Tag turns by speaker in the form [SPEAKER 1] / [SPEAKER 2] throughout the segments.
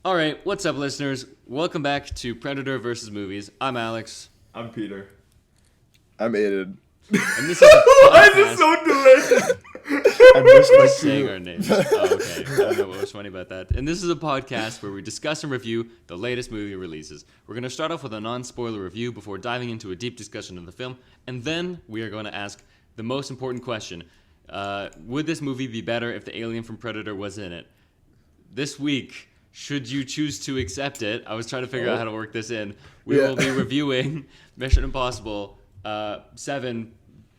[SPEAKER 1] All right, what's up, listeners? Welcome back to Predator versus Movies. I'm Alex,
[SPEAKER 2] I'm Peter.
[SPEAKER 3] I'm Aiden.
[SPEAKER 1] and this is a
[SPEAKER 2] Why is it
[SPEAKER 1] podcast
[SPEAKER 2] so delayed?
[SPEAKER 3] I'm just like
[SPEAKER 1] saying our names. Oh, okay. I don't know what was funny about that. And this is a podcast where we discuss and review the latest movie releases. We're going to start off with a non-spoiler review before diving into a deep discussion of the film, and then we are going to ask the most important question. Would this movie be better if the alien from Predator was in it? This week, should you choose to accept it, I was trying to figure out how to work this in. We will be reviewing Mission Impossible 7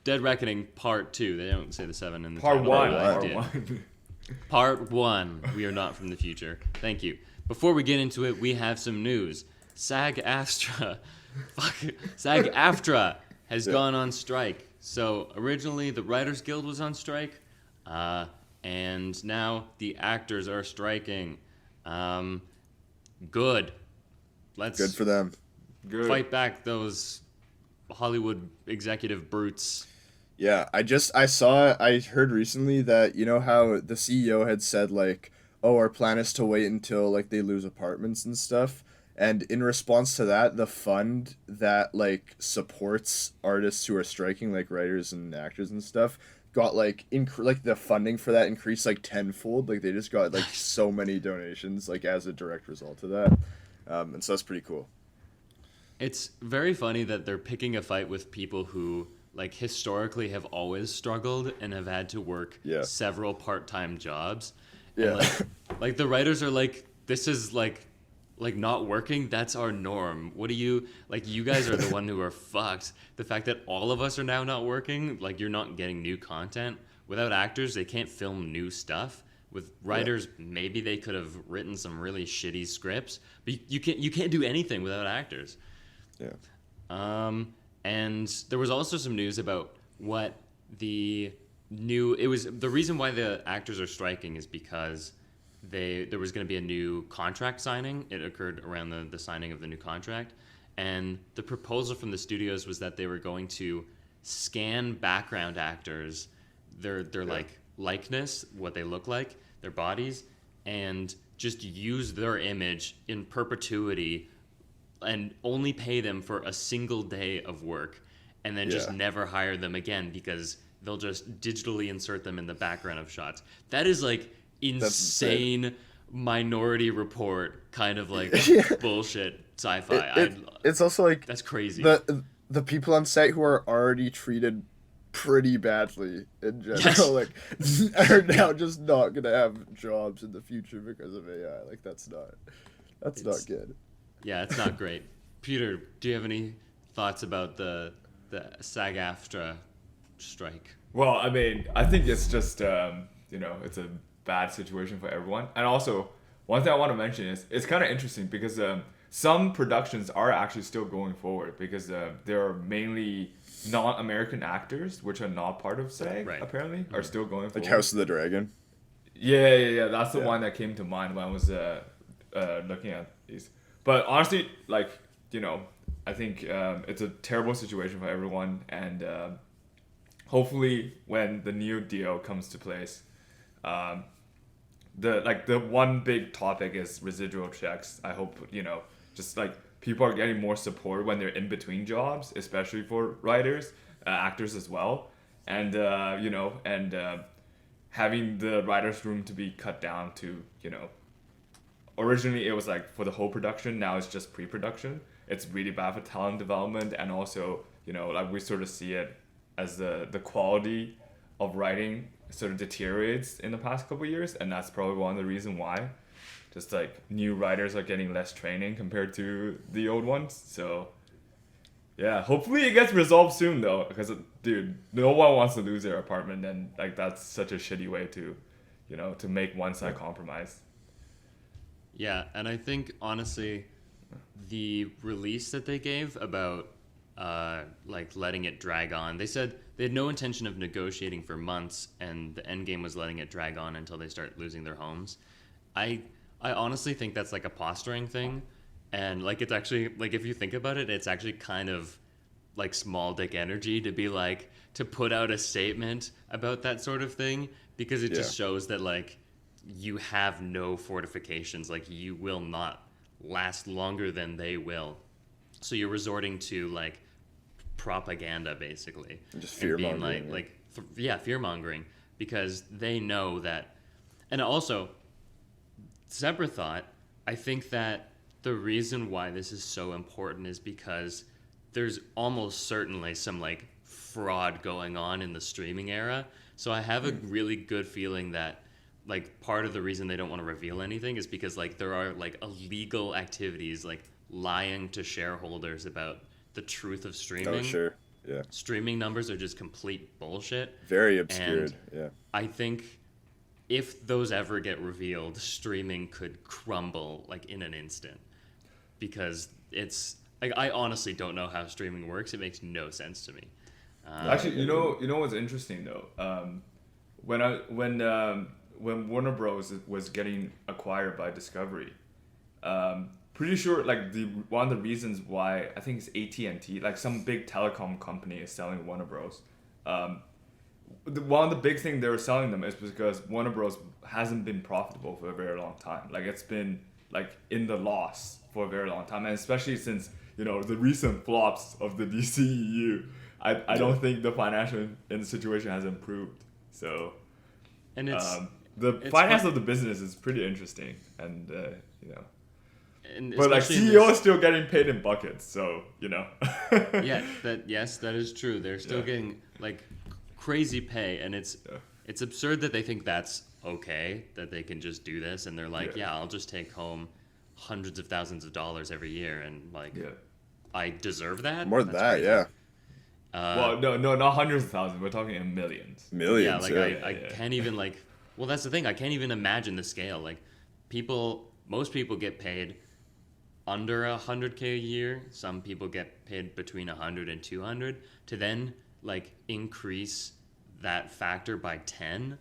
[SPEAKER 1] Dead Reckoning Part 2. They don't say the 7 in the
[SPEAKER 2] Part
[SPEAKER 1] title.
[SPEAKER 2] 1.
[SPEAKER 1] but I
[SPEAKER 2] Part
[SPEAKER 1] did.
[SPEAKER 2] 1.
[SPEAKER 1] Part 1. We are not from the future. Thank you. Before we get into it, we have some news. SAG-AFTRA has gone on strike. So originally the Writers Guild was on strike, and now the actors are striking. Good. Let's
[SPEAKER 3] good for them.
[SPEAKER 2] Good.
[SPEAKER 1] fight back those Hollywood executive brutes.
[SPEAKER 3] Yeah, I heard recently that, you know how the CEO had said, like, oh, our plan is to wait until, like, they lose apartments and stuff. And in response to that, the fund that, like, supports artists who are striking, like writers and actors and stuff, got, like, the funding for that increased, like, tenfold. Like, they just got, like, so many donations, like, as a direct result of that. And so that's pretty cool.
[SPEAKER 1] It's very funny that they're picking a fight with people who, like, historically have always struggled and have had to work several part-time jobs.
[SPEAKER 3] Yeah.
[SPEAKER 1] And, like the writers are like, this is like not working. That's our norm. What do you, like, you guys are the one who are fucked. The fact that all of us are now not working, like, you're not getting new content. Without actors, they can't film new stuff. With writers, maybe they could have written some really shitty scripts, but you can't do anything without actors.
[SPEAKER 3] Yeah.
[SPEAKER 1] And there was also some news about what the reason why the actors are striking is because there was going to be a new contract signing. It occurred around the signing of the new contract, and the proposal from the studios was that they were going to scan background actors, their like likeness, what they look like, their bodies, and just use their image in perpetuity and only pay them for a single day of work, and then just never hire them again because they'll just digitally insert them in the background of shots. That is like insane Minority Report kind of like bullshit sci-fi.
[SPEAKER 3] It's also like
[SPEAKER 1] that's crazy.
[SPEAKER 3] The people on set who are already treated pretty badly in general, like, are now just not gonna have jobs in the future because of AI. Like, that's not good.
[SPEAKER 1] Yeah, it's not great. Peter, do you have any thoughts about the SAG-AFTRA strike?
[SPEAKER 2] Well, I mean, I think it's just, it's a bad situation for everyone. And also, one thing I want to mention is it's kind of interesting because some productions are actually still going forward because there are mainly non-American actors, which are not part of SAG, apparently, are still going forward.
[SPEAKER 3] Like House of the Dragon.
[SPEAKER 2] Yeah. That's the one that came to mind when I was looking at these. But honestly, like, I think it's a terrible situation for everyone, and hopefully when the new deal comes to place, the one big topic is residual checks. I hope, just like people are getting more support when they're in between jobs, especially for writers, actors as well, and having the writers' room to be cut down to, originally it was like for the whole production, now it's just pre-production. It's really bad for talent development, and also, like we sort of see it as the quality of writing sort of deteriorates in the past couple of years, and that's probably one of the reasons why. Just like new writers are getting less training compared to the old ones. So yeah, hopefully it gets resolved soon though, because dude, no one wants to lose their apartment, and like that's such a shitty way to, to make one side compromise.
[SPEAKER 1] Yeah, and I think honestly, the release that they gave about like letting it drag on, they said they had no intention of negotiating for months, and the end game was letting it drag on until they start losing their homes. I honestly think that's like a posturing thing, and like it's actually, like, if you think about it, it's actually kind of like small dick energy to be like, to put out a statement about that sort of thing, because it just shows that, like, you have no fortifications. Like, you will not last longer than they will. So you're resorting to like propaganda, basically,
[SPEAKER 3] Just
[SPEAKER 1] and being
[SPEAKER 3] fear-mongering, yeah.
[SPEAKER 1] fear mongering, because they know that. And also, separate thought, I think that the reason why this is so important is because there's almost certainly some like fraud going on in the streaming era. So I have a really good feeling that like part of the reason they don't want to reveal anything is because like there are like illegal activities, like lying to shareholders about the truth of streaming.
[SPEAKER 3] Oh, sure. Yeah.
[SPEAKER 1] Streaming numbers are just complete bullshit.
[SPEAKER 3] Very obscured.
[SPEAKER 1] And
[SPEAKER 3] Yeah.
[SPEAKER 1] I think if those ever get revealed, streaming could crumble like in an instant, because it's like, I honestly don't know how streaming works. It makes no sense to me.
[SPEAKER 2] Actually, you know what's interesting though? When Warner Bros. Was getting acquired by Discovery, pretty sure like one of the reasons why, I think it's AT&T, like some big telecom company is selling Warner Bros. One of the big things they were selling them is because Warner Bros. Hasn't been profitable for a very long time. Like, it's been like in the loss for a very long time, and especially since the recent flops of the DCEU, I don't think the financial situation has improved. So,
[SPEAKER 1] And it's
[SPEAKER 2] finance
[SPEAKER 1] fun-
[SPEAKER 2] of the business is pretty interesting, and
[SPEAKER 1] and
[SPEAKER 2] but like
[SPEAKER 1] especially in
[SPEAKER 2] CEO is still getting paid in buckets, so
[SPEAKER 1] that is true. They're still getting like crazy pay, and it's absurd that they think that's okay, that they can just do this, and they're like, I'll just take home hundreds of thousands of dollars every year, and like I deserve that.
[SPEAKER 3] More than
[SPEAKER 1] That's
[SPEAKER 3] that,
[SPEAKER 1] crazy.
[SPEAKER 3] yeah.
[SPEAKER 2] well, no, not hundreds of thousands. We're talking in millions.
[SPEAKER 3] Millions.
[SPEAKER 1] Yeah,
[SPEAKER 3] Yeah.
[SPEAKER 1] I can't even like. Well, that's the thing. I can't even imagine the scale. Like, most people get paid under 100K a year. Some people get paid between 100 and 200. To then like increase that factor by 10,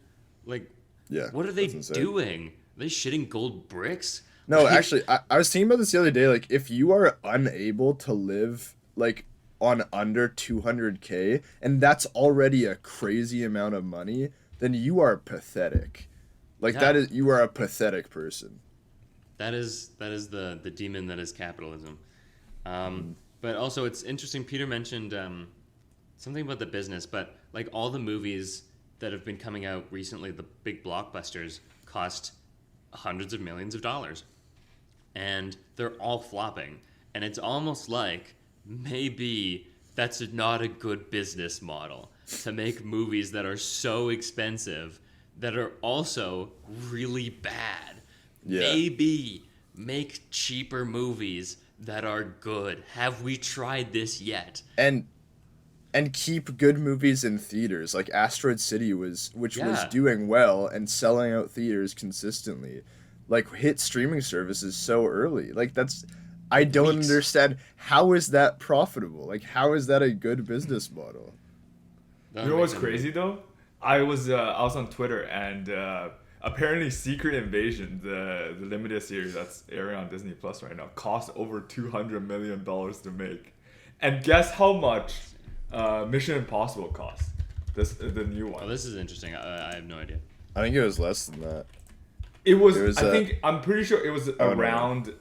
[SPEAKER 1] like,
[SPEAKER 3] Yeah,
[SPEAKER 1] what are they
[SPEAKER 3] that's insane.
[SPEAKER 1] doing? Are they shitting gold bricks?
[SPEAKER 3] No,
[SPEAKER 1] Like,
[SPEAKER 3] actually, I was thinking about this the other day. Like, if you are unable to live like on under 200K, and that's already a crazy amount of money, then you are pathetic. Like,
[SPEAKER 1] Yeah.
[SPEAKER 3] you are a pathetic person.
[SPEAKER 1] That is the demon that is capitalism. But also, it's interesting. Peter mentioned something about the business, but like all the movies that have been coming out recently, the big blockbusters, cost hundreds of millions of dollars, and they're all flopping. And it's almost like maybe that's not a good business model to make movies that are so expensive that are also really bad.
[SPEAKER 3] Yeah.
[SPEAKER 1] Maybe make cheaper movies that are good. Have we tried this yet?
[SPEAKER 3] And keep good movies in theaters. Like Asteroid City was doing well and selling out theaters consistently. Like, hit streaming services so early. Like, I don't
[SPEAKER 1] Weeks.
[SPEAKER 3] understand, how is that profitable? Like, how is that a good business model?
[SPEAKER 1] That
[SPEAKER 2] You know what's
[SPEAKER 1] makes sense.
[SPEAKER 2] crazy though? I was on Twitter, and apparently Secret Invasion, the limited series that's airing on Disney Plus right now, cost over $200 million to make. And guess how much Mission Impossible cost? The new one.
[SPEAKER 1] Oh, this is interesting. I have no idea.
[SPEAKER 3] I think it was less than that.
[SPEAKER 2] It was,
[SPEAKER 3] It was,
[SPEAKER 2] I'm pretty sure it was
[SPEAKER 3] no.
[SPEAKER 2] around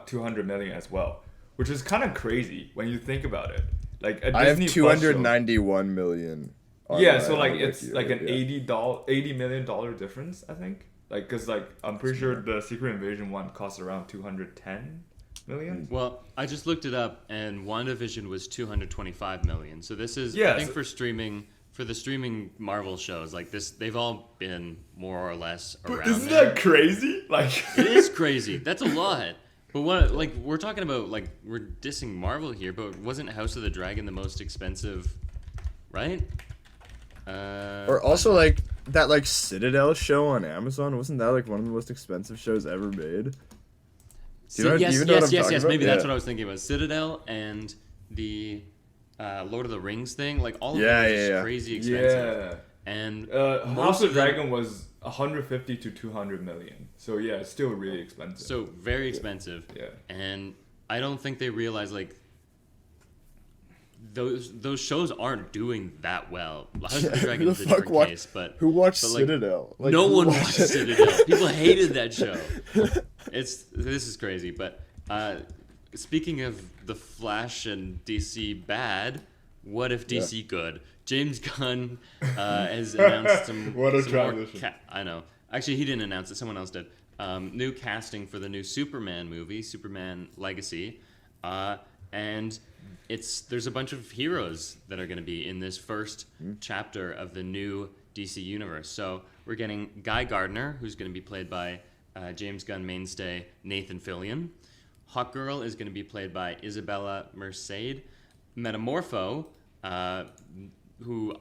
[SPEAKER 2] 200 million as well, which is kind of crazy when you think about it. Like a
[SPEAKER 3] I have
[SPEAKER 2] Disney Plus show.
[SPEAKER 3] 291 million. on
[SPEAKER 2] Yeah,
[SPEAKER 3] my-
[SPEAKER 2] so like
[SPEAKER 3] on
[SPEAKER 2] it's
[SPEAKER 3] Wiki,
[SPEAKER 2] like
[SPEAKER 3] right?
[SPEAKER 2] an $80 million difference, I think. Like, cause like I'm pretty sure the Secret Invasion one cost around 210 million.
[SPEAKER 1] Well, I just looked it up, and WandaVision was 225 million. So this is,
[SPEAKER 2] Yeah,
[SPEAKER 1] I think,
[SPEAKER 2] so-
[SPEAKER 1] for the streaming Marvel shows like this, they've all been more or less
[SPEAKER 2] But
[SPEAKER 1] around
[SPEAKER 2] isn't
[SPEAKER 1] there.
[SPEAKER 2] that crazy? Like,
[SPEAKER 1] It is crazy. That's a lot. But what, like, we're talking about, like, we're dissing Marvel here, but wasn't House of the Dragon the most expensive, right?
[SPEAKER 3] Or also like that like Citadel show on Amazon, wasn't that like one of the most expensive shows ever made? Do you know-
[SPEAKER 1] yes,
[SPEAKER 3] do you know what I'm
[SPEAKER 1] yes,
[SPEAKER 3] talking about?
[SPEAKER 1] maybe that's
[SPEAKER 3] Yeah.
[SPEAKER 1] what I was thinking about. Citadel and the Lord of the Rings thing, like all of
[SPEAKER 3] Yeah,
[SPEAKER 1] them are just
[SPEAKER 3] yeah.
[SPEAKER 1] crazy expensive.
[SPEAKER 2] yeah.
[SPEAKER 1] And
[SPEAKER 2] House
[SPEAKER 1] most
[SPEAKER 2] of
[SPEAKER 1] of them-
[SPEAKER 2] Dragon was 150 to 200 million. So yeah, it's still really expensive.
[SPEAKER 1] so very expensive.
[SPEAKER 2] Yeah.
[SPEAKER 1] And I don't think they realize, like, those shows aren't doing that well. House of the
[SPEAKER 3] Yeah,
[SPEAKER 1] Dragon
[SPEAKER 3] who
[SPEAKER 1] is
[SPEAKER 3] the
[SPEAKER 1] a
[SPEAKER 3] fuck
[SPEAKER 1] different
[SPEAKER 3] watch-
[SPEAKER 1] case, but
[SPEAKER 3] Who watched
[SPEAKER 1] but, like,
[SPEAKER 3] Citadel? Like,
[SPEAKER 1] no
[SPEAKER 3] who
[SPEAKER 1] one
[SPEAKER 3] watched-
[SPEAKER 1] watched Citadel. People hated that show. This is crazy. But speaking of the Flash and DC bad, what if DC good? James Gunn has announced some.
[SPEAKER 2] What a
[SPEAKER 1] some more
[SPEAKER 2] transition.
[SPEAKER 1] I know. Actually, he didn't announce it. Someone else did. New casting for the new Superman movie, Superman Legacy, and there's a bunch of heroes that are going to be in this first chapter of the new DC universe. So we're getting Guy Gardner, who's going to be played by James Gunn mainstay Nathan Fillion. Hawkgirl is going to be played by Isabella Merced. Metamorpho, who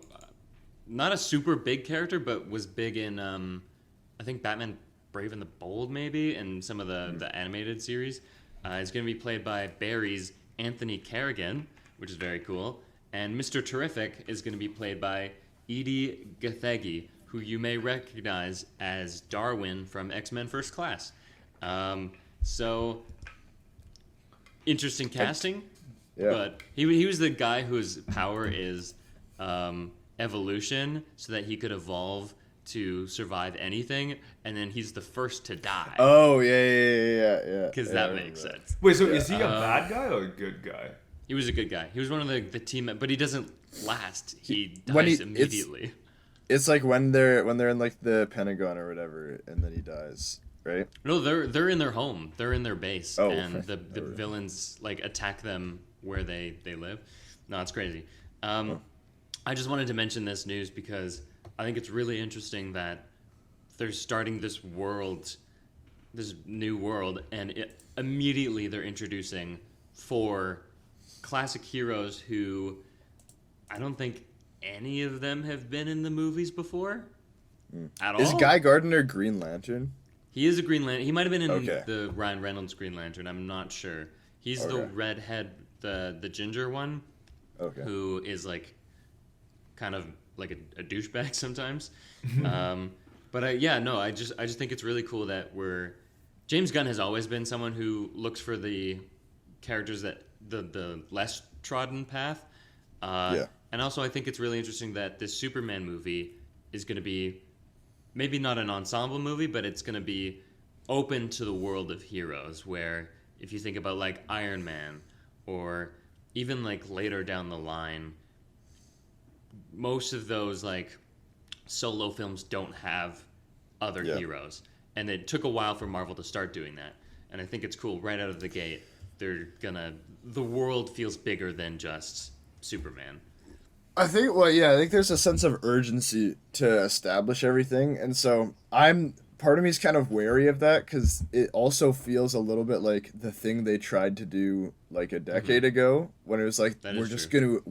[SPEAKER 1] not a super big character, but was big in I think Batman Brave and the Bold maybe, and some of the animated series, is going to be played by Barry's Anthony Carrigan, which is very cool. And Mr. Terrific is going to be played by Edie Gathegi, who you may recognize as Darwin from X-Men First Class. So, interesting casting.
[SPEAKER 3] Yeah.
[SPEAKER 1] But he was the guy whose power is evolution, so that he could evolve to survive anything, and then he's the first to die.
[SPEAKER 3] Oh yeah.
[SPEAKER 1] Because
[SPEAKER 3] Yeah,
[SPEAKER 1] that
[SPEAKER 3] I
[SPEAKER 1] makes
[SPEAKER 3] remember
[SPEAKER 1] sense.
[SPEAKER 2] Wait, so is he a bad guy or a good guy?
[SPEAKER 1] He was a good guy. He was one of the team, but he doesn't last. He
[SPEAKER 3] When
[SPEAKER 1] dies
[SPEAKER 3] he-
[SPEAKER 1] immediately.
[SPEAKER 3] It's like when they're in like the Pentagon or whatever, and then he dies, right?
[SPEAKER 1] No, they're in their home. They're in their base,
[SPEAKER 3] Oh,
[SPEAKER 1] and the
[SPEAKER 3] really?
[SPEAKER 1] villains like attack them where they live. No, it's crazy. I just wanted to mention this news because I think it's really interesting that they're starting this new world, and immediately they're introducing 4 classic heroes who I don't think any of them have been in the movies before at all.
[SPEAKER 3] Is Guy Gardner Green Lantern?
[SPEAKER 1] He is a Green Lantern. He might have been in
[SPEAKER 3] Okay.
[SPEAKER 1] the Ryan Reynolds Green Lantern. I'm not sure. He's the
[SPEAKER 3] Okay.
[SPEAKER 1] redhead, the ginger one,
[SPEAKER 3] Okay.
[SPEAKER 1] who is like kind of like a douchebag sometimes. But I just think it's really cool that James Gunn has always been someone who looks for the characters that the less trodden path.
[SPEAKER 3] Yeah.
[SPEAKER 1] And also I think it's really interesting that this Superman movie is going to be maybe not an ensemble movie, but it's going to be open to the world of heroes, where if you think about like Iron Man, or even like later down the line, most of those like solo films don't have other
[SPEAKER 3] Yeah.
[SPEAKER 1] heroes, and it took a while for Marvel to start doing that. And I think it's cool right out of the gate. The world feels bigger than just Superman.
[SPEAKER 3] I think there's a sense of urgency to establish everything, and so part of me is kind of wary of that, because it also feels a little bit like the thing they tried to do like a decade ago, when it was like
[SPEAKER 1] That
[SPEAKER 3] we're
[SPEAKER 1] is
[SPEAKER 3] just
[SPEAKER 1] true.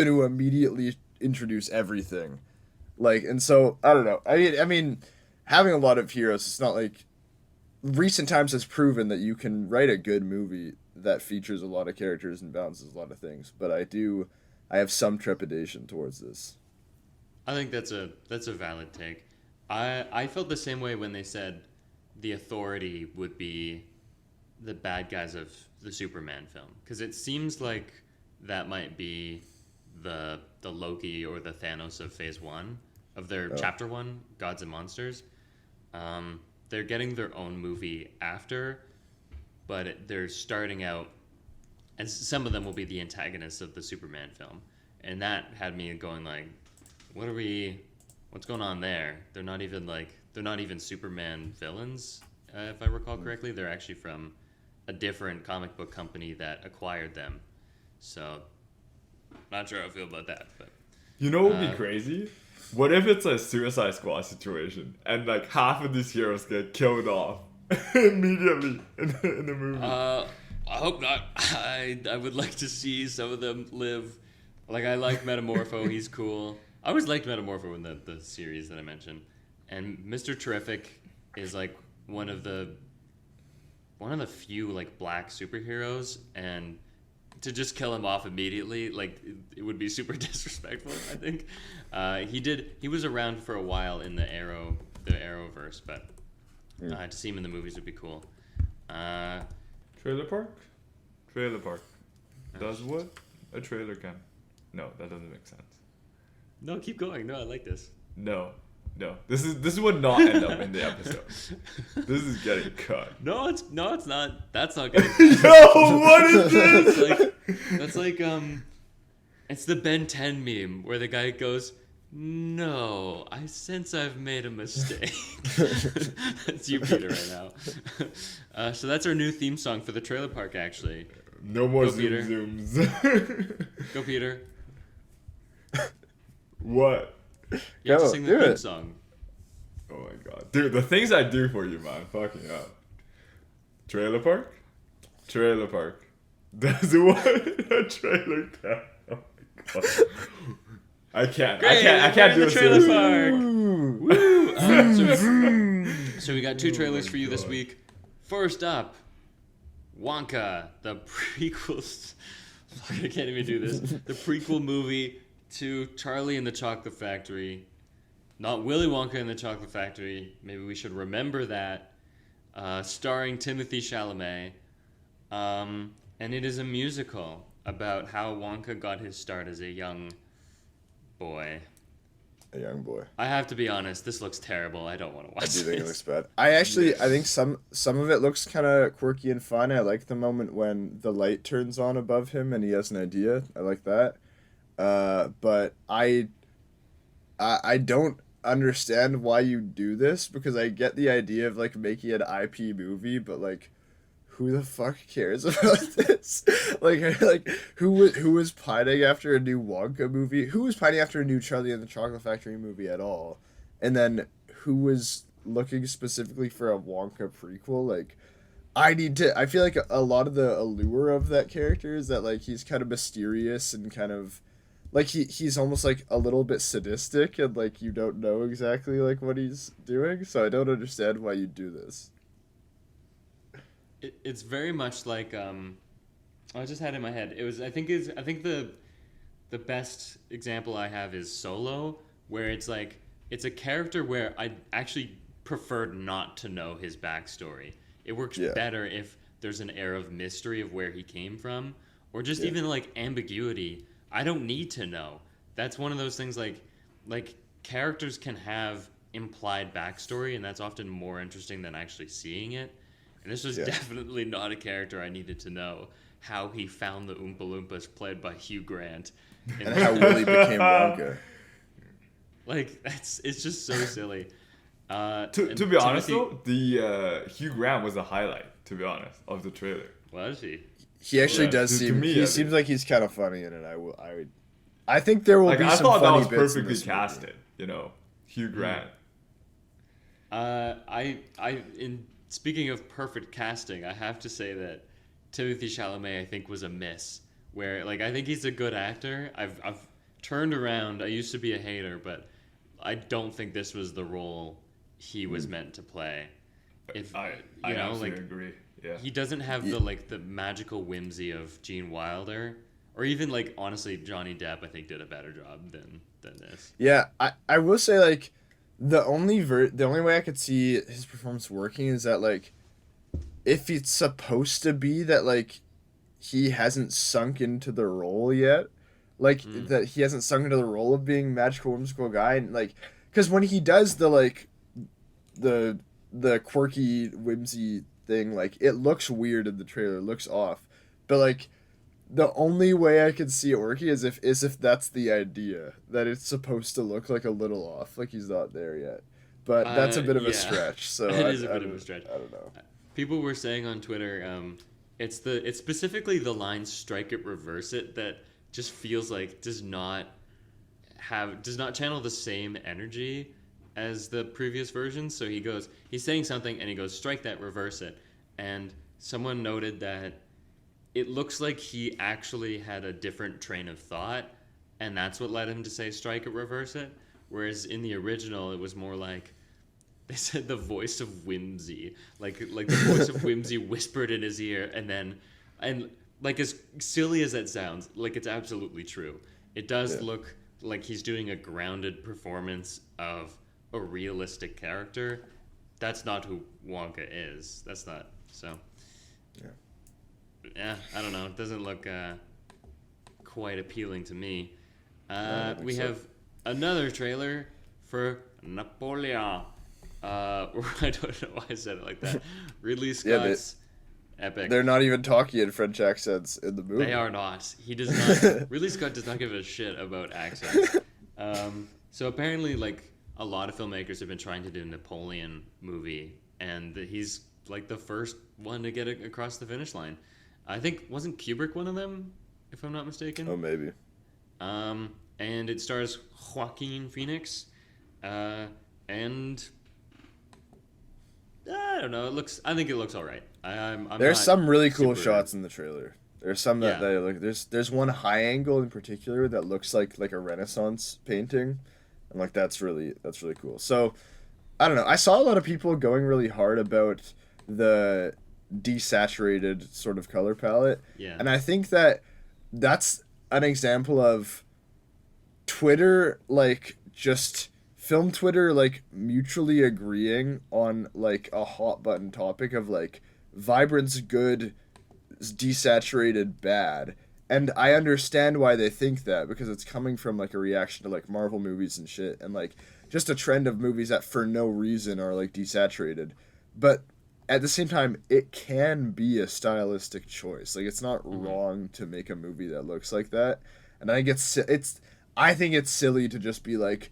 [SPEAKER 3] gonna immediately introduce everything, like, and so I don't know. I mean, having a lot of heroes, it's not like recent times has proven that you can write a good movie that features a lot of characters and balances a lot of things, but I have some trepidation towards this.
[SPEAKER 1] I think that's a valid take. I felt the same way when they said the Authority would be the bad guys of the Superman film, because it seems like that might be the Loki or the Thanos of Phase 1 of their Chapter 1, Gods and Monsters. They're getting their own movie after, but they're starting out, and some of them will be the antagonists of the Superman film, and that had me going like, what's going on there? They're not even Superman villains, if I recall correctly. They're actually from a different comic book company that acquired them. So, not sure how I feel about that, but
[SPEAKER 2] You know what would be crazy? What if it's a Suicide Squad situation and like half of these heroes get killed off immediately in the movie?
[SPEAKER 1] I hope not. I would like to see some of them live. Like, I like Metamorpho. He's cool. I always liked Metamorpho in the series that I mentioned. And Mr. Terrific is like one of the few like black superheroes, and to just kill him off immediately, like, it would be super disrespectful, I think. He was around for a while in the Arrowverse, but to see him in the movies would be cool.
[SPEAKER 2] Trailer Park? Trailer Park. Does what? A trailer can. No, that doesn't make sense.
[SPEAKER 1] No, keep going. No, I like this.
[SPEAKER 2] No. This would not end up in the episode. This is getting cut.
[SPEAKER 1] No, it's not. That's not getting
[SPEAKER 2] Yo, what is this?
[SPEAKER 1] That's like it's the Ben 10 meme where the guy goes, "No, I sense I've made a mistake." That's you, Peter, right now. So that's our new theme song for the trailer park. Actually,
[SPEAKER 2] No more
[SPEAKER 1] Go, Peter.
[SPEAKER 2] zooms.
[SPEAKER 1] go, Peter.
[SPEAKER 2] What?
[SPEAKER 1] You have to
[SPEAKER 3] Go,
[SPEAKER 1] sing
[SPEAKER 3] do
[SPEAKER 1] the theme
[SPEAKER 3] it.
[SPEAKER 1] song.
[SPEAKER 2] Oh my god. Dude, the things I do for you, man. Fucking up. Trailer park? Trailer park. That's what a trailer park. Oh my god. I can't do
[SPEAKER 1] the
[SPEAKER 2] a
[SPEAKER 1] trailer
[SPEAKER 2] seriously.
[SPEAKER 1] park. So we got 2 trailers for you this
[SPEAKER 2] God.
[SPEAKER 1] week. First up, Wonka, the prequel. I can't even do this. The prequel movie to Charlie and the Chocolate Factory. Not Willy Wonka and the Chocolate Factory. Maybe we should remember that. Starring Timothée Chalamet. And it is a musical about how Wonka got his start as a young boy.
[SPEAKER 3] A young boy.
[SPEAKER 1] I have to be honest, this looks terrible. I don't want to watch
[SPEAKER 3] I do think it
[SPEAKER 1] this.
[SPEAKER 3] looks bad. I think some of it looks kind of quirky and fun. I like the moment when the light turns on above him and he has an idea. I like that. But I don't understand why you do this, because I get the idea of like making an IP movie, but like, who the fuck cares about this? like who was pining after a new Wonka movie? Who was pining after a new Charlie and the Chocolate Factory movie at all? And then who was looking specifically for a Wonka prequel? Like, I feel like a lot of the allure of that character is that like he's kind of mysterious and kind of like he's almost like a little bit sadistic, and like you don't know exactly like what he's doing. So I don't understand why you do this.
[SPEAKER 1] It's very much like I just had in my head. I think the best example I have is Solo, where it's like it's a character where I actually preferred not to know his backstory. It works better if there's an air of mystery of where he came from, or just even like ambiguity. I don't need to know. That's one of those things like characters can have implied backstory, and that's often more interesting than actually seeing it. And this was definitely not a character I needed to know how he found the Oompa Loompas, played by Hugh Grant.
[SPEAKER 3] And how Willy became Wonka.
[SPEAKER 1] Like, it's just so silly.
[SPEAKER 2] To be honest though, the Hugh Grant was a highlight, to be honest, of the trailer.
[SPEAKER 1] Was he?
[SPEAKER 3] He actually does
[SPEAKER 2] to
[SPEAKER 3] seem.
[SPEAKER 2] me,
[SPEAKER 3] He
[SPEAKER 2] at
[SPEAKER 3] seems like he's kind of funny in it. I think there will
[SPEAKER 2] Like,
[SPEAKER 3] be
[SPEAKER 2] I
[SPEAKER 3] some
[SPEAKER 2] thought that
[SPEAKER 3] funny
[SPEAKER 2] was
[SPEAKER 3] bits in
[SPEAKER 2] perfectly
[SPEAKER 3] this movie.
[SPEAKER 2] casted, you know, Hugh Grant.
[SPEAKER 1] In speaking of perfect casting, I have to say that Timothée Chalamet I think was a miss. Where like I think he's a good actor. I've turned around. I used to be a hater, but I don't think this was the role he was meant to play.
[SPEAKER 2] I absolutely agree. Yeah.
[SPEAKER 1] He doesn't have the magical whimsy of Gene Wilder, or even like honestly Johnny Depp. I think did a better job than this.
[SPEAKER 3] Yeah, I will say like the only way I could see his performance working is that like if it's supposed to be that like he hasn't sunk into the role yet, like that he hasn't sunk into the role of being magical whimsical guy, and like because when he does the like the quirky whimsy thing, like it looks weird in the trailer, it looks off, but like the only way I could see it working is if that's the idea, that it's supposed to look like a little off, like he's not there yet. But that's a bit of a stretch. So
[SPEAKER 1] it is a bit of a stretch.
[SPEAKER 3] I don't know.
[SPEAKER 1] People were saying on Twitter, it's specifically the line "strike it, reverse it" that just feels like does not channel the same energy as the previous versions. So he's saying something and he goes, "Strike that, reverse it," and someone noted that it looks like he actually had a different train of thought, and that's what led him to say "strike it, reverse it." Whereas in the original, it was more like they said the voice of whimsy, like the voice of whimsy whispered in his ear, and like as silly as that sounds, like it's absolutely true. It does look like he's doing a grounded performance of a realistic character. That's not who Wonka is. That's not so. Yeah, I don't know. It doesn't look quite appealing to me.
[SPEAKER 3] I think
[SPEAKER 1] We
[SPEAKER 3] so.
[SPEAKER 1] have another trailer for Napoleon. I don't know why I said it like that. Ridley
[SPEAKER 3] Yeah,
[SPEAKER 1] Scott's epic.
[SPEAKER 3] They're not even talking in French accents in the movie.
[SPEAKER 1] They are not. He does not. Ridley Scott does not give a shit about accents. So apparently, like, a lot of filmmakers have been trying to do a Napoleon movie, and he's like the first one to get it across the finish line. I think wasn't Kubrick one of them, if I'm not mistaken.
[SPEAKER 3] Oh, maybe.
[SPEAKER 1] And it stars Joaquin Phoenix, and I don't know. I think it looks all right. I'm
[SPEAKER 3] There's
[SPEAKER 1] not
[SPEAKER 3] some really cool
[SPEAKER 1] super-
[SPEAKER 3] shots in the trailer. There's some that
[SPEAKER 1] Yeah.
[SPEAKER 3] they look. There's one high angle in particular that looks like a Renaissance painting, and like that's really cool. So, I don't know. I saw a lot of people going really hard about the desaturated sort of color palette,
[SPEAKER 1] Yeah.
[SPEAKER 3] and I think that's an example of Twitter, like, just film Twitter, like, mutually agreeing on like a hot button topic of like vibrance good, desaturated bad. And I understand why they think that, because it's coming from like a reaction to like Marvel movies and shit, and like just a trend of movies that for no reason are like desaturated. But at the same time, it can be a stylistic choice. Like, it's not wrong to make a movie that looks like that. And I think I think it's silly to just be like,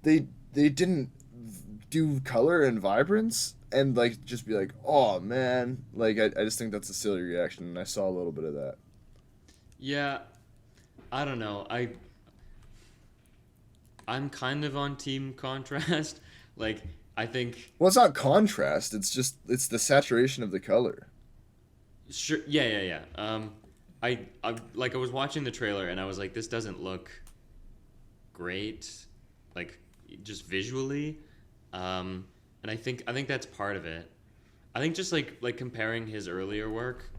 [SPEAKER 3] they didn't do color and vibrance, and like just be like, oh man, like I just think that's a silly reaction, and I saw a little bit of that.
[SPEAKER 1] Yeah, I don't know. I'm kind of on team contrast. Like, I think
[SPEAKER 3] Well, it's not contrast, it's the saturation of the color.
[SPEAKER 1] sure. Yeah. I like I was watching the trailer and I was like, this doesn't look great, like just visually. And I think that's part of it. I think just like comparing his earlier work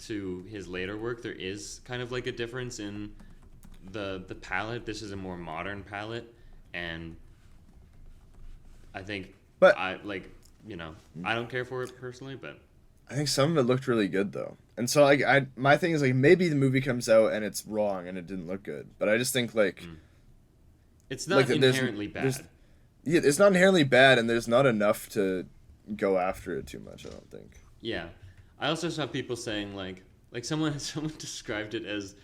[SPEAKER 1] to his later work, there is kind of like a difference in the palette. This is a more modern palette, and I think
[SPEAKER 3] But-
[SPEAKER 1] I like, I don't care for it personally, but
[SPEAKER 3] I think some of it looked really good though. And so like my thing is like, maybe the movie comes out and it's wrong and it didn't look good. But I just think like
[SPEAKER 1] it's not
[SPEAKER 3] like, there's-
[SPEAKER 1] inherently
[SPEAKER 3] there's-
[SPEAKER 1] bad.
[SPEAKER 3] yeah, it's not inherently bad, and there's not enough to go after it too much, I don't think.
[SPEAKER 1] Yeah, I also saw people saying like someone described it as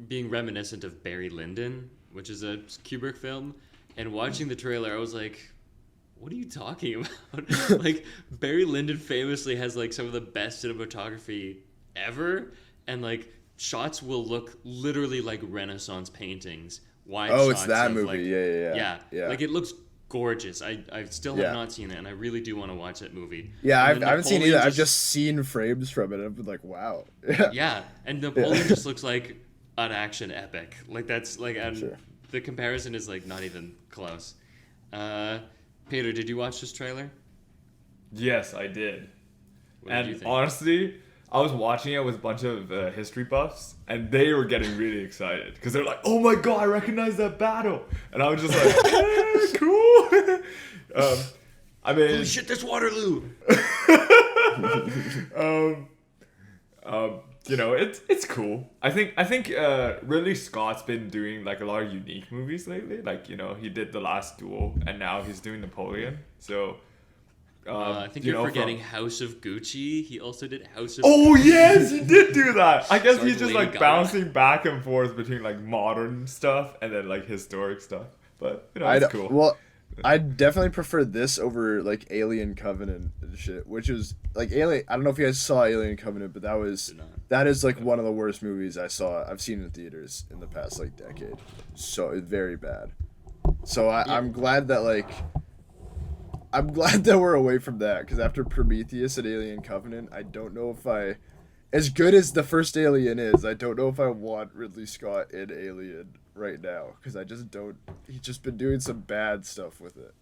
[SPEAKER 1] being reminiscent of Barry Lyndon, which is a Kubrick film. And watching the trailer, I was like, "What are you talking about?" Like, Barry Lyndon famously has like some of the best cinematography ever, and like shots will look literally like Renaissance paintings. Wide
[SPEAKER 3] Oh, it's
[SPEAKER 1] shots
[SPEAKER 3] that
[SPEAKER 1] of,
[SPEAKER 3] movie.
[SPEAKER 1] like-
[SPEAKER 3] Yeah.
[SPEAKER 1] Like, it looks gorgeous. I still have
[SPEAKER 3] Yeah.
[SPEAKER 1] not seen it, and I really do want to watch that movie.
[SPEAKER 3] Yeah,
[SPEAKER 1] And
[SPEAKER 3] I haven't seen it
[SPEAKER 1] Napoleon
[SPEAKER 3] either. I've just seen frames from it, and I've been like, wow.
[SPEAKER 1] Yeah, and Napoleon just looks like an action epic. Like, that's like, and
[SPEAKER 3] Sure.
[SPEAKER 1] the comparison is like not even close. Peter, did you watch this trailer?
[SPEAKER 2] Yes, I did.
[SPEAKER 1] What did you
[SPEAKER 2] And
[SPEAKER 1] think?
[SPEAKER 2] honestly, I was watching it with a bunch of history buffs, and they were getting really excited because they're like, "Oh my god, I recognize that battle!" And I was just like, "Cool." I mean,
[SPEAKER 1] Holy shit, that's Waterloo!
[SPEAKER 2] it's cool. I think Ridley Scott's been doing like a lot of unique movies lately. Like, he did The Last Duel, and now he's doing Napoleon. So
[SPEAKER 1] I think you're forgetting House of Gucci. He also did House of
[SPEAKER 2] Oh yes, he did do that. I guess
[SPEAKER 1] Starring
[SPEAKER 2] he's just
[SPEAKER 1] Lady
[SPEAKER 2] like
[SPEAKER 1] Gaga.
[SPEAKER 2] bouncing back and forth between like modern stuff and then like historic stuff. But it's cool.
[SPEAKER 3] Well, I definitely prefer this over like Alien Covenant and shit, which is like Alien. I don't know if you guys saw Alien Covenant, but
[SPEAKER 1] Did not.
[SPEAKER 3] that is like one of the worst movies I've seen in theaters in the past like decade. So it's very bad. So I'm glad that we're away from that, because after Prometheus and Alien Covenant, I don't know if as good as the first Alien is, I don't know if I want Ridley Scott in Alien right now, because I just don't. He's just been doing some bad stuff with it.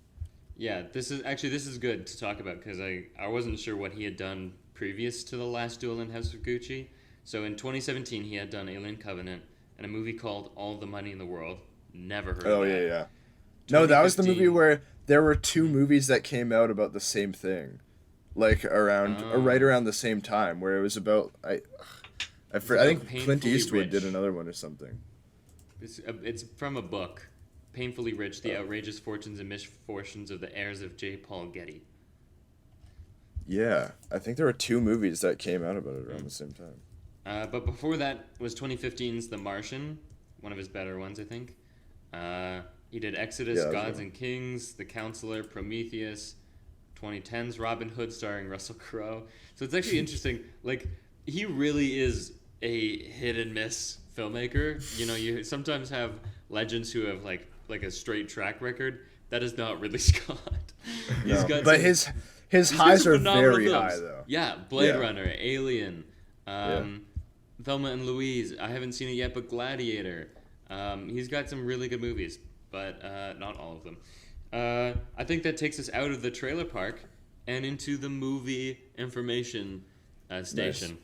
[SPEAKER 1] Yeah, this is good to talk about, because I wasn't sure what he had done previous to The Last Duel in House of Gucci. So in 2017, he had done Alien Covenant and a movie called All the Money in the World. Never heard
[SPEAKER 3] Oh
[SPEAKER 1] of that.
[SPEAKER 3] yeah. No, that was the movie
[SPEAKER 1] 2015.
[SPEAKER 3] where there were two movies that came out about the same thing, like right around the same time, where it was about I
[SPEAKER 1] It's
[SPEAKER 3] think
[SPEAKER 1] about
[SPEAKER 3] Clint
[SPEAKER 1] Painfully
[SPEAKER 3] Eastwood did
[SPEAKER 1] Rich.
[SPEAKER 3] another one or something.
[SPEAKER 1] It's from a book, Painfully Rich: The Outrageous Fortunes and Misfortunes of the Heirs of J. Paul Getty.
[SPEAKER 3] Yeah, I think there were 2 movies that came out about it around the same time.
[SPEAKER 1] But before that was 2015's The Martian, one of his better ones, I think. He did Exodus,
[SPEAKER 3] Yeah, that was
[SPEAKER 1] Gods
[SPEAKER 3] good.
[SPEAKER 1] and Kings, The Counselor, Prometheus, 2010's Robin Hood starring Russell Crowe. So it's actually interesting. Like, he really is a hit and miss filmmaker. You know, you sometimes have legends who have like a straight track record. That is not Ridley Scott.
[SPEAKER 3] No, but
[SPEAKER 1] some-
[SPEAKER 3] his
[SPEAKER 1] he's got
[SPEAKER 3] highs
[SPEAKER 1] some
[SPEAKER 3] are
[SPEAKER 1] phenomenal
[SPEAKER 3] very
[SPEAKER 1] films.
[SPEAKER 3] high though.
[SPEAKER 1] Yeah, Blade
[SPEAKER 3] Yeah.
[SPEAKER 1] Runner, Alien,
[SPEAKER 3] Yeah.
[SPEAKER 1] Thelma and Louise. I haven't seen it yet, but Gladiator. He's got some really good movies, but not all of them. I think that takes us out of the trailer park and into the movie information station.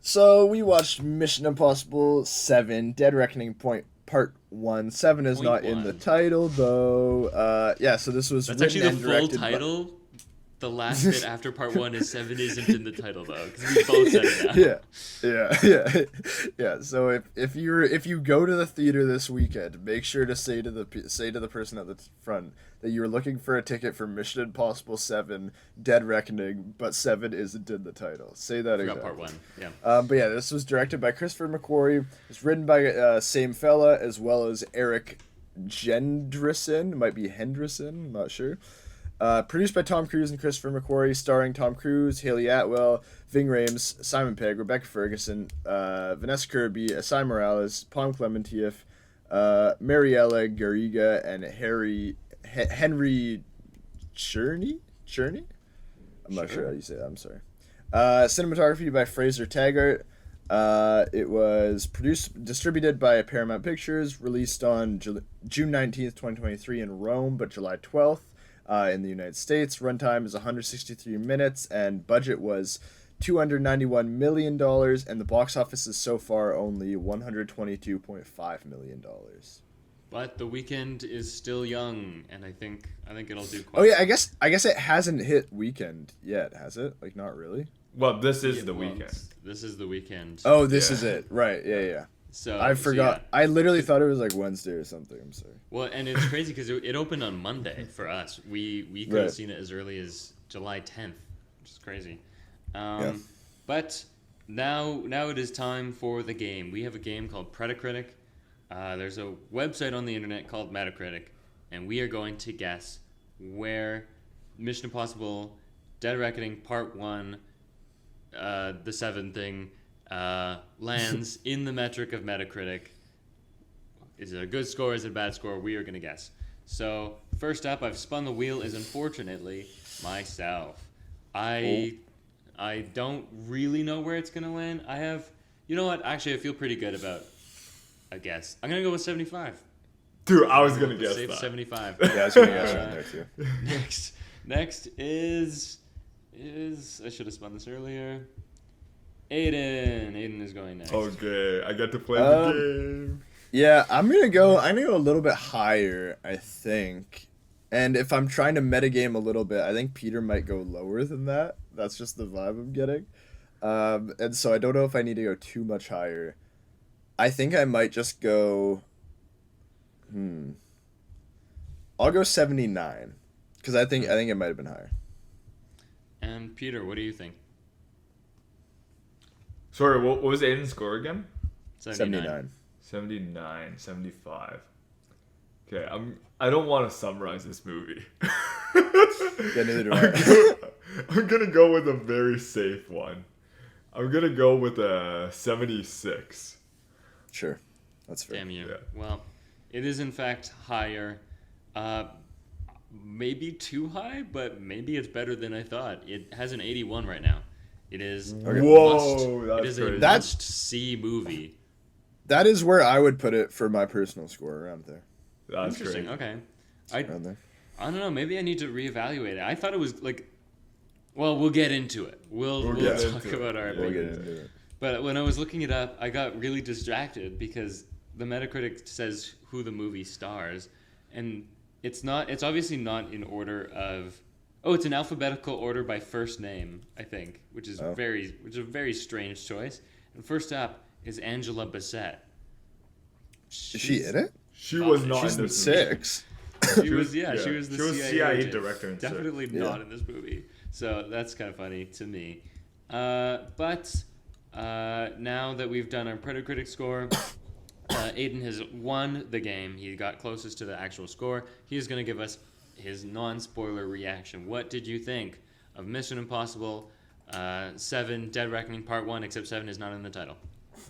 [SPEAKER 3] So we watched Mission Impossible 7: Dead Reckoning Part 1. 7 is
[SPEAKER 1] Point
[SPEAKER 3] not in the
[SPEAKER 1] one.
[SPEAKER 3] title though. Yeah, so this was
[SPEAKER 1] That's
[SPEAKER 3] written
[SPEAKER 1] actually
[SPEAKER 3] and
[SPEAKER 1] the full
[SPEAKER 3] directed by-
[SPEAKER 1] title. The last bit after part 1 is 7 isn't in the title though, because we both said it now.
[SPEAKER 3] yeah. So if you go to the theater this weekend, make sure to say to the person at the front that you're looking for a ticket for Mission Impossible 7: Dead Reckoning, but 7 isn't in the title. Say that
[SPEAKER 1] Forgot
[SPEAKER 3] again.
[SPEAKER 1] part 1. Yeah.
[SPEAKER 3] But yeah, this was directed by Christopher McQuarrie. It's written by same fella as well as Eric Gendrison. Might be Henderson. I'm not sure. Produced by Tom Cruise and Christopher McQuarrie, starring Tom Cruise, Haley Atwell, Ving Rhames, Simon Pegg, Rebecca Ferguson, Vanessa Kirby, Asai Morales, Palm Clementieff, Mariella Garriga, and Henry Cherney? I'm not sure how you say that. I'm sorry. Cinematography by Fraser Taggart. It was distributed by Paramount Pictures, released on June 19th, 2023 in Rome, but July 12th in the United States. Runtime is 163 minutes, and budget was $291 million, and the box office is so far only $122.5 million.
[SPEAKER 1] But The Weeknd is still young, and I think it'll do quite
[SPEAKER 3] Oh yeah, I guess it hasn't hit weekend yet, has it? Like, not really.
[SPEAKER 2] Well, this is the
[SPEAKER 1] well,
[SPEAKER 2] weekend.
[SPEAKER 1] This is The Weeknd.
[SPEAKER 3] Oh, this
[SPEAKER 2] Yeah.
[SPEAKER 3] is it. Right. Yeah.
[SPEAKER 1] So
[SPEAKER 3] I forgot.
[SPEAKER 1] yeah.
[SPEAKER 3] I literally thought it was like Wednesday or something. I'm sorry.
[SPEAKER 1] Well, and it's crazy because it opened on Monday for us. We could
[SPEAKER 3] Right.
[SPEAKER 1] have seen it as early as July 10th, which is crazy.
[SPEAKER 3] Yeah.
[SPEAKER 1] But now it is time for the game. We have a game called Predacritic. There's a website on the internet called Metacritic, and we are going to guess where Mission Impossible Dead Reckoning Part 1, the 7 thing, lands in the metric of Metacritic. Is it a good score? Is it a bad score? We are going to guess. So first up, I've spun the wheel is unfortunately myself. I don't really know where it's going to land. You know what? Actually, I feel pretty good about a guess. I'm going to go with 75.
[SPEAKER 2] Dude, I was gonna guess
[SPEAKER 1] Safe
[SPEAKER 2] that.
[SPEAKER 1] 75.
[SPEAKER 3] Yeah, I was gonna guess around there too.
[SPEAKER 1] Next is I should have spun this earlier. Aiden is going next.
[SPEAKER 2] Okay, I get to play the game.
[SPEAKER 3] Yeah, I'm gonna go a little bit higher, I think. And if I'm trying to metagame a little bit, I think Peter might go lower than that. That's just the vibe I'm getting. And so I don't know if I need to go too much higher. I think I might just go. I'll go 79, because I think it might have been higher.
[SPEAKER 1] And Peter, what do you think?
[SPEAKER 2] Sorry, what was Aiden's score again?
[SPEAKER 3] 79.
[SPEAKER 2] 79, 75. Okay, I don't want to summarize this movie.
[SPEAKER 3] Yeah, neither do I.
[SPEAKER 2] I'm gonna go with a very safe one. I'm gonna go with a 76.
[SPEAKER 3] Sure, that's fair.
[SPEAKER 1] Damn you.
[SPEAKER 2] Yeah.
[SPEAKER 1] Well, it is in fact higher. Maybe too high, but maybe it's better than I thought. It has an 81 right now. It is
[SPEAKER 2] Whoa,
[SPEAKER 1] it
[SPEAKER 2] that's
[SPEAKER 1] is
[SPEAKER 2] crazy.
[SPEAKER 1] a
[SPEAKER 3] That's-
[SPEAKER 1] must-see movie.
[SPEAKER 3] That is where I would put it for my personal score, around there.
[SPEAKER 2] That's
[SPEAKER 1] Interesting.
[SPEAKER 2] crazy.
[SPEAKER 1] Okay.
[SPEAKER 3] Around there.
[SPEAKER 1] I don't know. Maybe I need to reevaluate it. I thought it was like. Well, we'll get into it. We'll
[SPEAKER 2] get
[SPEAKER 1] talk
[SPEAKER 2] into it.
[SPEAKER 1] about our
[SPEAKER 3] We'll
[SPEAKER 1] opinions.
[SPEAKER 3] get into it.
[SPEAKER 1] But when I was looking it up, I got really distracted because the Metacritic says who the movie stars, and it's not. It's obviously not in order of. Oh, it's in alphabetical order by first name, I think, which is
[SPEAKER 3] Oh.
[SPEAKER 1] a very strange choice. And first up is Angela Bassett.
[SPEAKER 3] Is she in it?
[SPEAKER 2] She was not
[SPEAKER 3] She's
[SPEAKER 2] in
[SPEAKER 3] in
[SPEAKER 2] this movie.
[SPEAKER 3] 6.
[SPEAKER 1] She was the CIA agent.
[SPEAKER 2] director in
[SPEAKER 1] Definitely
[SPEAKER 3] Yeah.
[SPEAKER 1] not in this movie. So that's kind of funny to me. But now that we've done our Predacritic score, Aiden has won the game. He got closest to the actual score. He's going to give us his non-spoiler reaction. What did you think of Mission Impossible 7 Dead Reckoning Part 1, except 7 is not in the title?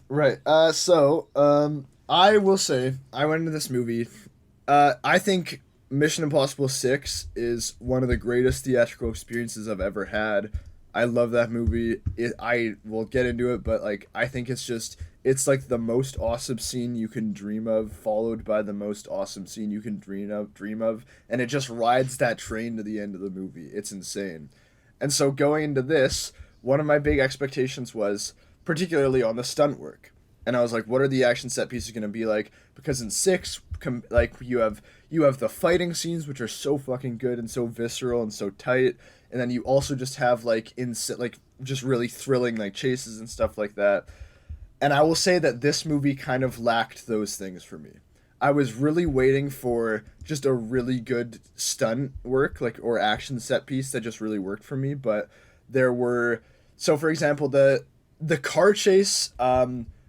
[SPEAKER 3] Right. I will say, I went into this movie. I think Mission Impossible 6 is one of the greatest theatrical experiences I've ever had. I love that movie. I will get into it, but like I think it's like the most awesome scene you can dream of, followed by the most awesome scene you can dream of, and it just rides that train to the end of the movie. It's insane. And so going into this, one of my big expectations was particularly on the stunt work. And I was like, what are the action set pieces going to be like? Because in 6, like you have the fighting scenes, which are so fucking good and so visceral and so tight, and then you also just have like just really thrilling like chases and stuff like that. And I will say that this movie kind of lacked those things for me. I was really waiting for just a really good stunt work, like, or action set piece that just really worked for me. But there were, so for example, the car chase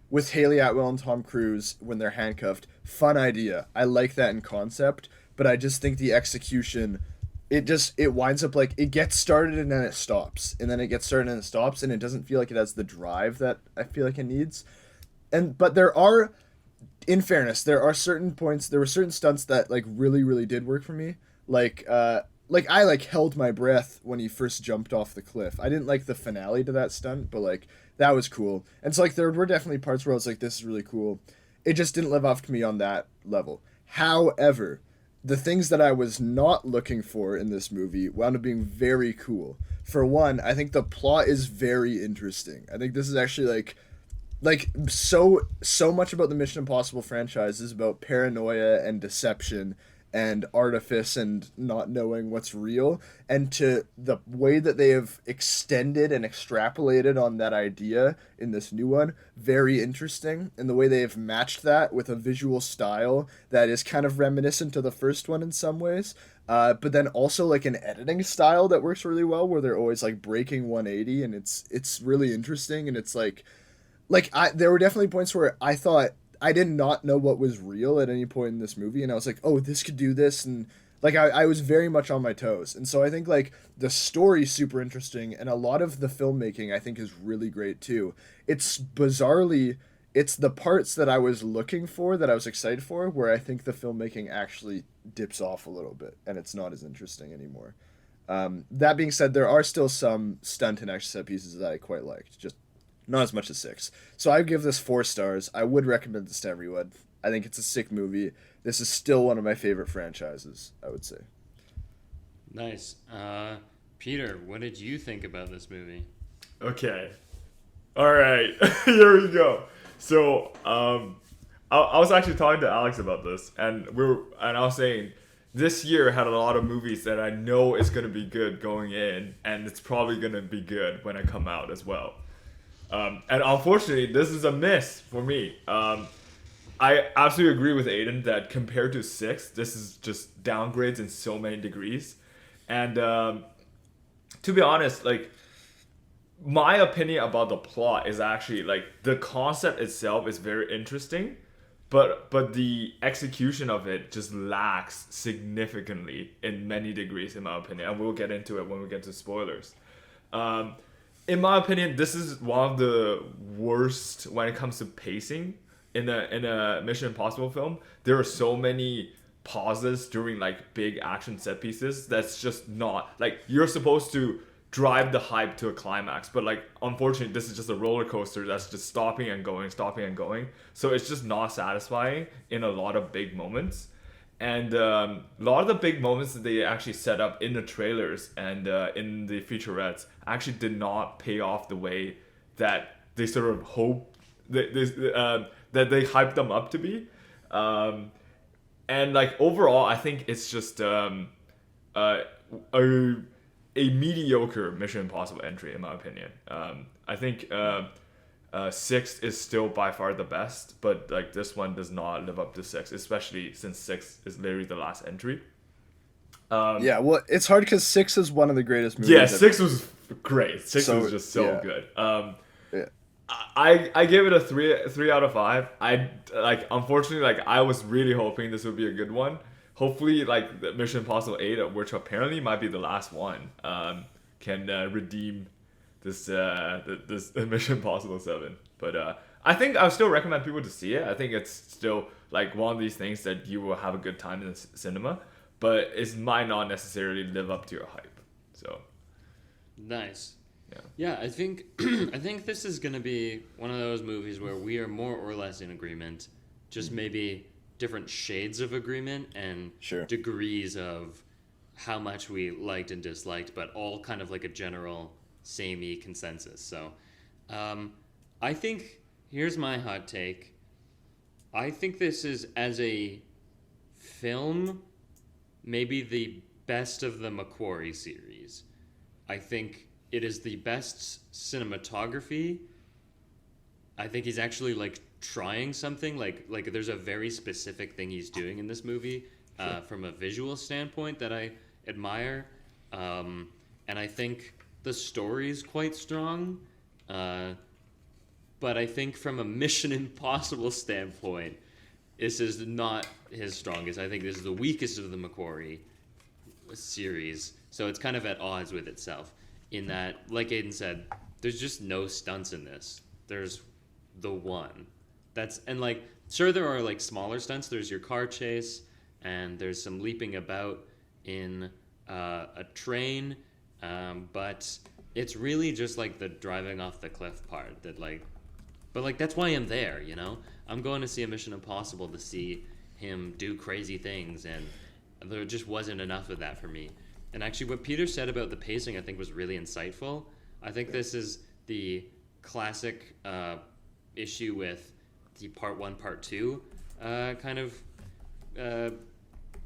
[SPEAKER 3] with Haley Atwell and Tom Cruise when they're handcuffed, fun idea. I like that in concept, but I just think the execution, it winds up like it gets started and then it stops, and then it gets started and it stops, and it doesn't feel like it has the drive that I feel like it needs. But there are, in fairness, there were certain stunts that like really really did work for me. Like I like held my breath when he first jumped off the cliff. I didn't like the finale to that stunt, but like that was cool. And so like there were definitely parts where I was like, this is really cool. It just didn't live up to me on that level. However, the things that I was not looking for in this movie wound up being very cool. For one, I think the plot is very interesting. I think this is actually like so much about the Mission Impossible franchise is about paranoia and deception and artifice and not knowing what's real, and to the way that they have extended and extrapolated on that idea in this new one, very interesting. And the way they have matched that with a visual style that is kind of reminiscent to the first one in some ways, but then also like an editing style that works really well, where they're always like breaking 180, and it's really interesting. And it's there were definitely points where I thought I did not know what was real at any point in this movie, and I was like, oh, this could do this, and like I was very much on my toes. And so I think like the story's super interesting, and a lot of the filmmaking I think is really great too. It's the parts that I was looking for, that I was excited for, where I think the filmmaking actually dips off a little bit and it's not as interesting anymore. That being said, there are still some stunt and action set pieces that I quite liked, just not as much as 6. So I give this 4 stars. I would recommend this to everyone. I think it's a sick movie. This is still one of my favorite franchises, I would say.
[SPEAKER 1] Nice. Peter, what did you think about this movie?
[SPEAKER 2] Okay. All right. Here we go. So, I was actually talking to Alex about this, and I was saying this year had a lot of movies that I know is gonna be good going in, and it's probably gonna be good when I come out as well. And unfortunately, this is a miss for me. I absolutely agree with Aiden that compared to 6, this is just downgrades in so many degrees. And to be honest, like, my opinion about the plot is actually like the concept itself is very interesting, but the execution of it just lacks significantly in many degrees, in my opinion. And we'll get into it when we get to spoilers. In my opinion, this is one of the worst when it comes to pacing in a Mission Impossible film. There are so many pauses during like big action set pieces that's just not like, you're supposed to drive the hype to a climax, but like unfortunately this is just a roller coaster that's just stopping and going. So it's just not satisfying in a lot of big moments. And a lot of the big moments that they actually set up in the trailers and in the featurettes actually did not pay off the way that they sort of hope that they hyped them up to be. And like overall, I think it's just a mediocre Mission Impossible entry, in my opinion. I think Six is still by far the best, but like this one does not live up to six, especially since six is literally the last entry.
[SPEAKER 3] Yeah, well, it's hard because 6 is one of the greatest movies.
[SPEAKER 2] Yeah, six was great. Six
[SPEAKER 3] So,
[SPEAKER 2] was just so
[SPEAKER 3] yeah.
[SPEAKER 2] good.
[SPEAKER 3] Yeah.
[SPEAKER 2] I gave it a three out of five. I like unfortunately like I was really hoping this would be a good one. Hopefully like the Mission Impossible 8, which apparently might be the last one, can redeem this Mission Impossible 7. But I think I would still recommend people to see it. I think it's still like one of these things that you will have a good time in the cinema, but it might not necessarily live up to your hype. So
[SPEAKER 1] Nice.
[SPEAKER 2] yeah.
[SPEAKER 1] Yeah, I think I think this is gonna be one of those movies where we are more or less in agreement, just maybe different shades of agreement and
[SPEAKER 3] Sure.
[SPEAKER 1] degrees of how much we liked and disliked, but all kind of like a general samey consensus. So, I think here's my hot take. I think this is, as a film, maybe the best of the Macquarie series. I think it is the best cinematography. I think he's actually like trying something. Like there's a very specific thing he's doing in this movie, from a visual standpoint, that I admire. And I think the story's quite strong. But I think from a Mission Impossible standpoint, this is not his strongest. I think this is the weakest of the Macquarie series. So it's kind of at odds with itself in that, like Aiden said, there's just no stunts in this. There's the one. And like, sure, there are like smaller stunts. There's your car chase, and there's some leaping about in a train. But it's really just like the driving off the cliff part that like, but like that's why I'm there, you know? I'm going to see a Mission Impossible to see him do crazy things, and there just wasn't enough of that for me. And actually what Peter said about the pacing I think was really insightful. I think this is the classic issue with the part 1, part 2 kind of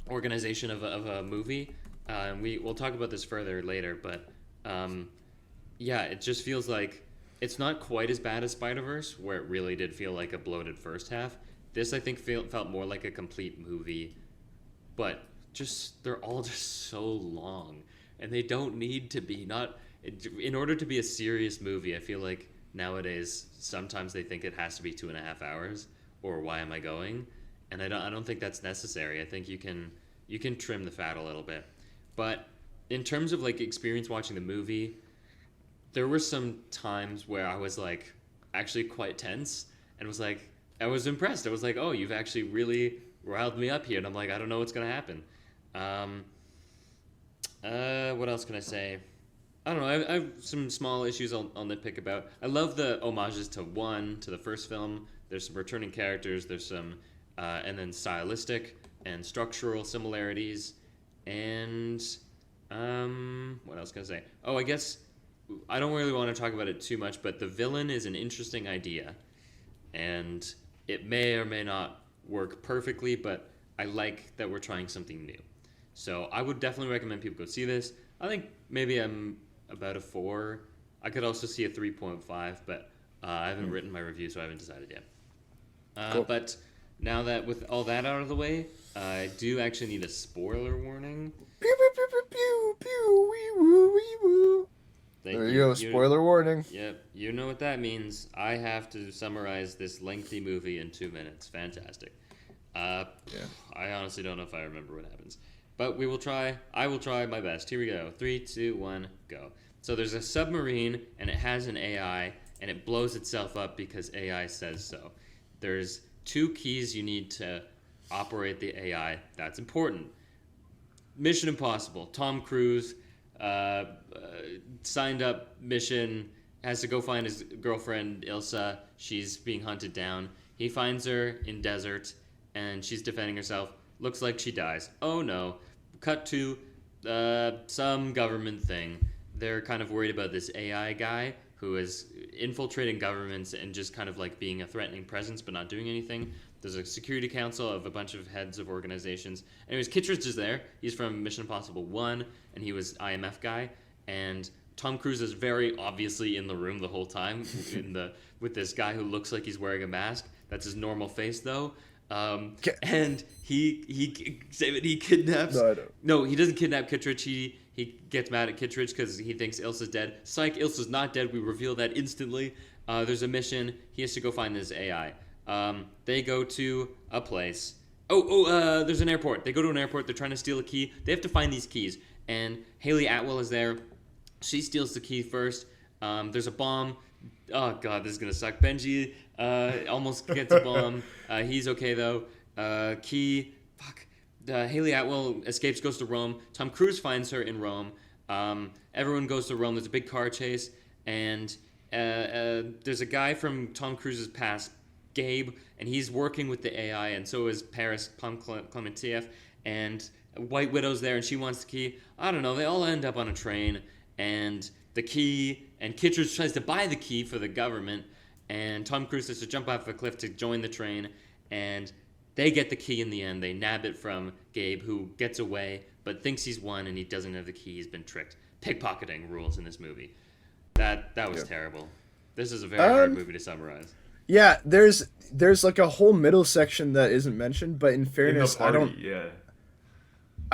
[SPEAKER 1] organization of a movie. We'll talk about this further later, but yeah, it just feels like it's not quite as bad as Spider-Verse, where it really did feel like a bloated first half. This, I think, felt more like a complete movie, but they're all just so long, and they don't need to be. In order to be a serious movie, I feel like nowadays sometimes they think it has to be 2.5 hours, or why am I going? And I don't think that's necessary. I think you can trim the fat a little bit. But in terms of like experience watching the movie, there were some times where I was like actually quite tense and was like, I was impressed. I was like, oh, you've actually really riled me up here. And I'm like, I don't know what's going to happen. What else can I say? I don't know. I have some small issues I'll nitpick about. I love the homages to the first film. There's some returning characters. There's some, and then stylistic and structural similarities. And what else can I say? Oh, I guess I don't really want to talk about it too much, but the villain is an interesting idea, and it may or may not work perfectly, but I like that we're trying something new. So I would definitely recommend people go see this. I think maybe I'm about a 4. I could also see a 3.5, but I haven't written my review, so I haven't decided yet.
[SPEAKER 3] Cool.
[SPEAKER 1] But now that with all that out of the way, I do actually need a spoiler warning.
[SPEAKER 3] Pew, pew, pew, pew, pew, pew, wee, woo, wee, woo.
[SPEAKER 1] Thank
[SPEAKER 3] There you go. Spoiler warning.
[SPEAKER 1] Yep, you know what that means. I have to summarize this lengthy movie in 2 minutes. Fantastic.
[SPEAKER 3] Yeah.
[SPEAKER 1] I honestly don't know if I remember what happens. But we will try. I will try my best. Here we go. 3, 2, 1, go. So there's a submarine, and it has an AI, and it blows itself up because AI says so. There's 2 keys you need to operate the AI. That's important. Mission Impossible. Tom Cruise signed up mission, has to go find his girlfriend Ilsa. She's being hunted down. He finds her in desert, and she's defending herself. Looks like she dies. Oh no. Cut to some government thing. They're kind of worried about this AI guy who is infiltrating governments and just kind of like being a threatening presence but not doing anything. There's a security council of a bunch of heads of organizations. Anyways, Kittredge is there. He's from Mission Impossible 1, and he was IMF guy. And Tom Cruise is very obviously in the room the whole time with this guy who looks like he's wearing a mask. That's his normal face though. And he kidnaps.
[SPEAKER 3] No, I don't.
[SPEAKER 1] No, he doesn't kidnap Kittredge. He gets mad at Kittredge because he thinks Ilsa's dead. Psych, Ilsa's not dead. We reveal that instantly. There's a mission. He has to go find this AI. They go to a place. There's an airport. They go to an airport. They're trying to steal a key. They have to find these keys. And Haley Atwell is there. She steals the key first. There's a bomb. Oh, God, this is going to suck. Benji almost gets a bomb. He's okay, though. Haley Atwell escapes, goes to Rome. Tom Cruise finds her in Rome. Everyone goes to Rome. There's a big car chase. And there's a guy from Tom Cruise's past, Gabe, and he's working with the AI, and so is Paris Clementieff, and White Widow's there, and she wants the key. I don't know. They all end up on a train, and the key, and Kittredge tries to buy the key for the government, and Tom Cruise has to jump off a cliff to join the train, and they get the key in the end. They nab it from Gabe, who gets away, but thinks he's won, and he doesn't have the key. He's been tricked. Pickpocketing rules in this movie. That was terrible. This is a very hard movie to summarize.
[SPEAKER 3] Yeah, there's like a whole middle section that isn't mentioned, but in fairness, I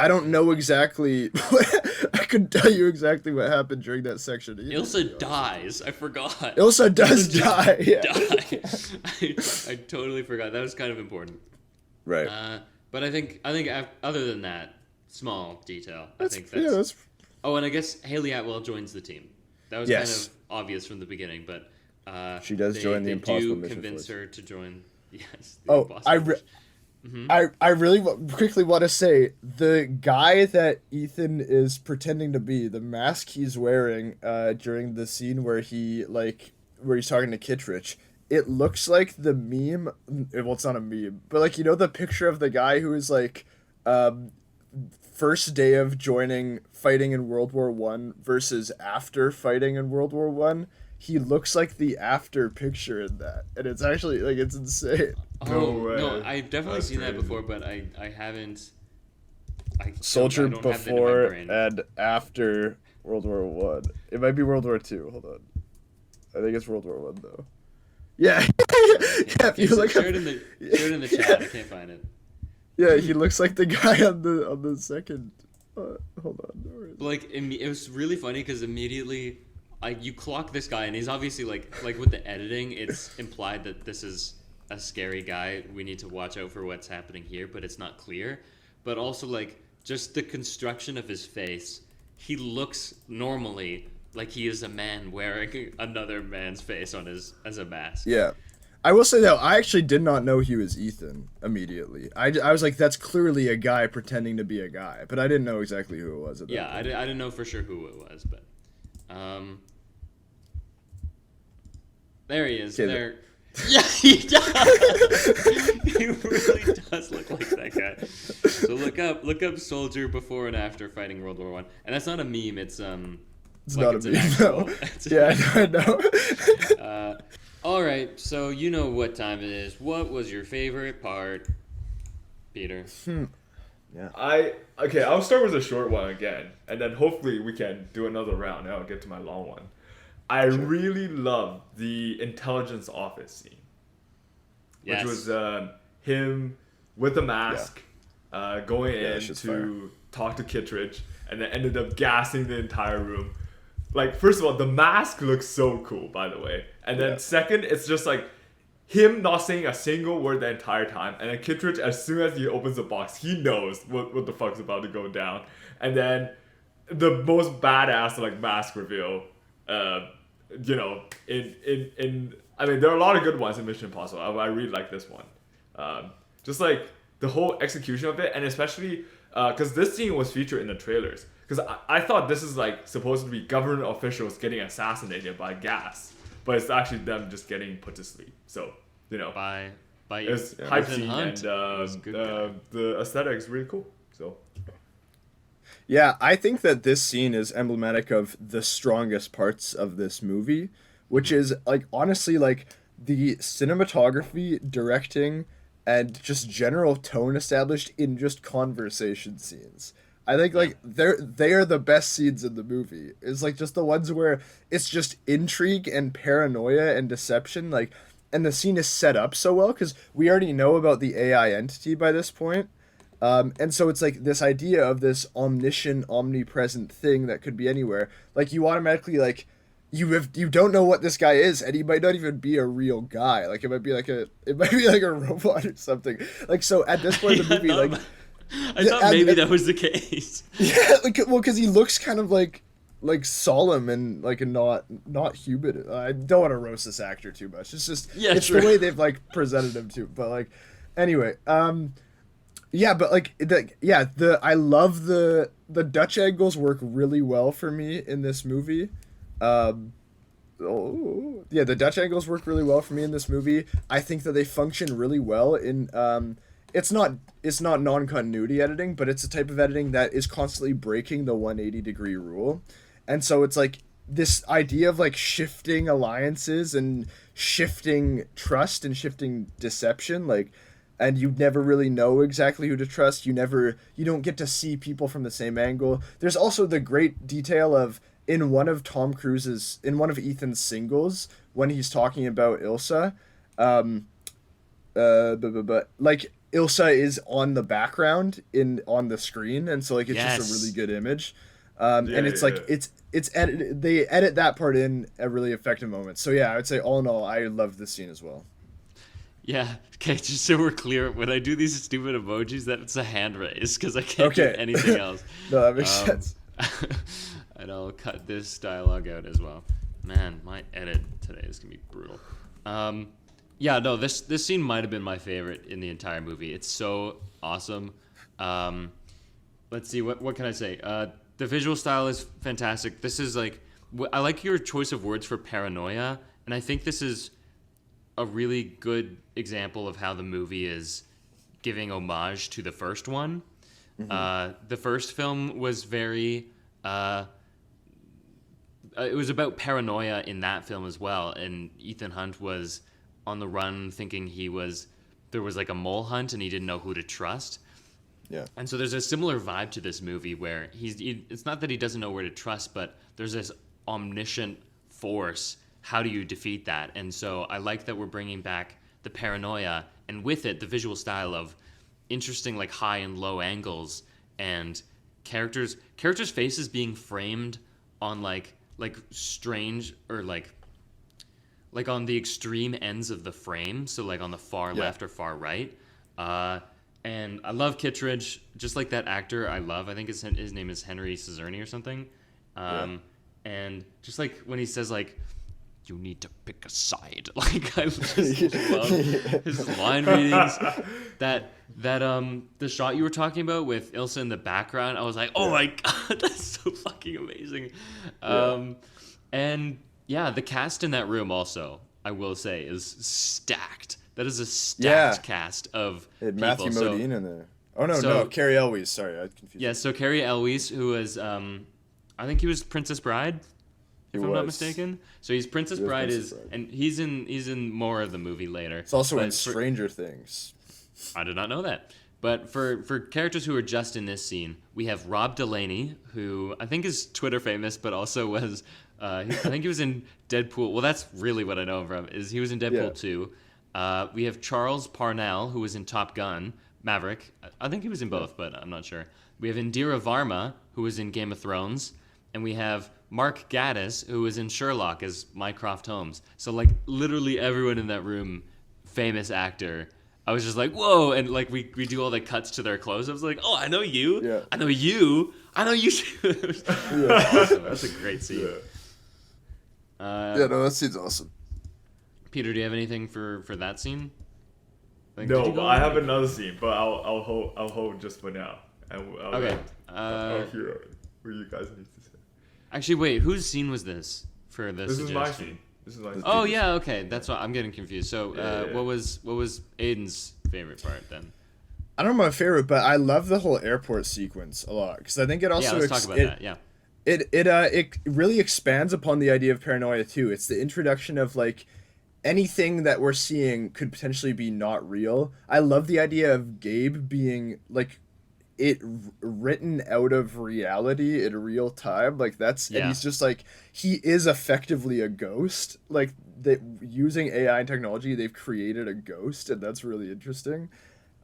[SPEAKER 3] don't know exactly. I couldn't tell you exactly what happened during that section either.
[SPEAKER 1] Ilsa dies. I forgot.
[SPEAKER 3] Ilsa does die. Yeah.
[SPEAKER 1] I totally forgot. That was kind of important.
[SPEAKER 3] Right.
[SPEAKER 1] But I think other than that small detail,
[SPEAKER 3] That's.
[SPEAKER 1] Oh, and I guess Haley Atwell joins the team. That was kind of obvious from the beginning, but
[SPEAKER 3] she does join the Impossible Mission
[SPEAKER 1] convince
[SPEAKER 3] Force.
[SPEAKER 1] her to join. Yes.
[SPEAKER 3] I really quickly want to say the guy that Ethan is pretending to be, the mask he's wearing during the scene where he's talking to Kittredge, it looks like the meme. Well, it's not a meme, but like, you know, the picture of the guy who is like first day of fighting in World War I versus after fighting in World War I. He looks like the after picture in that, and it's actually like, it's insane.
[SPEAKER 1] No, I've definitely seen that before, but I haven't.
[SPEAKER 3] Soldier
[SPEAKER 1] I don't have that in my
[SPEAKER 3] before
[SPEAKER 1] brain.
[SPEAKER 3] and after World War One. It might be World War Two. Hold on, I think it's World War One though. Yeah, yeah. If you look
[SPEAKER 1] share it in the chat. I can't find it.
[SPEAKER 3] Yeah, he looks like the guy on the second. Hold on.
[SPEAKER 1] Like, it was really funny because immediately, you clock this guy, and he's obviously like with the editing, it's implied that this is a scary guy. We need to watch out for what's happening here, but it's not clear. But also, like, just the construction of his face, he looks normally like he is a man wearing another man's face on as a mask.
[SPEAKER 3] Yeah. I will say, though, I actually did not know he was Ethan immediately. I was like, that's clearly a guy pretending to be a guy, but I didn't know exactly who it was.
[SPEAKER 1] I didn't know for sure who it was, but there he is. There. Yeah, he does. He really does look like that guy. So look up soldier before and after fighting World War I, and that's not a meme. It's
[SPEAKER 3] not a meme. No. Yeah, I know.
[SPEAKER 1] All right, so you know what time it is. What was your favorite part, Peter?
[SPEAKER 3] Yeah.
[SPEAKER 2] I'll start with a short one again, and then hopefully we can do another round, and I'll get to my long one. I really love the intelligence office scene, which was him with a mask, going in to talk to Kittredge, and then ended up gassing the entire room. Like, first of all, the mask looks so cool, by the way. And then second, it's just like him not saying a single word the entire time. And then Kittredge, as soon as he opens the box, he knows what the fuck's about to go down. And then the most badass, like, mask reveal, you know, I mean, there are a lot of good ones in Mission Impossible. I really like this one. Just like the whole execution of it, and especially because this scene was featured in the trailers. Because I thought this is like supposed to be government officials getting assassinated by gas, but it's actually them just getting put to sleep. So, you know,
[SPEAKER 1] by
[SPEAKER 2] it's hype scene, and the aesthetic is really cool. So.
[SPEAKER 3] Yeah, I think that this scene is emblematic of the strongest parts of this movie, which is, like, honestly, like, the cinematography, directing, and just general tone established in just conversation scenes. I think like they are the best scenes in the movie. It's like just the ones where it's just intrigue and paranoia and deception, like, and the scene is set up so well because we already know about the AI entity by this point. And so it's like this idea of this omniscient, omnipresent thing that could be anywhere. Like you automatically like you don't know what this guy is, and he might not even be a real guy. Like it might be like a robot or something. Like so at this point in the movie, like
[SPEAKER 1] I thought maybe that was the case.
[SPEAKER 3] yeah, like well, because he looks kind of like solemn and like not human. I don't want to roast this actor too much. It's just it's the way they've like presented him too. But like anyway, yeah, but like I love the Dutch angles work really well for me in this movie. The Dutch angles work really well for me in this movie. I think that they function really well in it's not non-continuity editing, but it's a type of editing that is constantly breaking the 180-degree rule. And so it's like this idea of like shifting alliances and shifting trust and shifting deception, like, and you never really know exactly who to trust. You don't get to see people from the same angle. There's also the great detail of in one of Ethan's singles when he's talking about Ilsa, like Ilsa is on the background on the screen, and so like it's just a really good image. And it's like it's edited, they edit that part in at really effective moments. So yeah, I would say all in all, I love this scene as well.
[SPEAKER 1] Yeah. Okay. Just so we're clear, when I do these stupid emojis, that's a hand raise because I can't do anything else.
[SPEAKER 3] No, that makes sense.
[SPEAKER 1] And I'll cut this dialogue out as well. Man, my edit today is gonna be brutal. Yeah, no, this scene might have been my favorite in the entire movie. It's so awesome. Let's see, what can I say? The visual style is fantastic. This is like, I like your choice of words for paranoia, and I think this is a really good example of how the movie is giving homage to the first one. Mm-hmm. The first film was very, it was about paranoia in that film as well, and Ethan Hunt was on the run thinking there was like a mole hunt and he didn't know who to trust.
[SPEAKER 3] Yeah. And
[SPEAKER 1] so there's a similar vibe to this movie where it's not that he doesn't know where to trust, but there's this omniscient force. How do you defeat that? And so I like that we're bringing back the paranoia, and with it, the visual style of interesting like high and low angles and characters' faces being framed on like strange or like on the extreme ends of the frame, so like on the far left or far right. And I love Kittredge, just like that actor I love. I think his name is Henry Cizerni or something. And just like when he says like, you need to pick a side. Like I just love his line readings. That the shot you were talking about with Ilsa in the background, I was like, oh my god, that's so fucking amazing. And yeah, the cast in that room also, I will say, is stacked. That is a stacked cast of people.
[SPEAKER 3] Matthew Modine in there. Oh, no, Carrie Elwes. Sorry, I confused.
[SPEAKER 1] Yeah, so Carrie Elwes, who was, I think he was Princess Bride, if I'm not mistaken. So he's Princess Bride, and he's in more of the movie later.
[SPEAKER 3] It's also in Stranger Things.
[SPEAKER 1] I did not know that. But for characters who are just in this scene, we have Rob Delaney, who I think is Twitter famous, but also was, I think he was in Deadpool. Well, that's really what I know him from, is he was in Deadpool 2. We have Charles Parnell, who was in Top Gun, Maverick. I think he was in both, but I'm not sure. We have Indira Varma, who was in Game of Thrones. And we have Mark Gatiss, who was in Sherlock as Mycroft Holmes. So, like, literally everyone in that room, famous actor. I was just like, whoa. And, like, we do all the cuts to their clothes. I was like, oh, I know you.
[SPEAKER 3] Yeah.
[SPEAKER 1] I know you. I know you too. Awesome. That's a great scene.
[SPEAKER 3] That scene's awesome.
[SPEAKER 1] Peter, do you have anything for that scene?
[SPEAKER 2] Like, no, but I have another scene, but I'll hold just for now.
[SPEAKER 1] Okay.
[SPEAKER 2] I'll hear what you guys need to say.
[SPEAKER 1] Actually, wait. Whose scene was this for this?
[SPEAKER 2] This is my scene.
[SPEAKER 1] Oh yeah, okay. That's why I'm getting confused. So, what was Aiden's favorite part then?
[SPEAKER 3] I don't know my favorite, but I love the whole airport sequence a lot because I think it also
[SPEAKER 1] let's talk about that. Yeah.
[SPEAKER 3] It really expands upon the idea of paranoia too. It's the introduction of like anything that we're seeing could potentially be not real. I love the idea of Gabe being like it written out of reality in real time. Like and
[SPEAKER 1] Yeah.
[SPEAKER 3] he's just like, he is effectively a ghost. Like, that using AI and technology, they've created a ghost, and that's really interesting.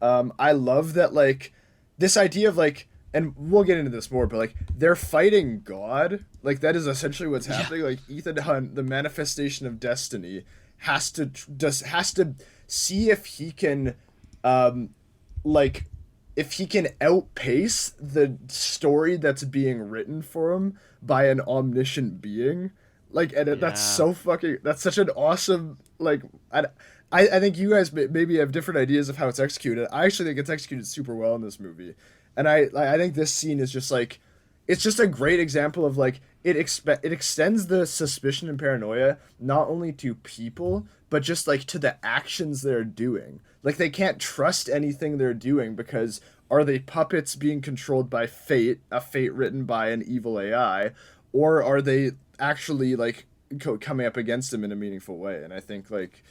[SPEAKER 3] I love that, like, this idea of like, and we'll get into this more, but like, they're fighting God. Like, that is essentially what's happening. Like, Ethan Hunt, the manifestation of destiny, has to see if he can, like, if he can outpace the story that's being written for him by an omniscient being. Like, and that's
[SPEAKER 1] Yeah.
[SPEAKER 3] so fucking, that's such an awesome, like, I think you guys maybe have different ideas of how it's executed. I actually think it's executed super well in this movie. And I think this scene is just like, it's just a great example of like, it extends the suspicion and paranoia not only to people, but just like to the actions they're doing. Like, they can't trust anything they're doing, because are they puppets being controlled by fate, a fate written by an evil AI, or are they actually like coming up against them in a meaningful way? And I think like,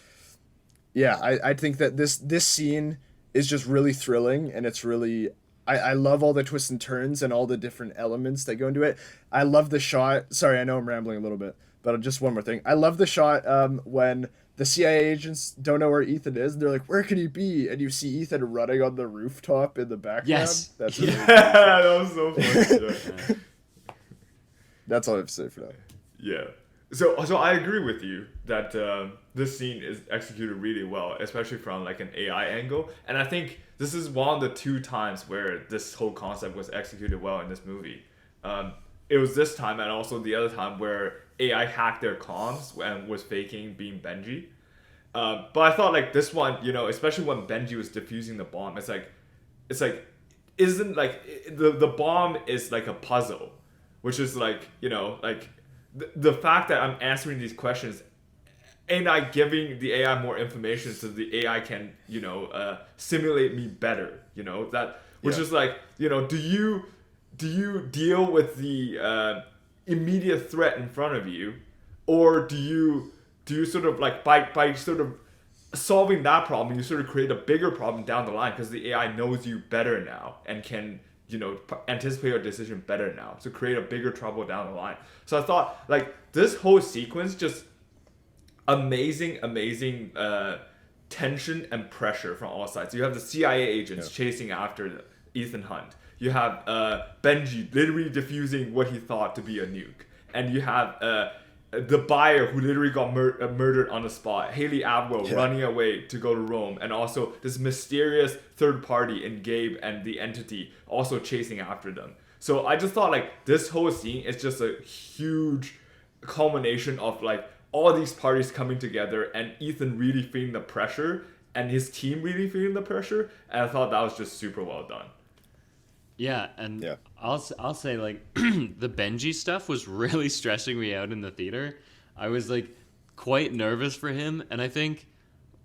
[SPEAKER 3] yeah, I think that this scene is just really thrilling, and it's really, I love all the twists and turns and all the different elements that go into it. I love the shot. Sorry, I know I'm rambling a little bit, but just one more thing. I love the shot when the CIA agents don't know where Ethan is, and they're like, "Where could he be?" And you see Ethan running on the rooftop in the background.
[SPEAKER 1] Yes.
[SPEAKER 3] That's
[SPEAKER 1] Yeah.
[SPEAKER 3] really
[SPEAKER 2] That was so funny. Yeah.
[SPEAKER 3] That's all I have to say for now.
[SPEAKER 2] Yeah. So I agree with you that this scene is executed really well, especially from like an AI angle. And I think this is one of the two times where this whole concept was executed well in this movie. It was this time, and also the other time where AI hacked their comms and was faking being Benji. But I thought like this one, you know, especially when Benji was defusing the bomb, it's like, isn't like the bomb is like a puzzle, which is like, you know, like the fact that I'm answering these questions, ain't I giving the AI more information so the AI can, you know, simulate me better, you know, that, which is like, you know, do you deal with the immediate threat in front of you, or do you sort of like by sort of solving that problem, you sort of create a bigger problem down the line, because the AI knows you better now and can, you know, anticipate your decision better now, to create a bigger trouble down the line. So I thought like this whole sequence, just amazing tension and pressure from all sides. You have the CIA agents chasing after Ethan Hunt. You have Benji literally defusing what he thought to be a nuke, and you have the buyer who literally got murdered on the spot, Haley Atwell running away to go to Rome, and also this mysterious third party in Gabe and the entity also chasing after them. So I just thought like this whole scene is just a huge culmination of like all these parties coming together, and Ethan really feeling the pressure and his team really feeling the pressure, and I thought that was just super well done.
[SPEAKER 1] Yeah, and I'll say like the Benji stuff was really stressing me out in the theater. I was like quite nervous for him, and I think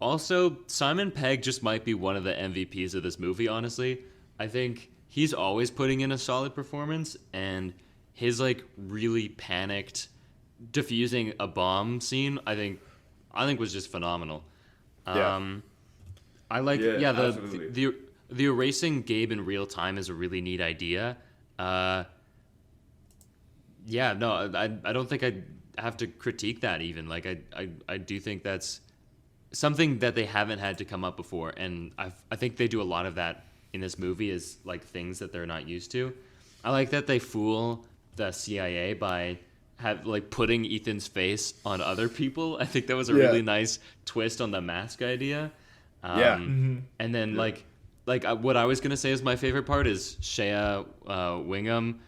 [SPEAKER 1] also Simon Pegg just might be one of the MVPs of this movie, honestly. I think he's always putting in a solid performance, and his like really panicked defusing a bomb scene, I think was just phenomenal. I like the erasing Gabe in real time is a really neat idea. I don't think I have to critique that even. Like I do think that's something that they haven't had to come up before, and I think they do a lot of that in this movie, is like things that they're not used to. I like that they fool the CIA by putting Ethan's face on other people. I think that was a really nice twist on the mask idea. And then what I was gonna say is my favorite part is Shea Wingham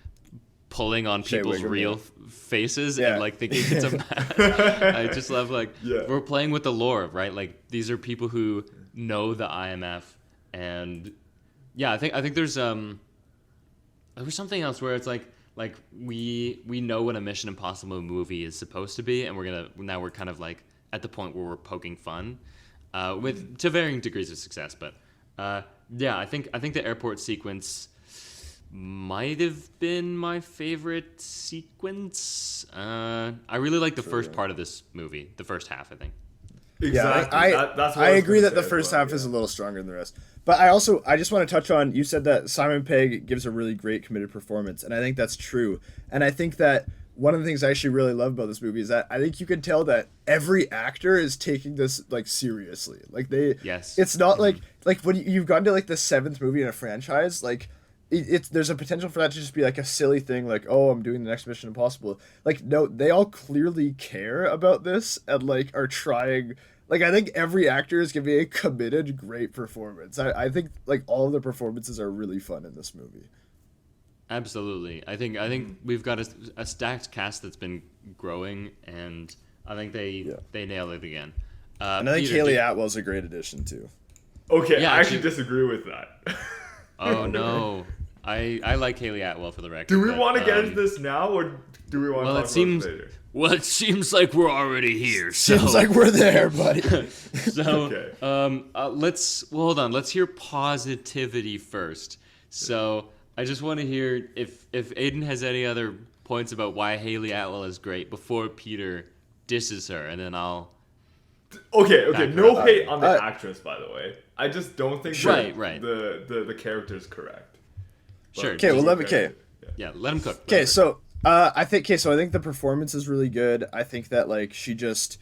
[SPEAKER 1] pulling on people's real faces and like thinking it's a mask. I just love we're playing with the lore, right? Like these are people who know the IMF, and I think there's there was something else where it's like we know what a Mission Impossible movie is supposed to be, and we're kind of like at the point where we're poking fun with to varying degrees of success, but I think the airport sequence might have been my favorite sequence. I really like the first part of this movie, the first half, I think.
[SPEAKER 2] Exactly. That's what
[SPEAKER 3] I
[SPEAKER 2] was
[SPEAKER 3] agree
[SPEAKER 2] gonna
[SPEAKER 3] that the
[SPEAKER 2] say as
[SPEAKER 3] first
[SPEAKER 2] well,
[SPEAKER 3] half is a little stronger than the rest. But I just want to touch on, you said that Simon Pegg gives a really great committed performance, and I think that's true. And I think that one of the things I actually really love about this movie is that I think you can tell that every actor is taking this like seriously. Like
[SPEAKER 1] Yes.
[SPEAKER 3] it's not like when you've gotten to like the seventh movie in a franchise, like it's there's a potential for that to just be like a silly thing, like, oh, I'm doing the next Mission Impossible. Like, no, they all clearly care about this and like are trying. Like, I think every actor is giving a committed, great performance. I think like all of the performances are really fun in this movie.
[SPEAKER 1] Absolutely. I think we've got a stacked cast that's been growing, and I think they nailed it again.
[SPEAKER 3] And I think
[SPEAKER 1] Peter,
[SPEAKER 3] Haley Atwell's a great addition too.
[SPEAKER 2] Okay,
[SPEAKER 1] Yeah,
[SPEAKER 2] I actually
[SPEAKER 1] actually-
[SPEAKER 2] disagree with that.
[SPEAKER 1] Oh no, I like Haley Atwell for the record.
[SPEAKER 2] Do we
[SPEAKER 1] but,
[SPEAKER 2] want to get into this now, or do we want
[SPEAKER 1] Well,
[SPEAKER 2] to
[SPEAKER 1] it
[SPEAKER 2] talk
[SPEAKER 1] seems
[SPEAKER 2] about it later?
[SPEAKER 1] well, it seems like we're already here. So.
[SPEAKER 3] Seems like we're there, buddy.
[SPEAKER 1] So,
[SPEAKER 2] Okay.
[SPEAKER 1] hold on. Let's hear positivity first. So, I just want to hear if Aiden has any other points about why Haley Atwell is great before Peter disses her, and then I'll.
[SPEAKER 2] Okay,
[SPEAKER 1] Back
[SPEAKER 2] no
[SPEAKER 1] her up.
[SPEAKER 2] hate on the actress, by the way. I just don't think
[SPEAKER 1] Right,
[SPEAKER 2] that
[SPEAKER 1] right.
[SPEAKER 2] the character is correct. But
[SPEAKER 1] Sure.
[SPEAKER 3] Okay, well, let me. Okay,
[SPEAKER 1] Yeah, let him cook.
[SPEAKER 3] okay. So, I think. Okay, so I think the performance is really good. I think that like she does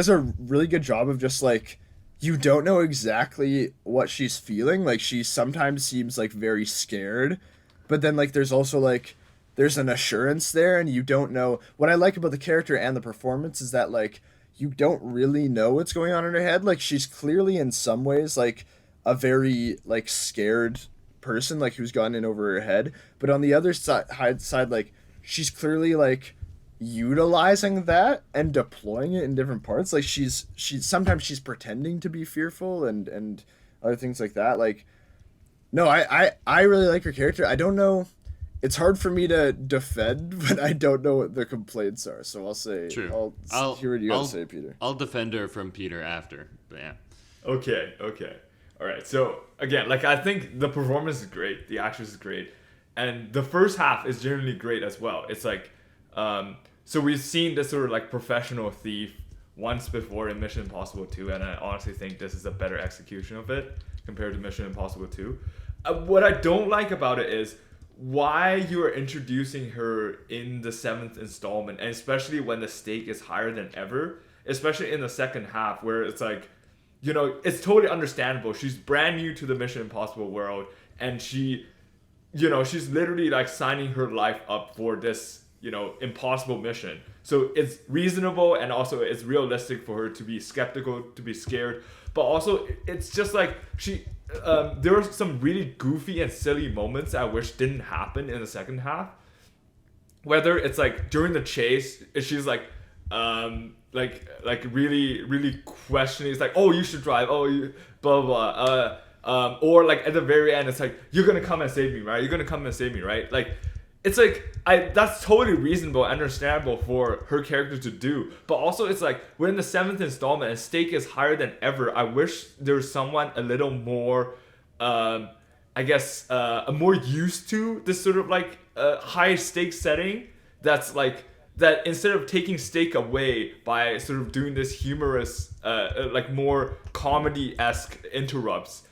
[SPEAKER 3] a really good job of just like, you don't know exactly what she's feeling. Like, she sometimes seems like very scared, but then like there's also like there's an assurance there, and you don't know. What I like about the character and the performance is that like you don't really know what's going on in her head. Like, she's clearly in some ways like a very like scared person, like who's gotten in over her head, but on the other side like she's clearly like utilizing that and deploying it in different parts. Like she's sometimes she's pretending to be fearful and other things like that. Like, no, I really like her character. I don't know, it's hard for me to defend when I don't know what the complaints are, so I'll say
[SPEAKER 1] True.
[SPEAKER 3] I'll hear what you gotta say, Peter.
[SPEAKER 1] I'll defend her from Peter after. But yeah.
[SPEAKER 2] Okay. All right. So again, like, I think the performance is great, the actress is great, and the first half is generally great as well. It's like, so we've seen this sort of like professional thief once before in Mission Impossible 2, and I honestly think this is a better execution of it compared to Mission Impossible 2. What I don't like about it is why you are introducing her in the 7th installment, and especially when the stake is higher than ever, especially in the second half where it's like, you know, it's totally understandable. She's brand new to the Mission Impossible world, and she, you know, she's literally like signing her life up for this, you know, impossible mission. So it's reasonable, and also it's realistic for her to be skeptical, to be scared. But also, it's just like there were some really goofy and silly moments I wish didn't happen in the second half. Whether it's like during the chase, she's like really questioning. It's like, oh, you should drive. Oh, you blah blah blah. Or like at the very end, it's like, you're gonna come and save me, right? You're gonna come and save me, right? Like, it's like that's totally reasonable, understandable for her character to do. But also, it's like we're in the 7th installment and stake is higher than ever. I wish there was someone a little more, more used to this sort of like high stake setting. That's like that, instead of taking stake away by sort of doing this humorous, like more comedy-esque interrupts.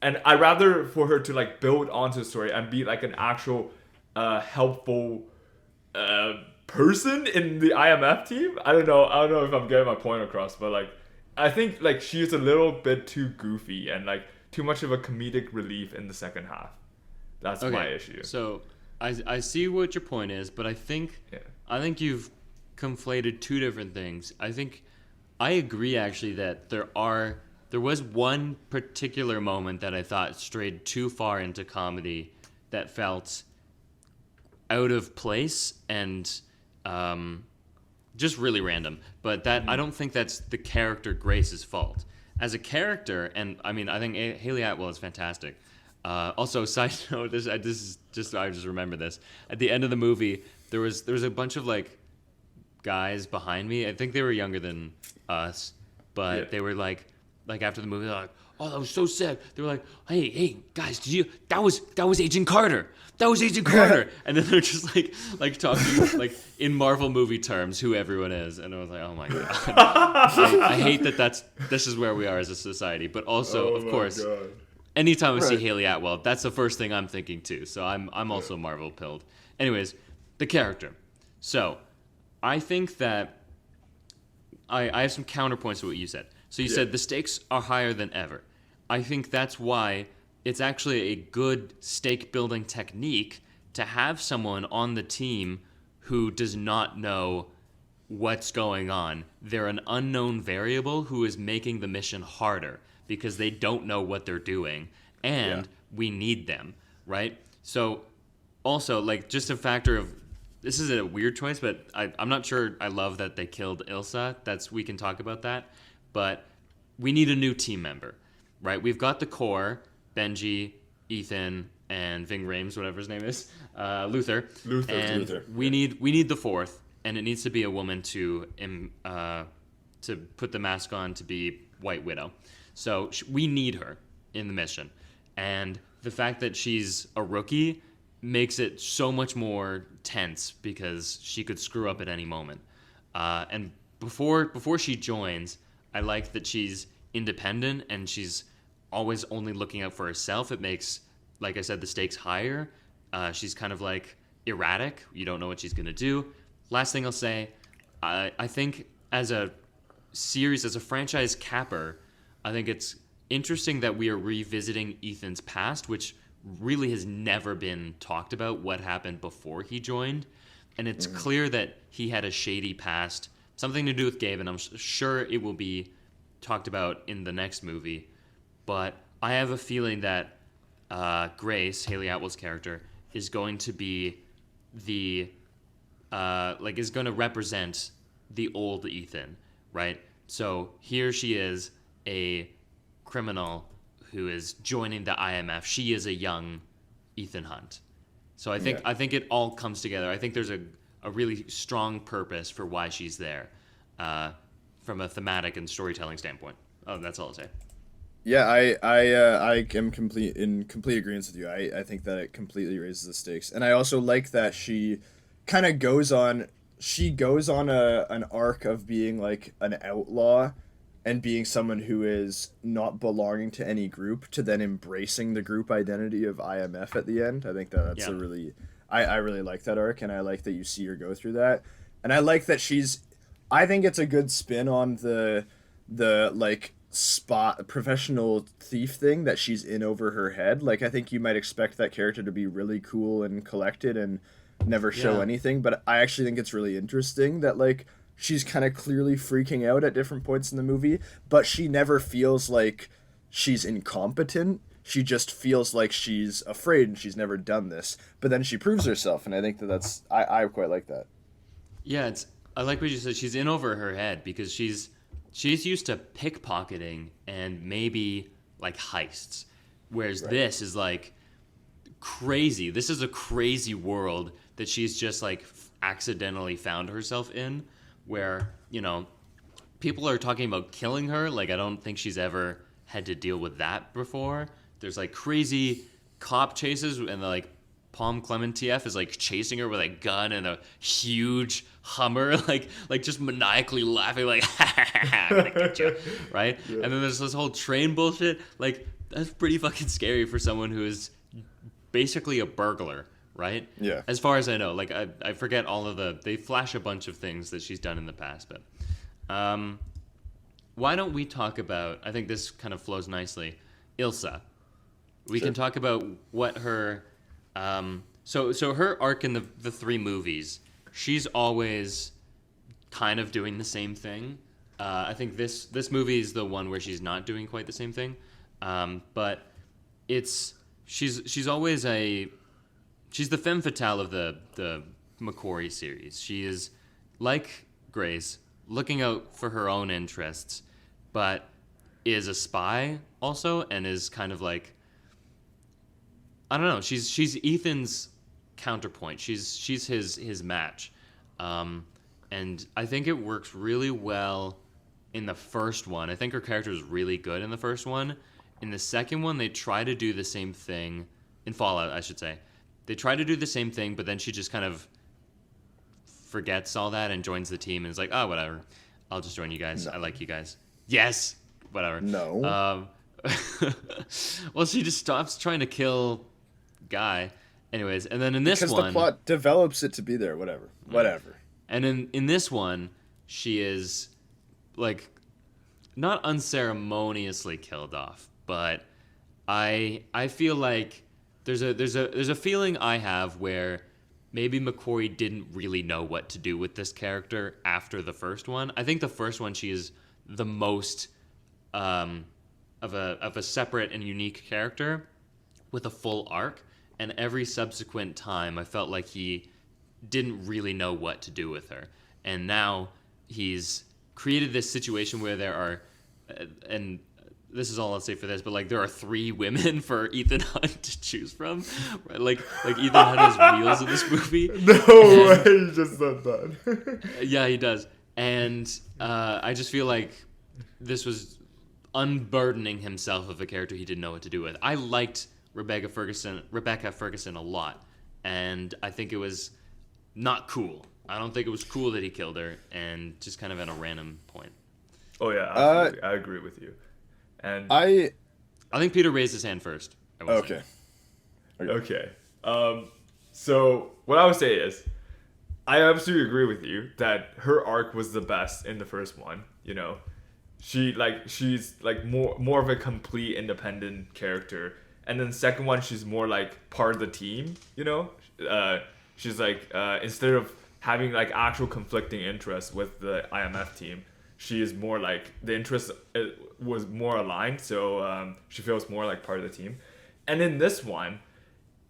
[SPEAKER 2] And I'd rather for her to like build onto the story and be like an actual helpful person in the IMF team. I don't know if I'm getting my point across, but like, I think like she's a little bit too goofy and like too much of a comedic relief in the second half. That's my issue.
[SPEAKER 1] So I see what your point is, but I think you've conflated two different things. I agree actually that there was one particular moment that I thought strayed too far into comedy that felt out of place and just really random. But I don't think that's the character Grace's fault. As a character, and I mean, I think Haley Atwell is fantastic. Also, side note, I just remember this. At the end of the movie, there was a bunch of like guys behind me. I think they were younger than us, but they were like after the movie, they're like, "Oh, that was so sick." They were like, "Hey, guys, did you? That was Agent Carter. That was Agent Carter." And then they're just like talking like in Marvel movie terms who everyone is, and I was like, "Oh my god." I hate that this is where we are as a society, but also of course.
[SPEAKER 2] God.
[SPEAKER 1] Anytime I see
[SPEAKER 3] Right.
[SPEAKER 1] Haley Atwell, that's the first thing I'm thinking too. So I'm also Marvel pilled. Anyways, the character. So I think that I have some counterpoints to what you said. So you said the stakes are higher than ever. I think that's why it's actually a good stake building technique to have someone on the team who does not know what's going on. They're an unknown variable who is making the mission harder because they don't know what they're doing, and we need them, right? So also, like, just a factor of, this is a weird choice, but I'm not sure I love that they killed Ilsa. We can talk about that, but we need a new team member, right? We've got the core, Benji, Ethan, and Ving Rhames, whatever his name is, Luther. And
[SPEAKER 3] Luther.
[SPEAKER 1] we need the fourth, and it needs to be a woman to put the mask on to be White Widow. So we need her in the mission. And the fact that she's a rookie makes it so much more tense because she could screw up at any moment. And before she joins, I like that she's independent and she's always only looking out for herself. It makes, like I said, the stakes higher. She's kind of like erratic. You don't know what she's going to do. Last thing I'll say, I think as a series, as a franchise capper, I think it's interesting that we are revisiting Ethan's past, which really has never been talked about, what happened before he joined. And it's clear that he had a shady past, something to do with Gabe, and I'm sure it will be talked about in the next movie. But I have a feeling that Grace, Haley Atwell's character, is going to be is going to represent the old Ethan, right? So here she is, a criminal who is joining the IMF. She is a young Ethan Hunt. So I think it all comes together. I think there's a really strong purpose for why she's there, from a thematic and storytelling standpoint. Oh, that's all I'll say.
[SPEAKER 3] Yeah, I am in complete agreement with you. I think that it completely raises the stakes, and I also like that she kind of goes on an arc of being like an outlaw and being someone who is not belonging to any group to then embracing the group identity of IMF at the end. I think that's a really I really like that arc, and I like that you see her go through that, and I like that I think it's a good spin on the like spot professional thief thing that she's in over her head. Like, I think you might expect that character to be really cool and collected and never show anything, but I actually think it's really interesting that like she's kind of clearly freaking out at different points in the movie, but she never feels like she's incompetent. She just feels like she's afraid and she's never done this, but then she proves herself, and I think that's I quite like that.
[SPEAKER 1] Yeah, I like what you said. She's in over her head because she's used to pickpocketing and maybe like heists, whereas this is like crazy. This is a crazy world that she's just like accidentally found herself in, where, you know, people are talking about killing her. Like, I don't think she's ever had to deal with that before. There's like crazy cop chases, and like Palm Clementieff is like chasing her with a gun and a huge Hummer, like just maniacally laughing, like I'm gonna get you, right? Yeah. And then there's this whole train bullshit. Like, that's pretty fucking scary for someone who is basically a burglar, right?
[SPEAKER 3] Yeah.
[SPEAKER 1] As far as I know, like I forget all of they flash a bunch of things that she's done in the past, but why don't we talk about? I think this kind of flows nicely. Ilsa. We can talk about what her. So her arc in the three movies, she's always kind of doing the same thing. I think this movie is the one where she's not doing quite the same thing, but she's always she's the femme fatale of the McQuarrie series. She is like Grace, looking out for her own interests, but is a spy also, and is kind of like, I don't know. She's Ethan's counterpoint. She's his match, and I think it works really well in the first one. I think her character is really good in the first one, In the second one, they try to do the same thing. In Fallout, I should say. They try to do the same thing, but then she just kind of forgets all that and joins the team and is like, oh, whatever. I'll just join you guys.
[SPEAKER 3] No.
[SPEAKER 1] I like you guys. Yes. Whatever.
[SPEAKER 3] No.
[SPEAKER 1] Well, she just stops trying to kill Guy. Anyways, and then in this
[SPEAKER 3] because
[SPEAKER 1] one...
[SPEAKER 3] the plot develops it to be there. Whatever.
[SPEAKER 1] And in this one, she is, like, not unceremoniously killed off, but I feel like there's a feeling I have where maybe McQuarrie didn't really know what to do with this character after the first one. I think the first one, she is the most of a separate and unique character with a full arc, and every subsequent time I felt like he didn't really know what to do with her. And now he's created this situation where there are, and this is all I'll say for this, but like there are 3 women for Ethan Hunt to choose from. Right? Like Ethan Hunt has wheels in this movie.
[SPEAKER 3] No way, he just said that.
[SPEAKER 1] Yeah, he does. And I just feel like this was unburdening himself of a character he didn't know what to do with. I liked Rebecca Ferguson a lot, and I think it was not cool. I don't think it was cool that he killed her, and just kind of at a random point.
[SPEAKER 2] Oh yeah, absolutely. I agree with you. And
[SPEAKER 3] I
[SPEAKER 1] think Peter raised his hand first. I will say.
[SPEAKER 2] Okay. So what I would say is, I absolutely agree with you that her arc was the best in the first one. You know, she's like more of a complete independent character, and then the second one she's more like part of the team. You know, she's like instead of having like actual conflicting interests with the IMF team, she is more like the interest was more aligned, so she feels more like part of the team. And in this one,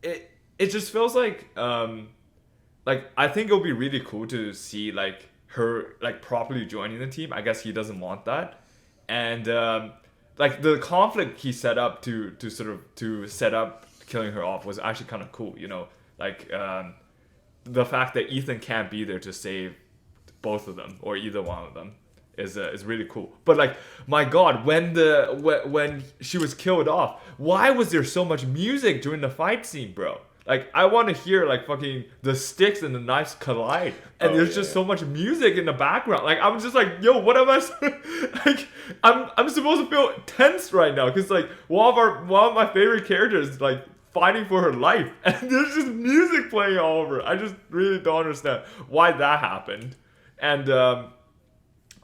[SPEAKER 2] it just feels like I think it'll be really cool to see like her like properly joining the team. I guess he doesn't want that, and like the conflict he set up to set up killing her off was actually kind of cool. You know, like the fact that Ethan can't be there to save both of them or either one of them is really cool. But like, my God, when she was killed off, why was there so much music during the fight scene, bro? Like, I want to hear like fucking the sticks and the knives collide, and there's just so much music in the background. Like, I'm just like, yo, what am I? Like, I'm supposed to feel tense right now because like one of my favorite characters like fighting for her life, and there's just music playing all over. I just really don't understand why that happened, and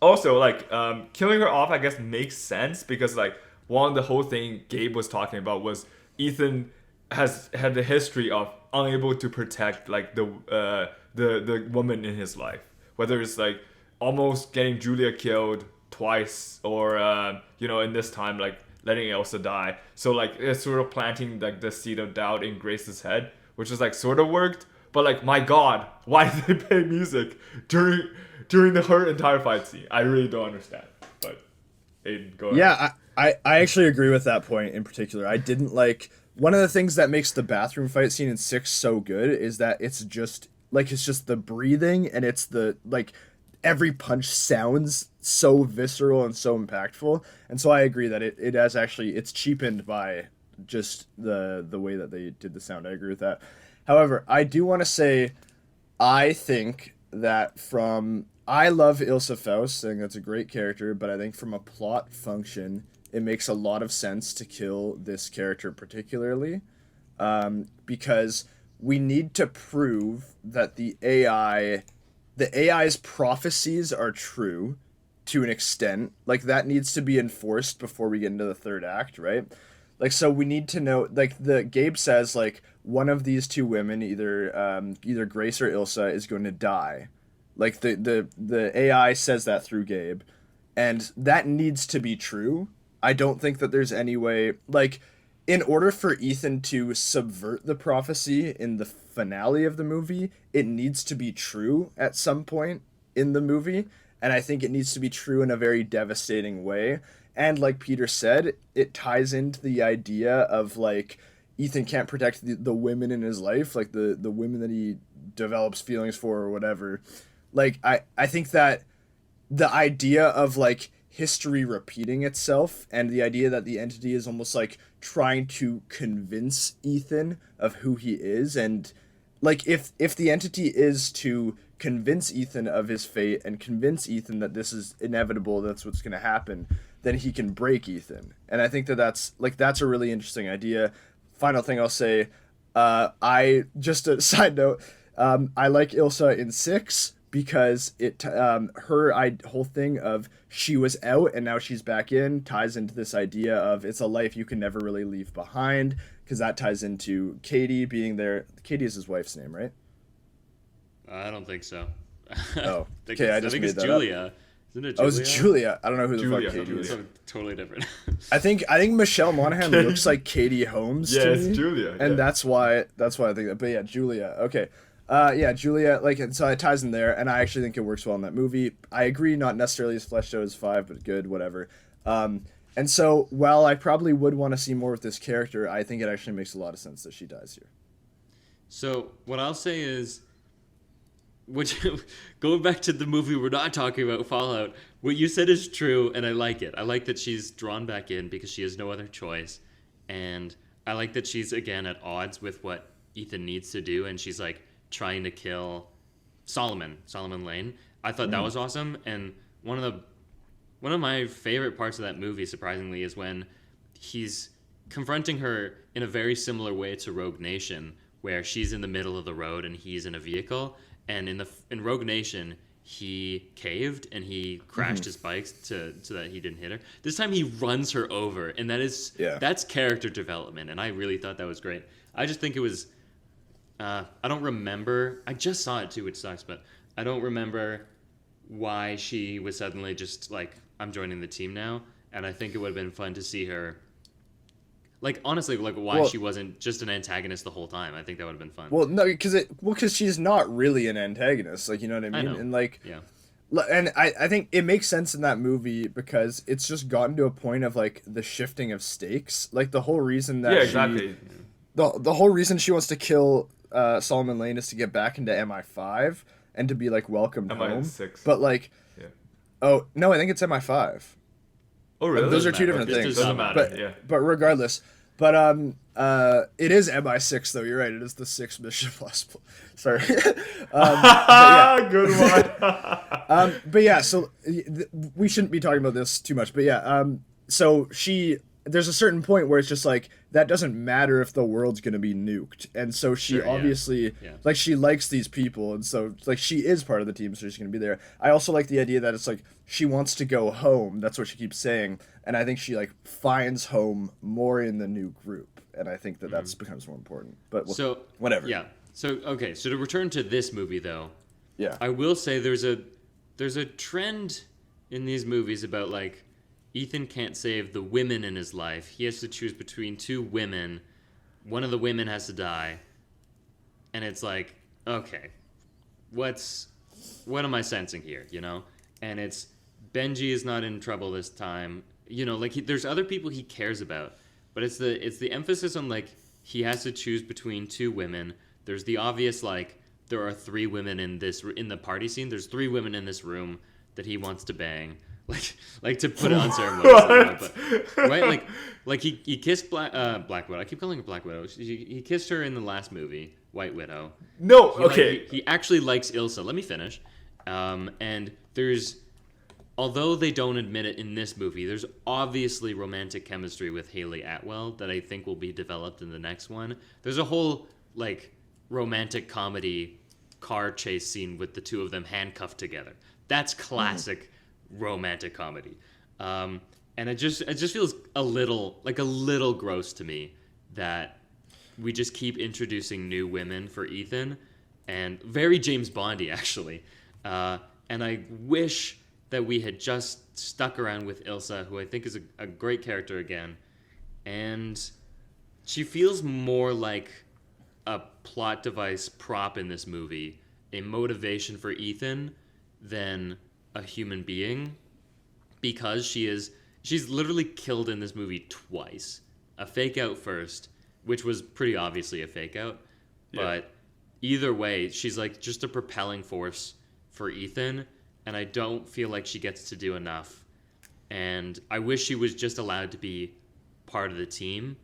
[SPEAKER 2] also like killing her off, I guess makes sense because like the whole thing Gabe was talking about was Ethan has had the history of unable to protect like the woman in his life, whether it's like almost getting Julia killed twice or you know, in this time like letting Elsa die. So like it's sort of planting like the seed of doubt in Grace's head, which is like sort of worked, but like, my God, why did they play music during her entire fight scene? I really don't understand. But Aiden, go ahead. Yeah,
[SPEAKER 3] I actually agree with that point in particular. I didn't like, one of the things that makes the bathroom fight scene in 6 so good is that it's just the breathing, and it's the like every punch sounds so visceral and so impactful. And so I agree that it has actually, it's cheapened by just the way that they did the sound. I agree with that. However, I do want to say, I think that I love Ilsa Faust. I think that's a great character, but I think from a plot function, it makes a lot of sense to kill this character particularly, because we need to prove that the AI's prophecies are true to an extent. Like, that needs to be enforced before we get into the third act, right? Like, so we need to know, like, Gabe says, like, one of these 2 women, either Grace or Ilsa, is going to die. Like, the AI says that through Gabe, and that needs to be true. I don't think that there's any way, like, in order for Ethan to subvert the prophecy in the finale of the movie, it needs to be true at some point in the movie, and I think it needs to be true in a very devastating way. And like Peter said, it ties into the idea of, like, Ethan can't protect the women in his life, like the women that he develops feelings for or whatever. Like, I think that the idea of, like, history repeating itself, and the idea that the entity is almost like trying to convince Ethan of who he is, and like if the entity is to convince Ethan of his fate and convince Ethan that this is inevitable, that's what's going to happen, then he can break Ethan. And I think that that's a really interesting idea. Final thing I'll say, I just a side note, I like Ilsa in 6 because it whole thing of she was out and now she's back in ties into this idea of it's a life you can never really leave behind, because that ties into Katie being there. Katie is his wife's name, right?
[SPEAKER 1] I don't think so.
[SPEAKER 3] Oh, okay. I think
[SPEAKER 1] it's
[SPEAKER 3] that
[SPEAKER 1] Julia.
[SPEAKER 3] Up.
[SPEAKER 1] Isn't it Julia?
[SPEAKER 3] Oh, it's Julia. I don't know who
[SPEAKER 2] Julia,
[SPEAKER 3] the fuck Katie is.
[SPEAKER 1] Something totally different.
[SPEAKER 3] I think Michelle Monaghan looks like Katie Holmes.
[SPEAKER 2] Yeah,
[SPEAKER 3] to
[SPEAKER 2] it's
[SPEAKER 3] me,
[SPEAKER 2] Julia.
[SPEAKER 3] and
[SPEAKER 2] yeah.
[SPEAKER 3] that's why I think that. But yeah, Julia. Okay. Yeah, Julia. Like, and so it ties in there, and I actually think it works well in that movie. I agree, not necessarily as fleshed out as 5, but good, whatever. And so while I probably would want to see more of this character, I think it actually makes a lot of sense that she dies here.
[SPEAKER 1] So what I'll say is, going back to the movie we're not talking about, Fallout, what you said is true, and I like it. I like that she's drawn back in because she has no other choice, and I like that she's, again, at odds with what Ethan needs to do, and she's, like, trying to kill Solomon Lane. I thought that was awesome, and one of my favorite parts of that movie, surprisingly, is when he's confronting her in a very similar way to Rogue Nation, where she's in the middle of the road and he's in a vehicle. And in Rogue Nation, he caved and he crashed his bike so that he didn't hit her. This time he runs her over, and that's character development, and I really thought that was great. I just think it was, I don't remember, I just saw it too, which sucks, but I don't remember why she was suddenly just like, I'm joining the team now, and I think it would have been fun to see her, like, honestly, like, why she wasn't just an antagonist the whole time. I think that would have been fun.
[SPEAKER 3] Well, no, because she's not really an antagonist, like, you know what I mean?
[SPEAKER 1] I know.
[SPEAKER 3] And like,
[SPEAKER 1] Yeah.
[SPEAKER 3] And I think it makes sense in that movie because it's just gotten to a point of like the shifting of stakes. Like the whole reason that
[SPEAKER 2] Exactly.
[SPEAKER 3] the whole reason she wants to kill Solomon Lane is to get back into MI5 and to be like welcomed home.
[SPEAKER 2] MI6.
[SPEAKER 3] But like,
[SPEAKER 2] Yeah.
[SPEAKER 3] oh no, I think it's MI5.
[SPEAKER 2] Oh really?
[SPEAKER 3] Those are
[SPEAKER 1] Doesn't
[SPEAKER 3] two
[SPEAKER 1] matter.
[SPEAKER 3] different
[SPEAKER 1] This
[SPEAKER 3] things.
[SPEAKER 1] does not matter.
[SPEAKER 2] Yeah.
[SPEAKER 3] But regardless, but it is MI6 though. You're right. It is the 6th Mission Plus. Sorry.
[SPEAKER 2] Good one.
[SPEAKER 3] But yeah, so we shouldn't be talking about this too much. But yeah, so there's a certain point where it's just like that doesn't matter if the world's gonna be nuked, and so she obviously like she likes these people, and so like she is part of the team, so she's gonna be there. I also like the idea that it's like she wants to go home. That's what she keeps saying, and I think she like finds home more in the new group, and I think that becomes more important. But
[SPEAKER 1] So
[SPEAKER 3] whatever.
[SPEAKER 1] Yeah. So okay. So to return to this movie, though,
[SPEAKER 3] Yeah.
[SPEAKER 1] I will say there's a trend in these movies about like Ethan can't save the women in his life. He has to choose between two women. One of the women has to die, and it's like, okay, what am I sensing here? You know, and it's Benji is not in trouble this time. You know, like there's other people he cares about, but it's the emphasis on like he has to choose between two women. There's the obvious like there are 3 women in the party scene. There's 3 women in this room that he wants to bang, like to put it on ceremony, but right, like he kissed Black Widow. I keep calling her Black Widow. He kissed her in the last movie, White Widow.
[SPEAKER 2] No, okay.
[SPEAKER 1] He actually likes Ilsa. Let me finish. And although they don't admit it in this movie, there's obviously romantic chemistry with Hayley Atwell that I think will be developed in the next one. There's a whole like romantic comedy car chase scene with the two of them handcuffed together. That's classic romantic comedy. And it just feels a little gross to me that we just keep introducing new women for Ethan, and very James Bondy actually. And I wish that we had just stuck around with Ilsa, who I think is a great character again. And she feels more like a plot device prop in this movie, a motivation for Ethan, than a human being, because she's literally killed in this movie twice. A fake out first, which was pretty obviously a fake out, but either way, she's like just a propelling force for Ethan, and I don't feel like she gets to do enough and I wish she was just allowed to be part of the team.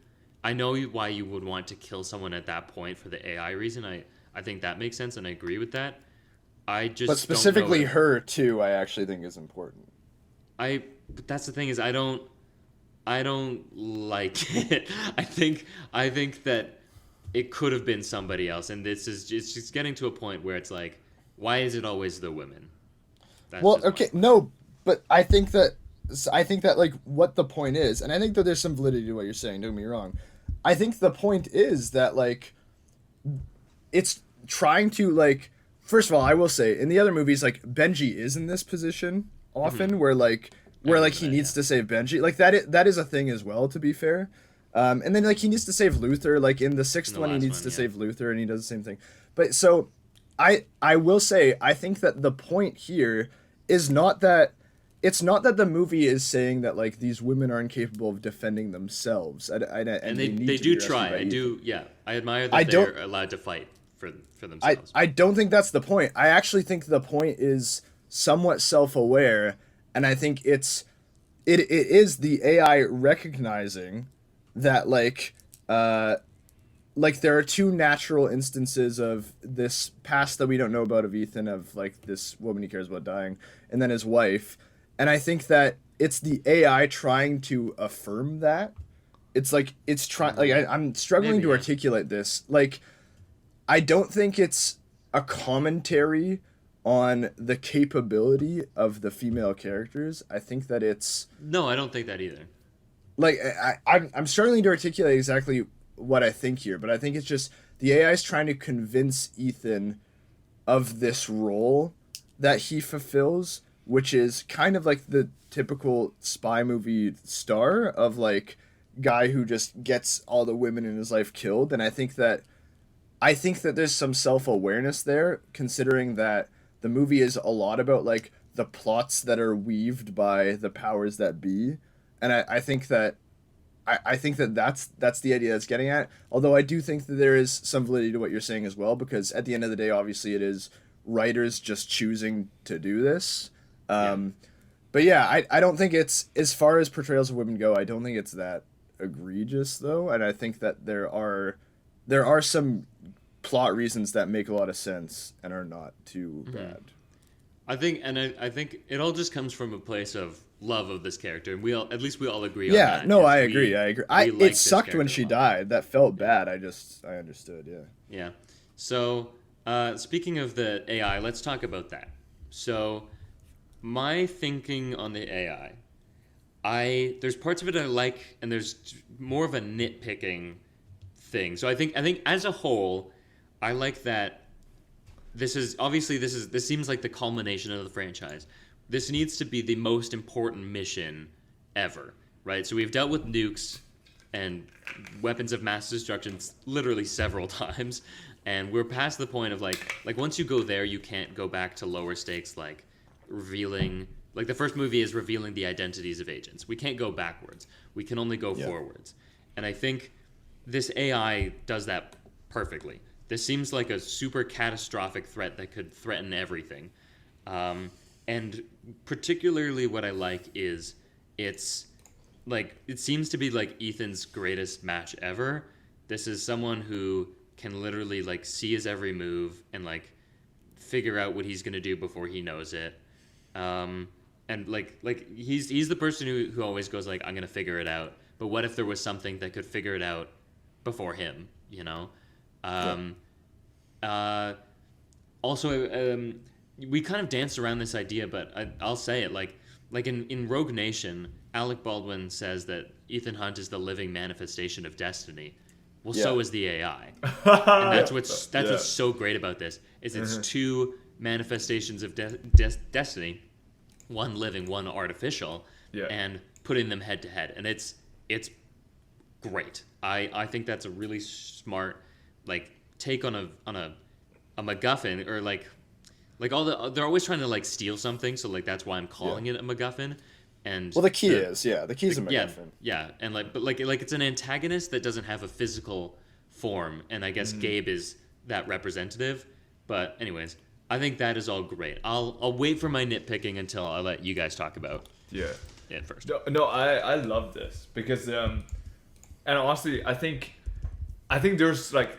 [SPEAKER 1] I know why you would want to kill someone at that point for the AI reason. I think that makes sense, and I agree with that. I just
[SPEAKER 3] But specifically
[SPEAKER 1] don't know
[SPEAKER 3] her too, I actually think is important.
[SPEAKER 1] but that's the thing is I don't like it. I think that it could have been somebody else, and it's just getting to a point where it's like, why is it always the women? That's
[SPEAKER 3] Well,
[SPEAKER 1] just my-
[SPEAKER 3] okay, no, but I think that like what the point is, and I think that there's some validity to what you're saying. Don't get me wrong. I think the point is that like it's trying to like. First of all, I will say in the other movies, like Benji is in this position often, where he needs to save Benji. Like that is a thing as well. To be fair, and then like he needs to save Luther. Like in the sixth
[SPEAKER 1] In the
[SPEAKER 3] one, he
[SPEAKER 1] last
[SPEAKER 3] needs
[SPEAKER 1] one,
[SPEAKER 3] to
[SPEAKER 1] yeah.
[SPEAKER 3] save Luther, and he does the same thing. But so, I will say I think that the point here is not that. It's not that the movie is saying that like these women are incapable of defending themselves, and
[SPEAKER 1] and
[SPEAKER 3] need
[SPEAKER 1] they
[SPEAKER 3] to
[SPEAKER 1] do
[SPEAKER 3] be rescued
[SPEAKER 1] try.
[SPEAKER 3] by
[SPEAKER 1] I
[SPEAKER 3] Ethan.
[SPEAKER 1] do. Yeah, I admire that
[SPEAKER 3] I don't-
[SPEAKER 1] they're allowed to fight for themselves.
[SPEAKER 3] I don't think that's the point. I actually think the point is somewhat self-aware, and I think it is the AI recognizing that like there are two natural instances of this past that we don't know about of Ethan, of like this woman he cares about dying, and then his wife. And I think that it's the AI trying to affirm that. It's like it's trying. Like I'm struggling
[SPEAKER 1] Maybe,
[SPEAKER 3] to
[SPEAKER 1] yeah.
[SPEAKER 3] articulate this. Like I don't think it's a commentary on the capability of the female characters. I think that it's
[SPEAKER 1] No, I don't think that either.
[SPEAKER 3] like I'm struggling to articulate exactly what I think here, but I think it's just the AI is trying to convince Ethan of this role that he fulfills, which is kind of like the typical spy movie star of like guy who just gets all the women in his life killed. And I think that there's some self-awareness there, considering that the movie is a lot about like the plots that are weaved by the powers that be. And I think that that's the idea that's getting at. Although I do think that there is some validity to what you're saying as well, because at the end of the day, obviously it is writers just choosing to do this. But yeah, I don't think it's, as far as portrayals of women go, I don't think it's that egregious though. And I think that there are some plot reasons that make a lot of sense and are not too bad.
[SPEAKER 1] I think it all just comes from a place of love of this character, and we all agree on
[SPEAKER 3] Yeah,
[SPEAKER 1] that.
[SPEAKER 3] no,
[SPEAKER 1] is
[SPEAKER 3] I
[SPEAKER 1] we-
[SPEAKER 3] agree.
[SPEAKER 1] we like
[SPEAKER 3] It
[SPEAKER 1] this
[SPEAKER 3] sucked when
[SPEAKER 1] character
[SPEAKER 3] she
[SPEAKER 1] a lot.
[SPEAKER 3] died. That felt bad. I understood. Yeah.
[SPEAKER 1] Yeah. So, speaking of the AI, let's talk about that. So, my thinking on the AI, there's parts of it I like, and there's more of a nitpicking thing. So I think as a whole, I like that. This seems like the culmination of the franchise. This needs to be the most important mission ever, right? So we've dealt with nukes and weapons of mass destruction literally several times, and we're past the point of like once you go there, you can't go back to lower stakes, like revealing. Like the first movie is revealing the identities of agents. We can't go backwards. We can only go forwards. And I think this AI does that perfectly. This seems like a super catastrophic threat that could threaten everything. And particularly what I like is it seems to be like Ethan's greatest match ever. This is someone who can literally like see his every move and like figure out what he's gonna do before he knows it. And he's the person who always goes like, I'm gonna figure it out. But what if there was something that could figure it out before him? You know. Also, we kind of danced around this idea, but I'll say it like in Rogue Nation, Alec Baldwin says that Ethan Hunt is the living manifestation of destiny. Well, so is the AI, and that's what's so great about this is it's two manifestations of destiny, one living, one artificial, and putting them head to head, and it's great. I think that's a really smart like take on a MacGuffin, or like they're always trying to like steal something, so like that's why I'm calling it a MacGuffin. And
[SPEAKER 3] Well, the key is a MacGuffin.
[SPEAKER 1] Yeah, and but it's an antagonist that doesn't have a physical form, and I guess Gabe is that representative. But anyways, I think that is all great. I'll wait for my nitpicking until I let you guys talk about
[SPEAKER 2] Yeah.
[SPEAKER 1] at first.
[SPEAKER 2] No, I love this because and honestly, I think there's like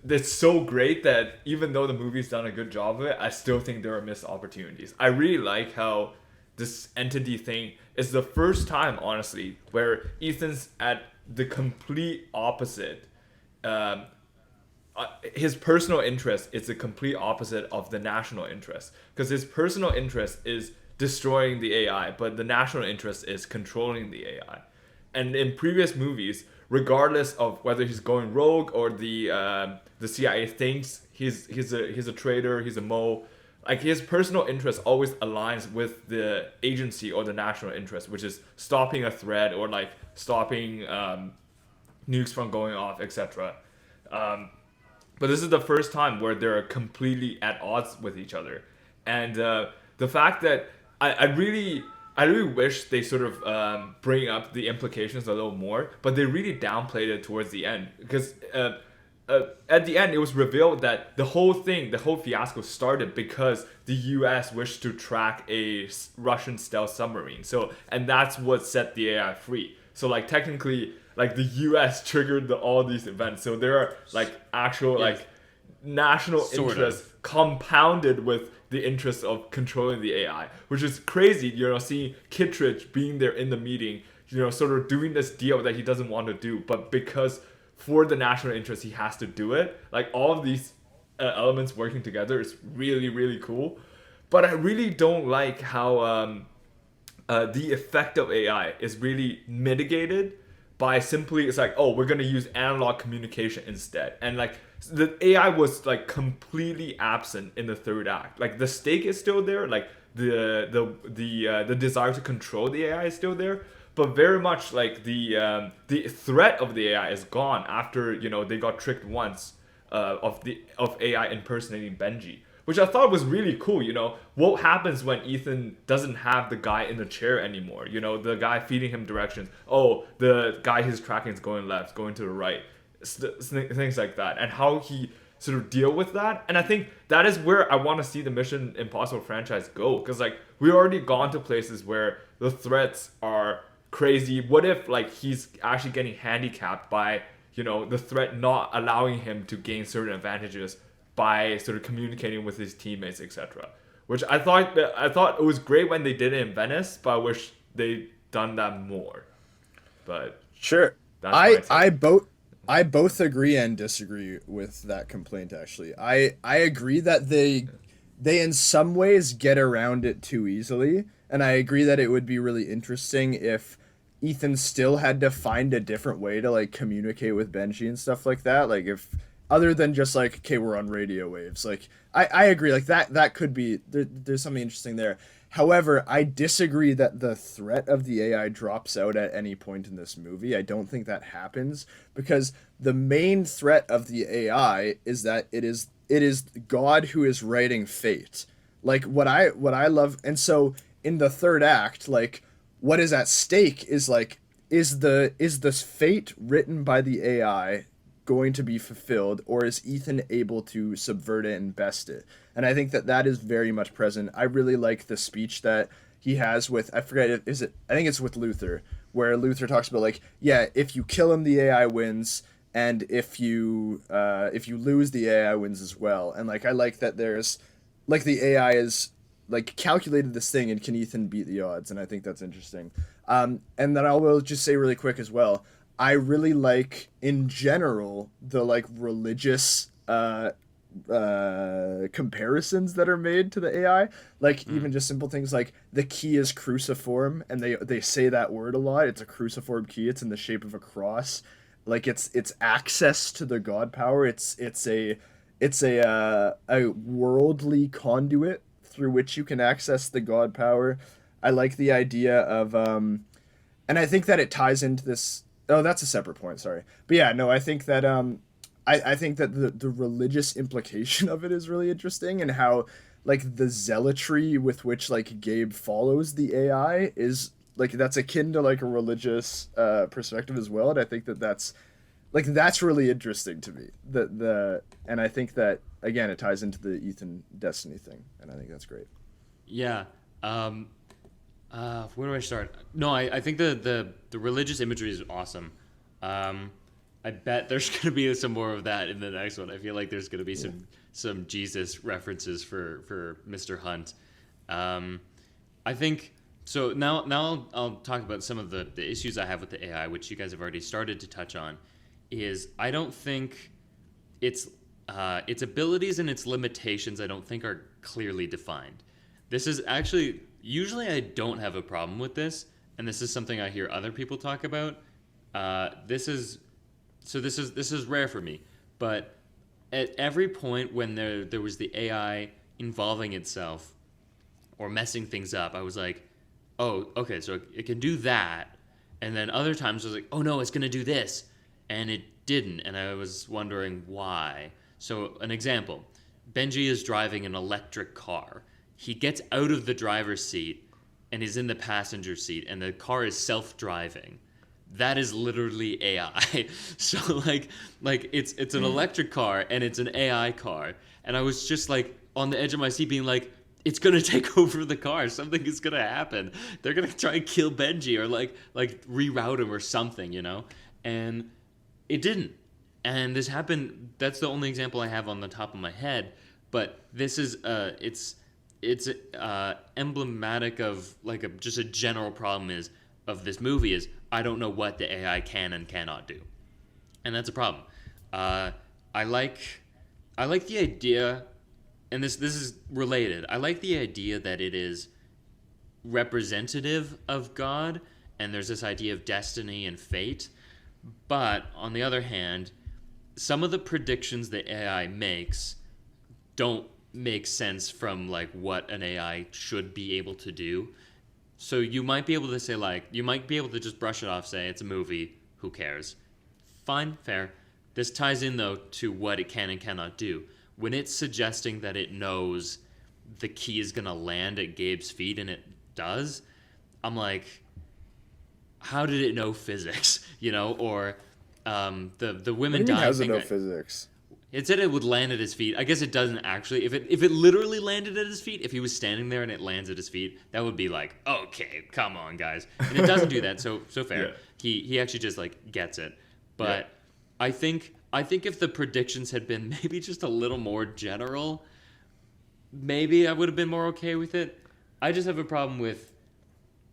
[SPEAKER 2] it's so great that even though the movie's done a good job of it, I still think there are missed opportunities. I really like how this entity thing is the first time, honestly, where Ethan's at the complete opposite. His personal interest is the complete opposite of the national interest, because his personal interest is destroying the AI, but the national interest is controlling the AI. And in previous movies, regardless of whether he's going rogue or the CIA thinks he's a traitor, he's a mole, like his personal interest always aligns with the agency or the national interest, which is stopping a threat or like stopping nukes from going off, etc. But this is the first time where they're completely at odds with each other, and the fact that I really wish they sort of bring up the implications a little more, but they really downplayed it towards the end, because at the end it was revealed that the whole fiasco started because the US wished to track a Russian stealth submarine. And that's what set the AI free. So like technically, like the US triggered all these events. So there are like actual like national interests compounded with the interest of controlling the AI, which is crazy. Seeing Kittredge being there in the meeting, sort of doing this deal that he doesn't want to do, but because for the national interest he has to do it. Like all of these elements working together is really, really cool. But I really don't like how the effect of AI is really mitigated by simply, it's like, oh, we're gonna use analog communication instead, and like the AI was like completely absent in the third act. Like the stake is still there, like the desire to control the AI is still there, but very much like the threat of the AI is gone after they got tricked once of AI impersonating Benji, which I thought was really cool. What happens when Ethan doesn't have the guy in the chair anymore? The guy feeding him directions. Oh, the guy he's tracking is going left, going to the right, things like that, and how he sort of deal with that. And I think that is where I want to see the Mission Impossible franchise go, because like we already gone to places where the threats are crazy. What if like he's actually getting handicapped by the threat not allowing him to gain certain advantages by sort of communicating with his teammates, etc. Which I thought it was great when they did it in Venice, but I wish they'd done that more. But
[SPEAKER 3] sure,
[SPEAKER 2] that's
[SPEAKER 3] I both agree and disagree with that complaint. Actually, I agree that they in some ways get around it too easily, and I agree that it would be really interesting if Ethan still had to find a different way to like communicate with Benji and stuff like that. Like if other than just like, okay, we're on radio waves. Like I agree, like that could be there's something interesting there. However, I disagree that the threat of the AI drops out at any point in this movie. I don't think that happens, because the main threat of the AI is that it is God who is writing fate. Like what I love, and so in the third act, like what is at stake is like is this fate written by the AI going to be fulfilled, or is Ethan able to subvert it and best it? And I think that is very much present. I really like the speech that he has with, I forget, I think it's with Luther, where Luther talks about like, yeah, if you kill him, the AI wins, and if you lose, the AI wins as well. And like I like that there's like the AI is like calculated this thing, and can Ethan beat the odds? And I think that's interesting. And then I will just say really quick as well, I really like in general the like religious comparisons that are made to the AI, like even just simple things like the key is cruciform, and they say that word a lot. It's a cruciform key. It's in the shape of a cross. Like it's access to the God power. It's a worldly conduit through which you can access the God power. I like the idea of and I think that it ties into this. Oh, that's a separate point. Sorry, but yeah, no, I think that I think that the religious implication of it is really interesting, and how like the zealotry with which like Gabe follows the AI is like that's akin to like a religious perspective as well, and I think that's really interesting to me. And I think that again it ties into the Ethan Destiny thing, and I think that's great.
[SPEAKER 1] Yeah. Where do I start? No, I think the religious imagery is awesome. I bet there's gonna be some more of that in the next one. I feel like there's gonna be some Jesus references for Mr. Hunt. I think so. Now I'll talk about some of the issues I have with the AI, which you guys have already started to touch on. Is I don't think its abilities and its limitations I don't think are clearly defined. This is actually usually I don't have a problem with this, and this is something I hear other people talk about. This is rare for me, but at every point when there was the AI involving itself or messing things up, I was like, oh, okay, so it can do that, and then other times I was like, oh no, it's gonna do this, and it didn't, and I was wondering why. So an example, Benji is driving an electric car. He gets out of the driver's seat and is in the passenger seat, and the car is self-driving. That is literally AI. So like it's an electric car and it's an AI car, and I was just like on the edge of my seat being like, it's gonna take over the car. Something is gonna happen. They're gonna try and kill Benji or like reroute him or something, you know? And it didn't. And this happened. That's the only example I have on the top of my head. But this is it's emblematic of like just a general problem of this movie is I don't know what the AI can and cannot do, and that's a problem. I like the idea, and this is related. I like the idea that it is representative of God, and there's this idea of destiny and fate. But on the other hand, some of the predictions that AI makes don't make sense from like what an AI should be able to do. So you might be able to say you might be able to just brush it off, say it's a movie, who cares? Fine, fair. This ties in though to what it can and cannot do. When it's suggesting that it knows the key is gonna land at Gabe's feet and it does, I'm like, how did it know physics? You know, or the women dying.
[SPEAKER 3] How does it
[SPEAKER 1] thing.
[SPEAKER 3] know physics?
[SPEAKER 1] It said it would land at his feet. I guess it doesn't actually. If it literally landed at his feet, if he was standing there and it lands at his feet, that would be like, okay, come on, guys. And it doesn't do that, so fair. Yeah. He actually just like gets it. But yeah. I think if the predictions had been maybe just a little more general, maybe I would have been more okay with it. I just have a problem with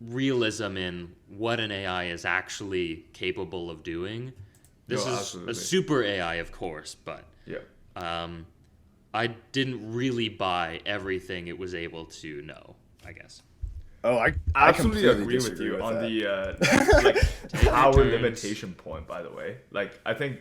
[SPEAKER 1] realism in what an AI is actually capable of doing. This is absolutely a super AI, of course, but I didn't really buy everything it was able to know, I guess.
[SPEAKER 3] Oh, I
[SPEAKER 2] absolutely agree with you on the like power limitation point, by the way. Like I think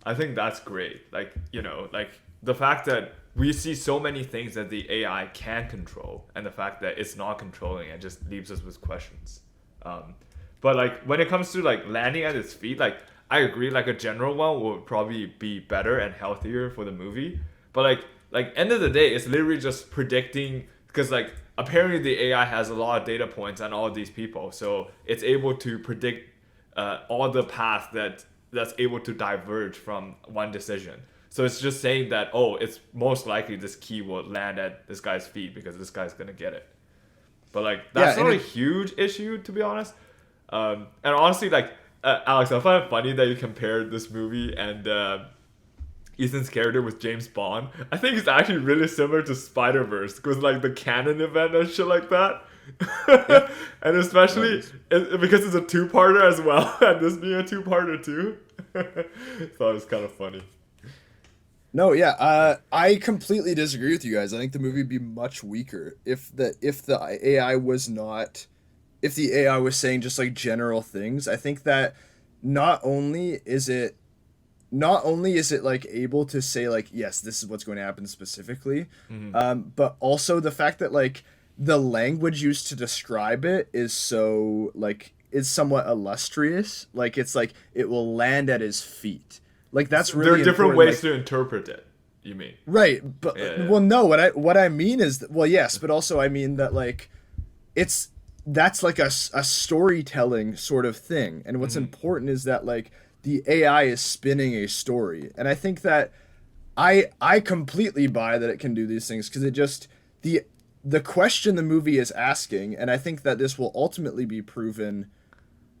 [SPEAKER 2] that's great. Like, you know, like the fact that we see so many things that the AI can control, and the fact that it's not controlling it just leaves us with questions. But like when it comes to like landing at its feet, like I agree, like a general one would probably be better and healthier for the movie. But like end of the day, it's literally just predicting, because like apparently the AI has a lot of data points on all these people, so it's able to predict all the paths that's able to diverge from one decision. So it's just saying that, oh, it's most likely this key will land at this guy's feet because this guy's gonna get it. But like that's not a huge issue, to be honest. And honestly, like Alex, I find it funny that you compared this movie and Ethan's character with James Bond. I think it's actually really similar to Spider-Verse, because like the canon event and shit like that. Yep. And especially because it's a two-parter as well, and this being a two-parter too. Thought it was kind of funny.
[SPEAKER 3] No, yeah, I completely disagree with you guys. I think the movie would be much weaker if the AI was not, if the AI was saying just like general things. I think that not only is it like able to say like, yes, this is what's going to happen specifically, but also the fact that like the language used to describe it is so like, it's somewhat illustrious. Like it's like it will land at his feet. Like that's really
[SPEAKER 2] there are different
[SPEAKER 3] important.
[SPEAKER 2] ways
[SPEAKER 3] like,
[SPEAKER 2] to interpret it. You mean
[SPEAKER 3] right? But well, no. What I mean is well, yes, but also I mean that like that's like a storytelling sort of thing, and what's important is that like the AI is spinning a story, and I think that I completely buy that it can do these things, because it just the question the movie is asking, and I think that this will ultimately be proven.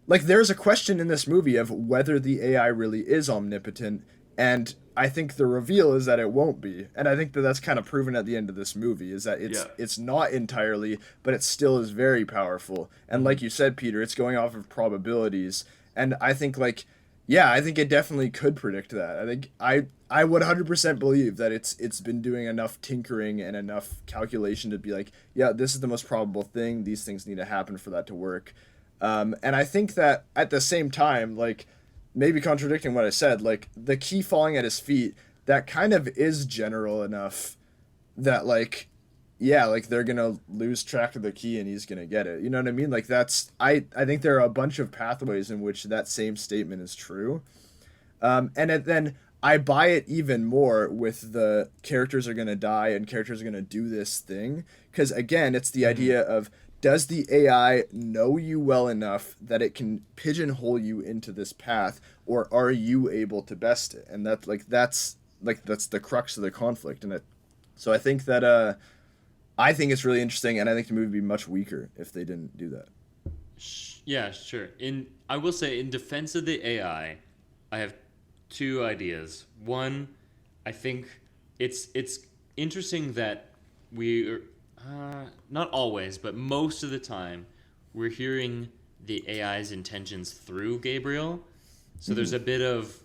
[SPEAKER 3] Like, there's a question in this movie of whether the AI really is omnipotent, and I think the reveal is that it won't be. And I think that that's kind of proven at the end of this movie, is that it's not entirely, but it still is very powerful. And like you said, Peter, it's going off of probabilities. And I think, like, yeah, I think it definitely could predict that. I think I would 100% believe that it's been doing enough tinkering and enough calculation to be like, yeah, this is the most probable thing. These things need to happen for that to work. And I think that at the same time, like, maybe contradicting what I said, like, the key falling at his feet, that kind of is general enough that, like, yeah, like, they're gonna lose track of the key and he's gonna get it. You know what I mean? Like, I think there are a bunch of pathways in which that same statement is true. Then I buy it even more with the characters are gonna die and characters are gonna do this thing. Because, again, it's the idea of, does the AI know you well enough that it can pigeonhole you into this path, or are you able to best it? And that's the crux of the conflict. So I think that I think it's really interesting, and I think the movie would be much weaker if they didn't do that.
[SPEAKER 1] Yeah, sure. I will say, in defense of the AI, I have two ideas. One, I think it's interesting that we not always, but most of the time, we're hearing the AI's intentions through Gabriel. So there's a bit of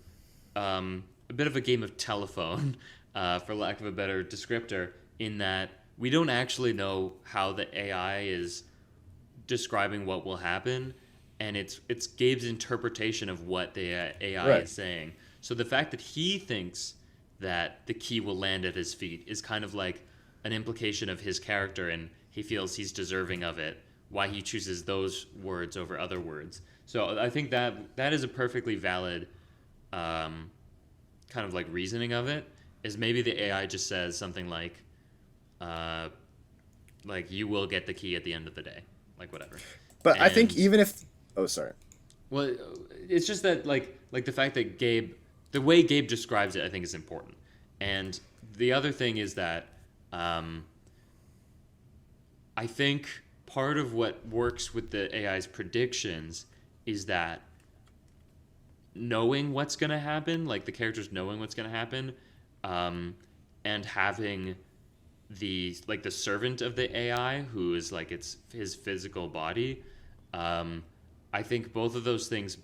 [SPEAKER 1] a game of telephone, for lack of a better descriptor, in that we don't actually know how the AI is describing what will happen, and it's Gabe's interpretation of what the AI is saying. So the fact that he thinks that the key will land at his feet is kind of like an implication of his character, and he feels he's deserving of it, why he chooses those words over other words. So I think that is a perfectly valid kind of like reasoning of it, is maybe the AI just says something like you will get the key at the end of the day, like whatever.
[SPEAKER 3] But I think even if, oh, sorry.
[SPEAKER 1] Well, it's just that like the fact that the way Gabe describes it, I think is important. And the other thing is that I think part of what works with the AI's predictions is that knowing what's going to happen, like the characters knowing what's going to happen, and having the servant of the AI who is like his physical body, I think both of those things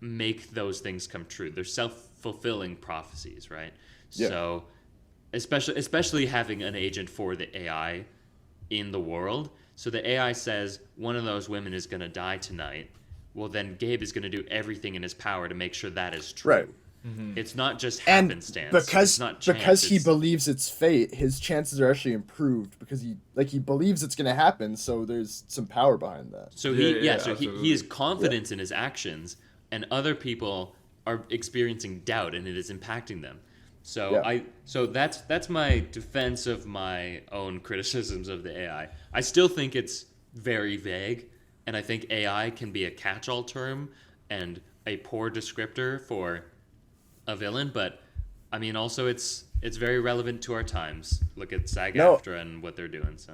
[SPEAKER 1] make those things come true. They're self-fulfilling prophecies, right? Yeah. So especially having an agent for the AI in the world. So the AI says one of those women is going to die tonight. Well, then Gabe is going to do everything in his power to make sure that is true.
[SPEAKER 3] Right.
[SPEAKER 1] Mm-hmm. It's not just happenstance.
[SPEAKER 3] Because he believes it's fate, his chances are actually improved because he believes it's going to happen. So there's some power behind that.
[SPEAKER 1] So he has confidence in his actions, and other people are experiencing doubt, and it is impacting them. So that's my defense of my own criticisms of the AI. I still think it's very vague, and I think AI can be a catch-all term and a poor descriptor for a villain, but I mean also it's very relevant to our times. Look at SAG-AFTRA and what they're doing. So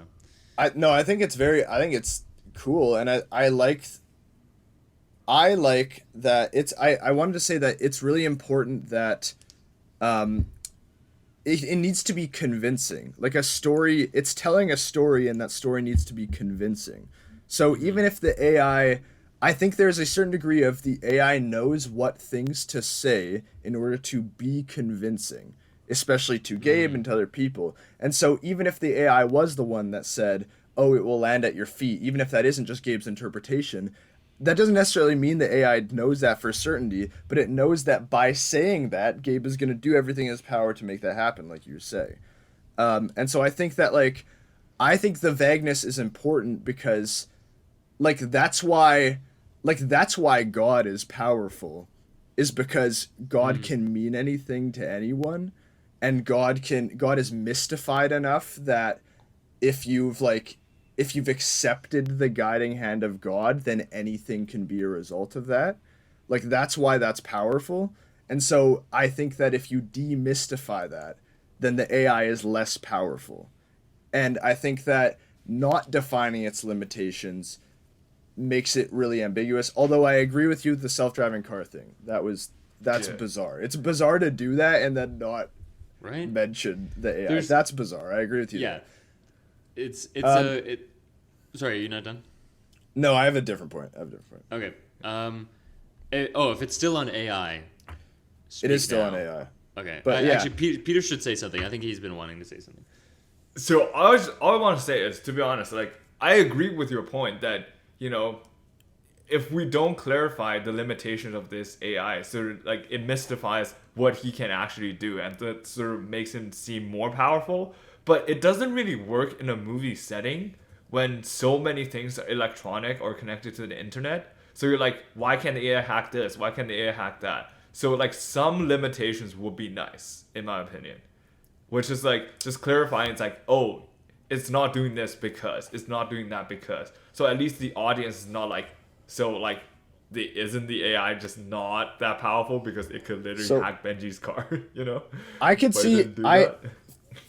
[SPEAKER 3] I think it's cool, and I like that I wanted to say that it's really important that it needs to be convincing. Like a story, it's telling a story, and that story needs to be convincing. So even if the AI, I think there's a certain degree of the AI knows what things to say in order to be convincing, especially to Gabe and to other people. And so even if the AI was the one that said, oh, it will land at your feet, even if that isn't just Gabe's interpretation, that doesn't necessarily mean the AI knows that for certainty, but it knows that by saying that, Gabe is going to do everything in his power to make that happen, like you say. And so I think that, I think the vagueness is important because, that's why God is powerful, is because God can mean anything to anyone, and God is mystified enough that if you've accepted the guiding hand of God, then anything can be a result of that. That's why that's powerful. And so I think that if you demystify that, then the AI is less powerful. And I think that not defining its limitations makes it really ambiguous. Although I agree with you with the self-driving car thing. That's bizarre. It's bizarre to do that and then not mention the AI. That's bizarre. I agree with you.
[SPEAKER 1] Yeah. Sorry, are you not done?
[SPEAKER 3] No, I have a different point.
[SPEAKER 1] Okay. If it's still on AI.
[SPEAKER 3] It is still on AI.
[SPEAKER 1] Okay. But actually, Peter should say something. I think he's been wanting to say something.
[SPEAKER 2] So all I want to say is, to be honest, like, I agree with your point that, you know, if we don't clarify the limitations of this AI, sort of like it mystifies what he can actually do, and that sort of makes him seem more powerful. But it doesn't really work in a movie setting when so many things are electronic or connected to the internet. So you're like, why can't the AI hack this? Why can't the AI hack that? So like some limitations would be nice, in my opinion. Which is like just clarifying, it's like, oh, it's not doing this because, it's not doing that because. So at least the audience is not like, so like, isn't the AI just not that powerful because it could literally hack Benji's car, you know?
[SPEAKER 3] I could see,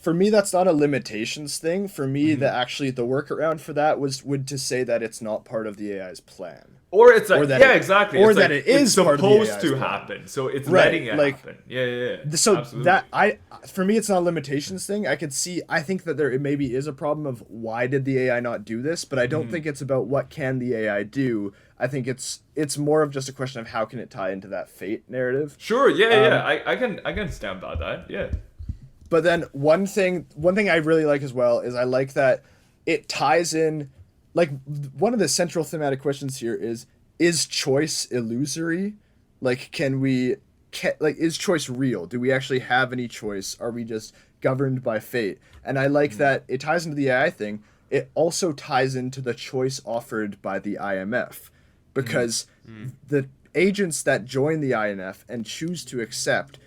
[SPEAKER 3] for me, that's not a limitations thing. For me, the workaround for that would to say that it's not part of the AI's plan.
[SPEAKER 2] Or it's like, exactly.
[SPEAKER 3] Or
[SPEAKER 2] it's
[SPEAKER 3] that
[SPEAKER 2] like,
[SPEAKER 3] it is
[SPEAKER 2] it's
[SPEAKER 3] part
[SPEAKER 2] supposed
[SPEAKER 3] of the
[SPEAKER 2] to
[SPEAKER 3] AI's
[SPEAKER 2] happen. So it's
[SPEAKER 3] right,
[SPEAKER 2] letting it happen. Yeah.
[SPEAKER 3] So
[SPEAKER 2] absolutely.
[SPEAKER 3] For me, it's not a limitations thing. I think that there maybe is a problem of why did the AI not do this, but I don't think it's about what can the AI do. I think it's more of just a question of how can it tie into that fate narrative.
[SPEAKER 2] Sure, yeah. I can stand by that, yeah.
[SPEAKER 3] But then one thing I really like as well is I like that it ties in, like, one of the central thematic questions here is choice illusory? Like, is choice real? Do we actually have any choice? Are we just governed by fate? And I like that it ties into the AI thing. It also ties into the choice offered by the IMF, because the agents that join the IMF and choose to accept,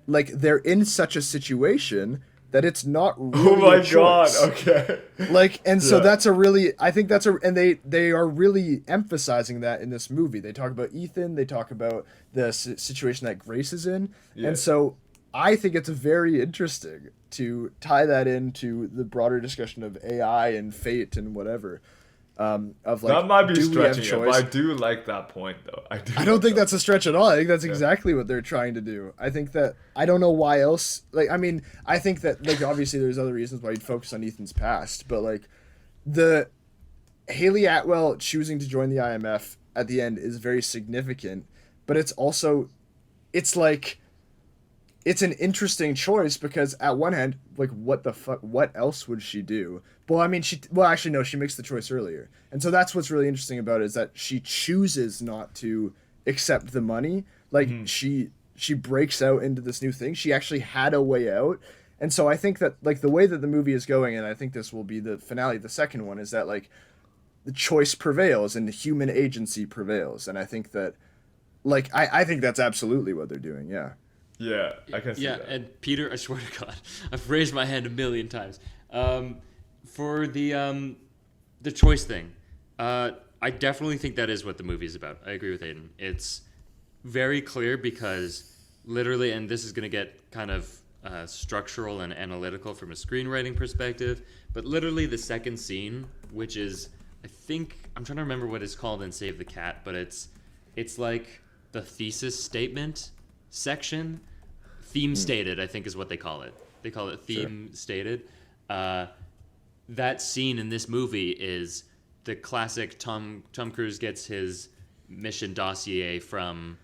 [SPEAKER 3] like, they're in such a situation that it's not really
[SPEAKER 2] oh my
[SPEAKER 3] a choice.
[SPEAKER 2] God, okay.
[SPEAKER 3] Like, and so and they are really emphasizing that in this movie. They talk about Ethan, they talk about the situation that Grace is in. Yeah. And so I think it's very interesting to tie that into the broader discussion of AI and fate and whatever. Of like,
[SPEAKER 2] that might be stretching it, but I do like that point though.
[SPEAKER 3] I don't think that's a stretch at all. I think that's exactly what they're trying to do. I think that, I don't know why else. Like, I mean, I think that, like, obviously there's other reasons why you'd focus on Ethan's past, but like the Haley Atwell choosing to join the IMF at the end is very significant, but it's also, it's like, it's an interesting choice because at one hand, like, what the fuck, what else would she do? Well, I mean, she makes the choice earlier. And so that's what's really interesting about it, is that she chooses not to accept the money. Like, she breaks out into this new thing. She actually had a way out. And so I think that, like, the way that the movie is going, and I think this will be the finale, the second one, is that, like, the choice prevails and the human agency prevails. And I think that, like, I think that's absolutely what they're doing, yeah.
[SPEAKER 2] Yeah, I can see that.
[SPEAKER 1] Yeah, and Peter, I swear to God, I've raised my hand 1,000,000 times. For the choice thing, I definitely think that is what the movie is about. I agree with Aiden. It's very clear because literally, and this is going to get kind of structural and analytical from a screenwriting perspective, but literally the second scene, which is, I think, I'm trying to remember what it's called in Save the Cat, but it's like the thesis statement section. Theme stated, I think, is what they call it. They call it theme stated. That scene in this movie is the classic Tom Cruise gets his mission dossier from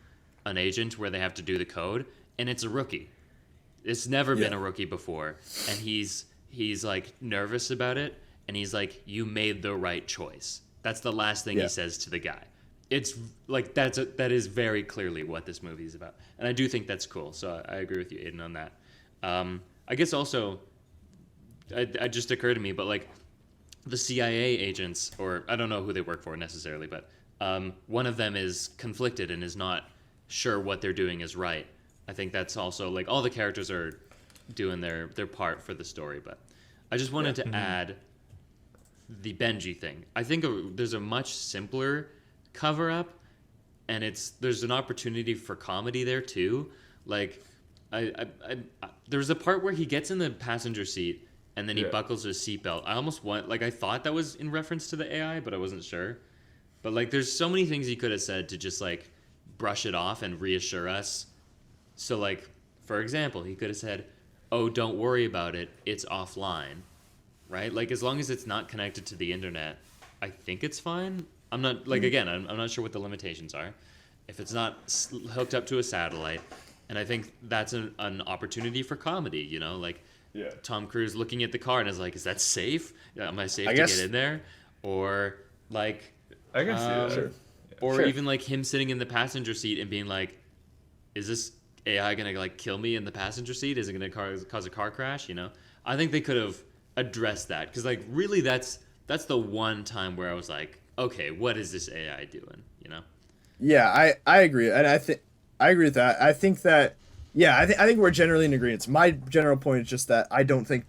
[SPEAKER 1] an agent where they have to do the code, and it's a rookie. It's never been a rookie before, and he's like nervous about it, and he's like, "You made the right choice." That's the last thing he says to the guy. It's like that is very clearly what this movie is about, and I do think that's cool. So I agree with you, Aiden, on that. I guess also, it just occurred to me, but like the CIA agents, or I don't know who they work for necessarily, but one of them is conflicted and is not sure what they're doing is right. I think that's also, like, all the characters are doing their part for the story, but I just wanted to add the Benji thing. I think there's a much simpler cover up, and there's an opportunity for comedy there too. Like, there's a part where he gets in the passenger seat and then he
[SPEAKER 2] Yeah.
[SPEAKER 1] buckles his seatbelt. I almost want, like, I thought that was in reference to the AI, but I wasn't sure. But like, there's so many things he could have said to just like brush it off and reassure us. So like, for example, he could have said, "Oh, don't worry about it. It's offline." Right? Like, as long as it's not connected to the internet, I think it's fine. I'm not, like, again, I'm not sure what the limitations are. If it's not hooked up to a satellite, and I think that's an opportunity for comedy, you know? Like,
[SPEAKER 2] Yeah.
[SPEAKER 1] Tom Cruise looking at the car and is like, is that safe? Am I safe
[SPEAKER 3] I
[SPEAKER 1] to
[SPEAKER 3] guess-
[SPEAKER 1] get in there? Or, like,
[SPEAKER 2] I can see that.
[SPEAKER 3] Sure.
[SPEAKER 1] or
[SPEAKER 3] Sure.
[SPEAKER 1] even, like, him sitting in the passenger seat and being like, is this AI gonna, like, kill me in the passenger seat? Is it gonna cause a car crash, you know? I think they could have addressed that, because, like, really that's the one time where I was like, okay, what is this AI doing, you know?
[SPEAKER 3] Yeah, I agree, and I agree with that. I think that I think we're generally in agreement. My general point is just that I don't think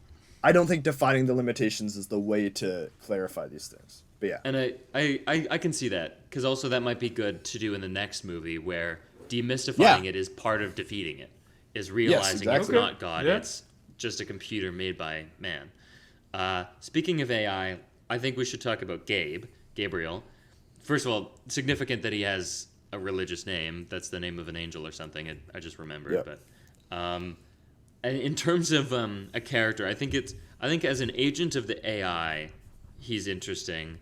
[SPEAKER 3] defining the limitations is the way to clarify these things. But yeah,
[SPEAKER 1] And I can see that, because also that might be good to do in the next movie, where demystifying
[SPEAKER 3] Yeah.
[SPEAKER 1] it is part of defeating it, is realizing it's
[SPEAKER 3] exactly.
[SPEAKER 1] not God,
[SPEAKER 2] Yeah.
[SPEAKER 1] it's just a computer made by man. Speaking of AI, I think we should talk about Gabriel. First of all, significant that he has a religious name. That's the name of an angel or something. I just remembered.
[SPEAKER 3] Yep.
[SPEAKER 1] But and in terms of a character, I think as an agent of the AI, he's interesting.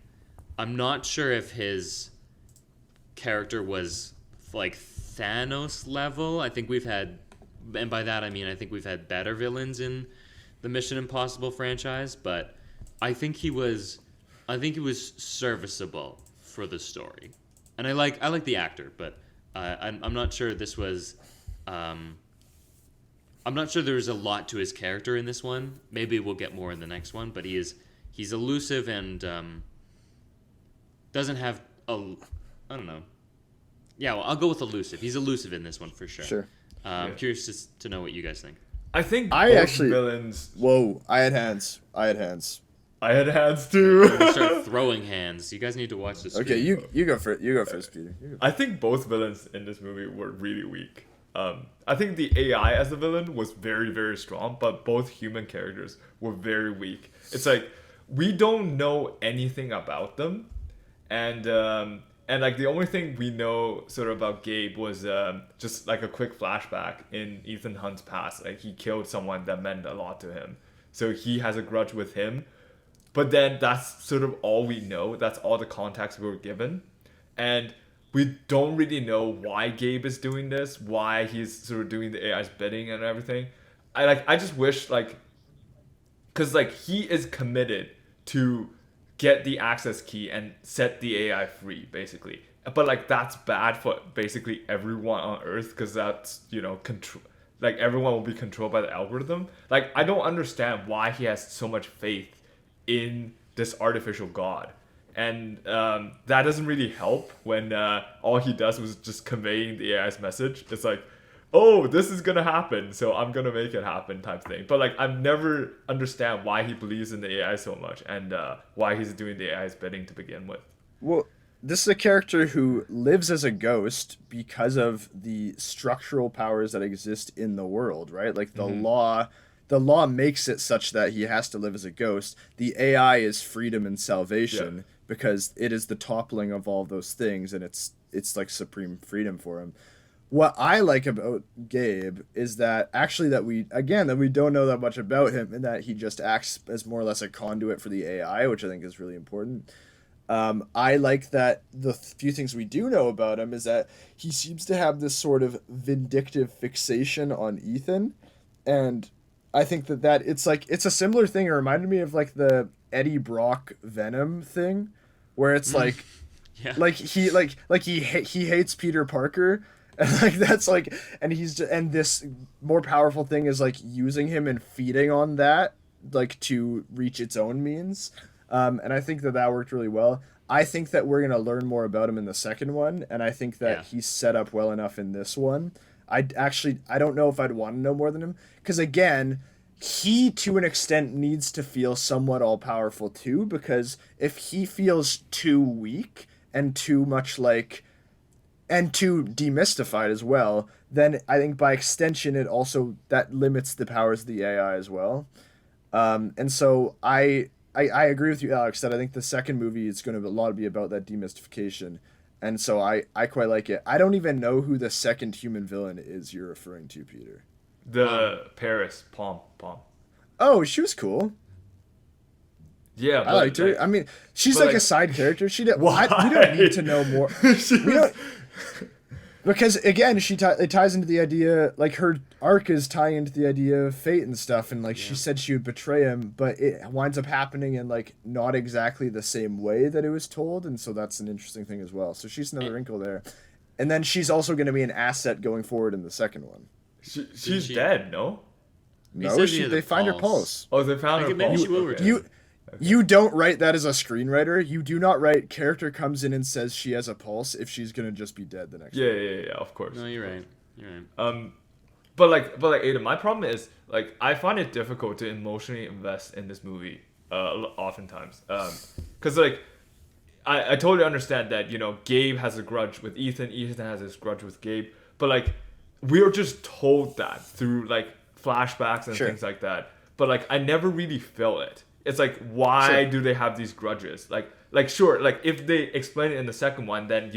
[SPEAKER 1] I'm not sure if his character was like Thanos level. I think we've had, and by that I mean I think we've had better villains in the Mission Impossible franchise, but I think he was serviceable for the story, and I like the actor, but I'm not sure this was. I'm not sure there's a lot to his character in this one. Maybe we'll get more in the next one, but he's elusive and doesn't have a. I don't know. Yeah, well, I'll go with elusive. He's elusive in this one for sure.
[SPEAKER 3] sure.
[SPEAKER 1] I'm curious to know what you guys think.
[SPEAKER 2] I think
[SPEAKER 3] I
[SPEAKER 2] both
[SPEAKER 3] actually-
[SPEAKER 2] villains.
[SPEAKER 3] Whoa, I had hands.
[SPEAKER 2] I had hands too.
[SPEAKER 1] I'm gonna start throwing hands. You guys need to watch this.
[SPEAKER 3] Okay, you go first. You go first, Peter. You go.
[SPEAKER 2] I think both villains in this movie were really weak. I think the AI as a villain was very, very strong, but both human characters were very weak. It's like we don't know anything about them, and like the only thing we know sort of about Gabe was just like a quick flashback in Ethan Hunt's past. Like he killed someone that meant a lot to him, so he has a grudge with him. But then that's sort of all we know. That's all the context we were given, and we don't really know why Gabe is doing this, why he's sort of doing the AI's bidding and everything. I just wish because he is committed to get the access key and set the AI free, basically. But that's bad for basically everyone on Earth, because that's control. Everyone will be controlled by the algorithm. I don't understand why he has so much faith in this artificial god. And that doesn't really help when all he does was just conveying the AI's message. It's like, oh, this is gonna happen, so I'm gonna make it happen type thing. But I've never understand why he believes in the AI so much, and why he's doing the AI's bidding to begin with.
[SPEAKER 3] Well, this is a character who lives as a ghost because of the structural powers that exist in the world, right? Like the law makes it such that he has to live as a ghost. The AI is freedom and salvation because it is the toppling of all those things, and it's like supreme freedom for him. What I like about Gabe is that we don't know that much about him, and that he just acts as more or less a conduit for the AI, which I think is really important. I like that the few things we do know about him is that he seems to have this sort of vindictive fixation on Ethan, and I think that it's a similar thing. It reminded me of the Eddie Brock Venom thing, where it's he hates Peter Parker, and and this more powerful thing is using him and feeding on that to reach its own means. And I think that worked really well. I think that we're gonna learn more about him in the second one, and I think that he's set up well enough in this one. I don't know if I'd want to know more than him, because again, he to an extent needs to feel somewhat all powerful too, because if he feels too weak and too much and too demystified as well, then I think by extension that limits the powers of the AI as well. And so I agree with you, Alex, that I think the second movie is going to a lot be about that demystification. And so I quite like it. I don't even know who the second human villain is you're referring to, Peter.
[SPEAKER 2] The Paris Pom.
[SPEAKER 3] Oh, she was cool.
[SPEAKER 2] Yeah,
[SPEAKER 3] I liked her. I mean, she's
[SPEAKER 2] but
[SPEAKER 3] like a
[SPEAKER 2] like-
[SPEAKER 3] side character. She did.
[SPEAKER 2] Why?
[SPEAKER 3] We don't need to know more.
[SPEAKER 2] She
[SPEAKER 3] We
[SPEAKER 2] was-
[SPEAKER 3] don't, because again, it ties into the idea. Like her arc is tying into the idea of fate and stuff. And like she said, she would betray him, but it winds up happening in like not exactly the same way that it was told. And so that's an interesting thing as well. So she's another wrinkle there. And then she's also going to be an asset going forward in the second one.
[SPEAKER 2] she's
[SPEAKER 1] she-
[SPEAKER 2] dead, no?
[SPEAKER 3] No,
[SPEAKER 1] said she had
[SPEAKER 3] they
[SPEAKER 1] a
[SPEAKER 3] find her
[SPEAKER 1] pulse.
[SPEAKER 3] pulse.
[SPEAKER 2] Oh, they found
[SPEAKER 1] I
[SPEAKER 2] her
[SPEAKER 1] think maybe
[SPEAKER 2] pulse.
[SPEAKER 1] she will
[SPEAKER 2] Okay.
[SPEAKER 1] return.
[SPEAKER 3] You don't write that as a screenwriter. You do not write character comes in and says she has a pulse if she's gonna just be dead the next.
[SPEAKER 2] Yeah, of course.
[SPEAKER 1] No, you're right. You're right.
[SPEAKER 2] But like Aiden, my problem is like I find it difficult to emotionally invest in this movie, oftentimes, because like I totally understand that Gabe has a grudge with Ethan, Ethan has this grudge with Gabe, but like we're just told that through like flashbacks and
[SPEAKER 3] Sure.
[SPEAKER 2] things like that, but like I never really feel it. It's like why
[SPEAKER 3] Sure.
[SPEAKER 2] do they have these grudges? Like sure, like if they explain it in the second one, then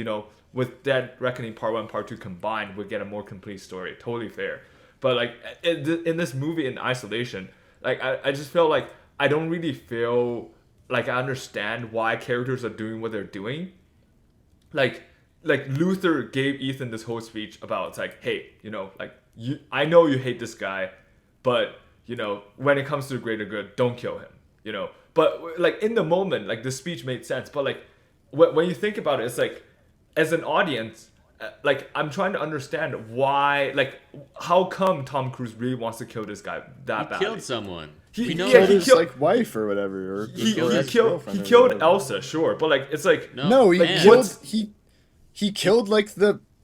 [SPEAKER 2] with Dead Reckoning Part 1, Part 2 combined, we get a more complete story. Totally fair. But like in this movie in isolation, like I just feel like I don't really feel like I understand why characters are doing what they're doing. Like Luther gave Ethan this whole speech about it's like, hey, I know you hate this guy, but when it comes to the greater good, don't kill him. But like in the moment, like the speech made sense. But like when you think about it, it's like as an audience, like I'm trying to understand why, like how come Tom Cruise really wants to kill this guy that
[SPEAKER 1] He
[SPEAKER 2] badly?
[SPEAKER 1] killed someone.
[SPEAKER 2] He-
[SPEAKER 1] We know
[SPEAKER 2] yeah,
[SPEAKER 3] Killed
[SPEAKER 2] he
[SPEAKER 3] his
[SPEAKER 2] killed-
[SPEAKER 3] like wife or whatever, or
[SPEAKER 2] He
[SPEAKER 3] or
[SPEAKER 2] killed
[SPEAKER 3] ex-girlfriend or whatever.
[SPEAKER 2] Elsa, sure, but like it's like
[SPEAKER 3] No, he
[SPEAKER 1] man.
[SPEAKER 3] killed he killed like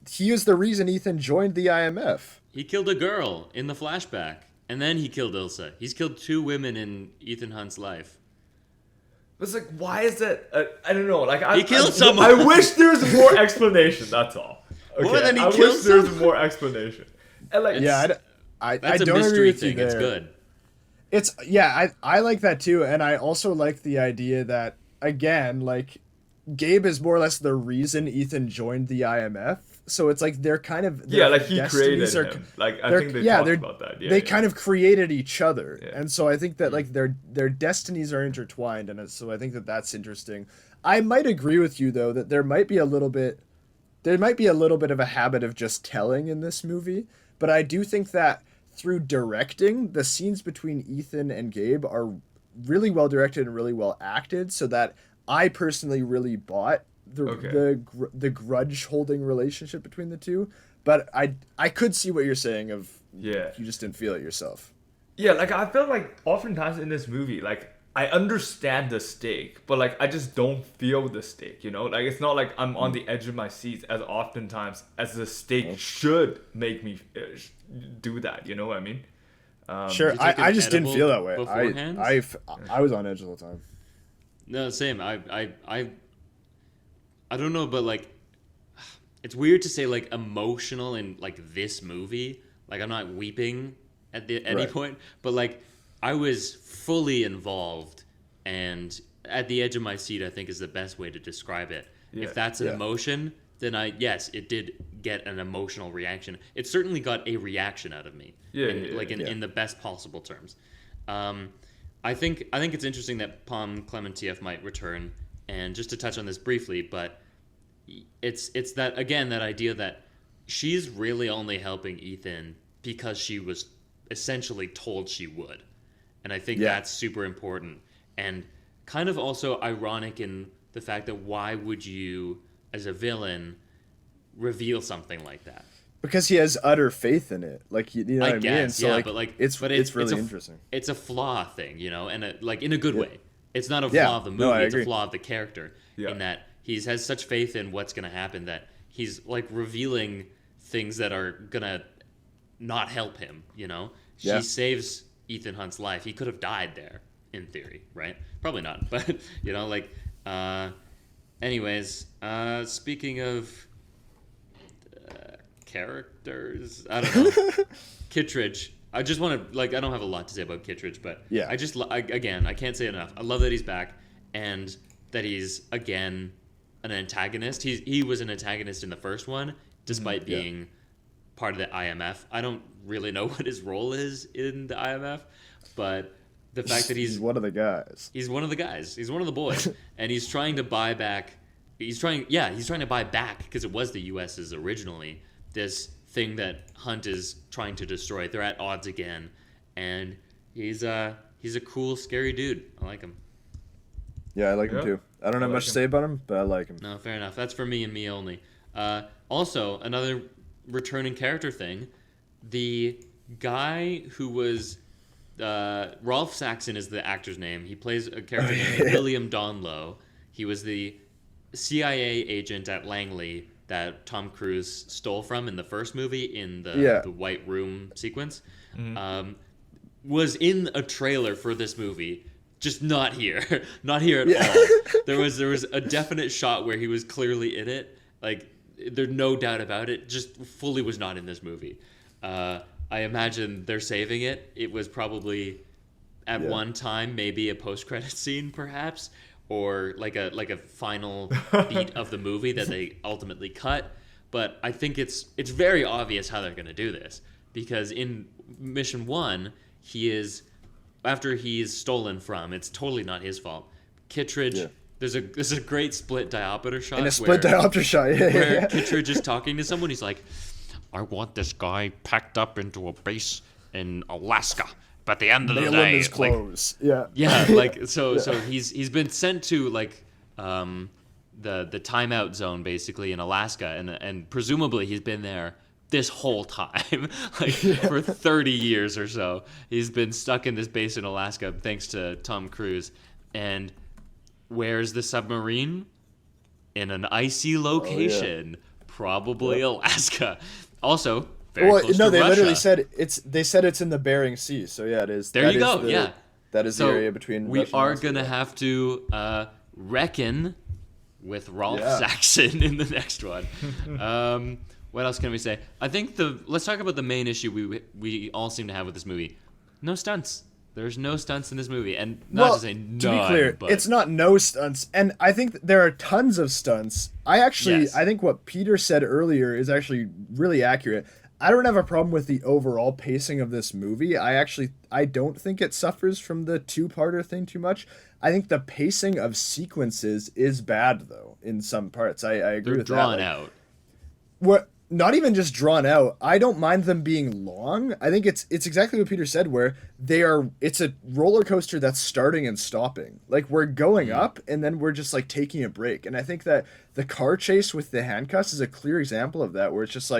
[SPEAKER 3] he is the reason Ethan joined the IMF.
[SPEAKER 1] He killed a girl in the flashback, and then he killed Ilsa. He's killed 2 women in Ethan Hunt's life.
[SPEAKER 2] it's like why is that? I don't know. Like
[SPEAKER 1] He killed someone.
[SPEAKER 2] I wish there's more explanation. That's all. Okay?
[SPEAKER 1] More than he
[SPEAKER 2] I
[SPEAKER 1] killed
[SPEAKER 2] wish there's
[SPEAKER 1] someone?
[SPEAKER 2] more explanation. And like
[SPEAKER 3] Yeah, I
[SPEAKER 1] That's a
[SPEAKER 3] don't agree
[SPEAKER 1] mystery
[SPEAKER 3] with
[SPEAKER 1] thing.
[SPEAKER 3] you
[SPEAKER 1] It's
[SPEAKER 3] there.
[SPEAKER 1] good.
[SPEAKER 3] It's I like that too, and I also like the idea that again, like Gabe is more or less the reason Ethan joined the IMF. So it's like they're kind of
[SPEAKER 2] yeah,
[SPEAKER 3] their
[SPEAKER 2] like he created
[SPEAKER 3] destinies are-
[SPEAKER 2] him. Like I
[SPEAKER 3] they're-
[SPEAKER 2] think they
[SPEAKER 3] yeah,
[SPEAKER 2] talked
[SPEAKER 3] they're-
[SPEAKER 2] about that. Yeah,
[SPEAKER 3] they
[SPEAKER 2] yeah.
[SPEAKER 3] kind of created each other,
[SPEAKER 2] Yeah.
[SPEAKER 3] and so I think that like their destinies are intertwined, and so I think that that's interesting. I might agree with you though that there might be a little bit of a habit of just telling in this movie, but I do think that through directing, the scenes between Ethan and Gabe are really well directed and really well acted, so that I personally really bought
[SPEAKER 2] Okay.
[SPEAKER 3] the grudge holding relationship between the two. But I could see what you're saying of
[SPEAKER 2] Yeah.
[SPEAKER 3] you just didn't feel it yourself.
[SPEAKER 2] Yeah, like I feel like oftentimes in this movie, like I understand the stake, but like I just don't feel the stake, Like it's not like I'm on the edge of my seat as oftentimes as the stake should make me do that, you know what I mean?
[SPEAKER 3] Sure,
[SPEAKER 1] Did you take
[SPEAKER 3] I
[SPEAKER 1] an
[SPEAKER 3] just didn't
[SPEAKER 1] edible
[SPEAKER 3] feel that way.
[SPEAKER 1] beforehand?
[SPEAKER 3] I was on edge the whole time.
[SPEAKER 1] No, same. I don't know, but like, it's weird to say like emotional in like this movie. Like I'm not weeping at any
[SPEAKER 3] Right.
[SPEAKER 1] point, but like I was fully involved and at the edge of my seat. I think is the best way to describe it.
[SPEAKER 2] Yeah.
[SPEAKER 1] If that's an
[SPEAKER 3] Yeah.
[SPEAKER 1] emotion, then yes, it did get an emotional reaction. It certainly got a reaction out of me.
[SPEAKER 2] Yeah,
[SPEAKER 1] in the best possible terms. I think it's interesting that Pom Klementieff might return, and just to touch on this briefly, but it's that again that idea that she's really only helping Ethan because she was essentially told she would, and I think
[SPEAKER 3] Yeah.
[SPEAKER 1] that's super important and kind of also ironic in the fact that why would you as a villain reveal something like that?
[SPEAKER 3] Because he has utter faith in it, like you know what I mean.
[SPEAKER 1] guess,
[SPEAKER 3] So
[SPEAKER 1] yeah,
[SPEAKER 3] like,
[SPEAKER 1] but like,
[SPEAKER 3] it's
[SPEAKER 1] but
[SPEAKER 3] really
[SPEAKER 1] a,
[SPEAKER 3] interesting.
[SPEAKER 1] It's a flaw thing, and like in a good way. It's not a
[SPEAKER 3] Yeah.
[SPEAKER 1] flaw of the movie;
[SPEAKER 3] No, I
[SPEAKER 1] it's a
[SPEAKER 3] agree.
[SPEAKER 1] flaw of the character.
[SPEAKER 2] Yeah.
[SPEAKER 1] In that he has such faith in what's going to happen that he's like revealing things that are gonna not help him. She
[SPEAKER 3] Yeah.
[SPEAKER 1] saves Ethan Hunt's life. He could have died there, in theory, right? Probably not, but anyways, speaking of characters, I don't know. Kittredge, I just want to I don't have a lot to say about Kittredge, but
[SPEAKER 3] Yeah.
[SPEAKER 1] Again, I can't say enough. I love that he's back and that he's again an antagonist. He was an antagonist in the first one, despite being part of the IMF. I don't really know what his role is in the IMF, but the fact that
[SPEAKER 3] he's one of the guys.
[SPEAKER 1] He's one of the guys. He's one of the boys, and he's trying to buy back. He's trying to buy back, because it was the U.S.'s originally, this thing that Hunt is trying to destroy. They're at odds again, and he's a cool, scary dude. I like him.
[SPEAKER 3] Yeah, I like him too. I don't have much to say about him, but I like him.
[SPEAKER 1] No, fair enough. That's for me and me only. Also, another returning character thing, the guy who was Rolf Saxon is the actor's name. He plays a character named William Donlow. He was the CIA agent at Langley that Tom Cruise stole from in the first movie in the White Room sequence. Was in a trailer for this movie. Just not here. Not here at all. There was a definite shot where he was clearly in it. Like, there's no doubt about it. Just fully was not in this movie. I imagine they're saving it. It was probably at one time maybe a post-credit scene, perhaps, or like a final beat of the movie that they ultimately cut. But I think it's very obvious how they're going to do this, because in Mission 1, after he's stolen from, it's totally not his fault. Kittredge, there's a great split diopter shot.
[SPEAKER 3] In a split diopter shot,
[SPEAKER 1] where Kittredge is talking to someone. He's like, I want this guy packed up into a base in Alaska. But at the end of the day,
[SPEAKER 3] his clothes.
[SPEAKER 1] So he's been sent to the timeout zone basically in Alaska, and presumably he's been there this whole time, for 30 years or so. He's been stuck in this base in Alaska thanks to Tom Cruise. And where's the submarine? In an icy location, probably Alaska. Also, very close to
[SPEAKER 3] they
[SPEAKER 1] Russia.
[SPEAKER 3] literally said it's in the Bering Sea. So yeah, it is.
[SPEAKER 1] There you go.
[SPEAKER 3] That is the area between.
[SPEAKER 1] We
[SPEAKER 3] Russia
[SPEAKER 1] are
[SPEAKER 3] and
[SPEAKER 1] gonna have to reckon with Rolf Saxon in the next one. What else can we say? I think let's talk about the main issue we all seem to have with this movie. No stunts. There's no stunts in this movie, and not to say none. To be clear,
[SPEAKER 3] it's not no stunts, and I think that there are tons of stunts. I think what Peter said earlier is actually really accurate. I don't have a problem with the overall pacing of this movie. I don't think it suffers from the two-parter thing too much. I think the pacing of sequences is bad, though, in some parts. I agree with that.
[SPEAKER 1] They're drawn out.
[SPEAKER 3] What? Not even just drawn out. I don't mind them being long. I think it's exactly what Peter said, where it's a roller coaster that's starting and stopping. Like, we're going up and then we're just taking a break. And I think that the car chase with the handcuffs is a clear example of that, where it's just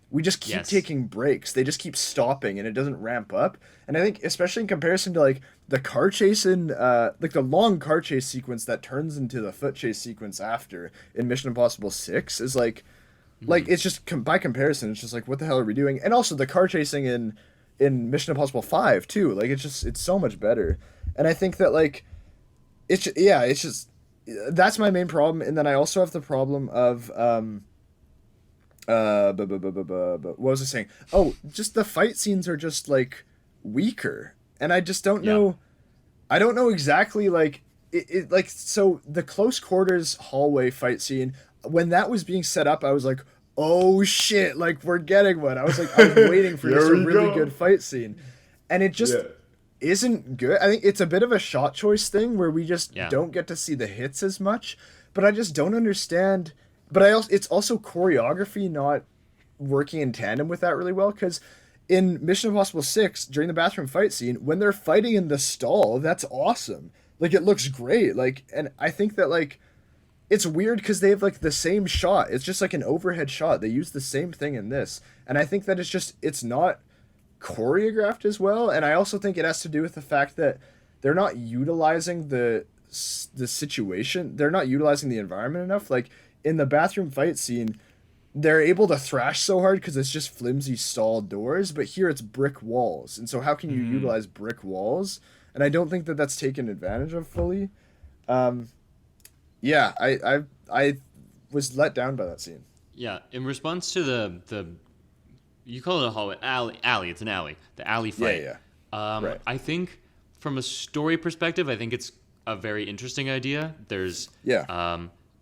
[SPEAKER 3] we just keep taking breaks. They just keep stopping and it doesn't ramp up. And I think, especially in comparison to the car chase in the long car chase sequence that turns into the foot chase sequence after in Mission Impossible 6 is it's just by comparison, it's just what the hell are we doing? And also the car chasing in Mission Impossible 5 too. It's so much better. And I think that it's just that's my main problem. And then I also have the problem of what was I saying? Oh, just the fight scenes are just weaker, and I just don't know. I don't know exactly so the close quarters hallway fight scene, when that was being set up, I was like, oh shit, we're getting one. I was waiting for just a really good fight scene. And it just isn't good. I think it's a bit of a shot choice thing where we just don't get to see the hits as much, but I just don't understand. But it's also choreography not working in tandem with that really well, because in Mission Impossible 6, during the bathroom fight scene, when they're fighting in the stall, that's awesome. It looks great. And I think that it's weird because they have the same shot. It's just an overhead shot. They use the same thing in this. And I think that it's not choreographed as well. And I also think it has to do with the fact that they're not utilizing the situation. They're not utilizing the environment enough. In the bathroom fight scene, they're able to thrash so hard because it's just flimsy stall doors. But here it's brick walls. And so how can you utilize brick walls? And I don't think that that's taken advantage of fully. Yeah, I was let down by that scene.
[SPEAKER 1] Yeah, in response to the you call it a hallway, alley. It's an alley. The alley fight.
[SPEAKER 3] Yeah.
[SPEAKER 1] Right. I think from a story perspective, I think it's a very interesting idea. There's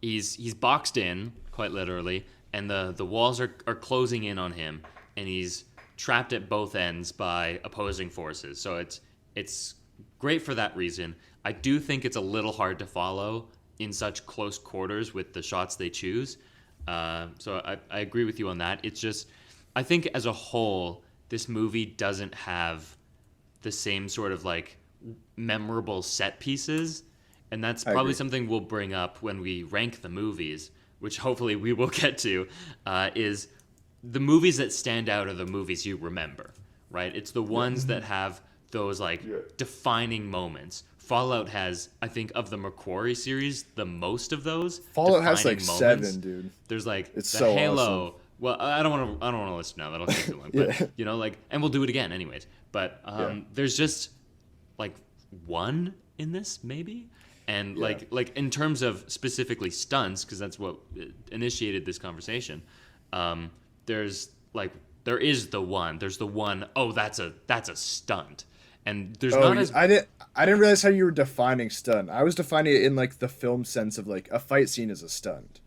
[SPEAKER 1] he's boxed in quite literally, and the walls are closing in on him, and he's trapped at both ends by opposing forces. So it's great for that reason. I do think it's a little hard to follow in such close quarters with the shots they choose. So I agree with you on that. It's just, I think as a whole, this movie doesn't have the same sort of like memorable set pieces. And that's probably something we'll bring up when we rank the movies, which hopefully we will get to, is the movies that stand out are the movies you remember, right? It's the ones that have those like defining moments. Fallout has, I think, of the McQuarrie series, the most of those.
[SPEAKER 3] Fallout has like
[SPEAKER 1] moments.
[SPEAKER 3] 7, dude.
[SPEAKER 1] There's like
[SPEAKER 3] it's
[SPEAKER 1] the
[SPEAKER 3] so
[SPEAKER 1] Halo.
[SPEAKER 3] Awesome.
[SPEAKER 1] Well, I don't want to list now. That'll take too long. But you know, like, and we'll do it again, anyways. But there's just like one in this, maybe, and like in terms of specifically stunts, because that's what initiated this conversation. There is the one. There's the one. Oh, that's a stunt. And there's not as
[SPEAKER 3] I didn't realize how you were defining stunt. I was defining it in like the film sense of like a fight scene is a stunt.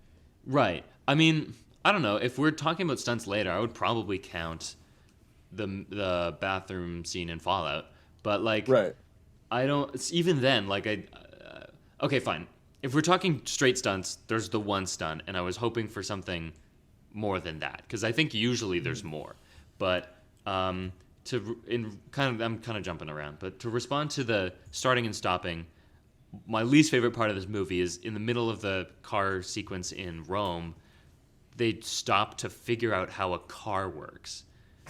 [SPEAKER 1] Right. I mean, I don't know. If we're talking about stunts later, I would probably count the bathroom scene in Fallout. But like, I don't. Even then, like okay, fine. If we're talking straight stunts, there's the one stunt, and I was hoping for something more than that because I think usually there's more. But I'm kind of jumping around, but to respond to the starting and stopping, my least favorite part of this movie is in the middle of the car sequence in Rome, they stop to figure out how a car works.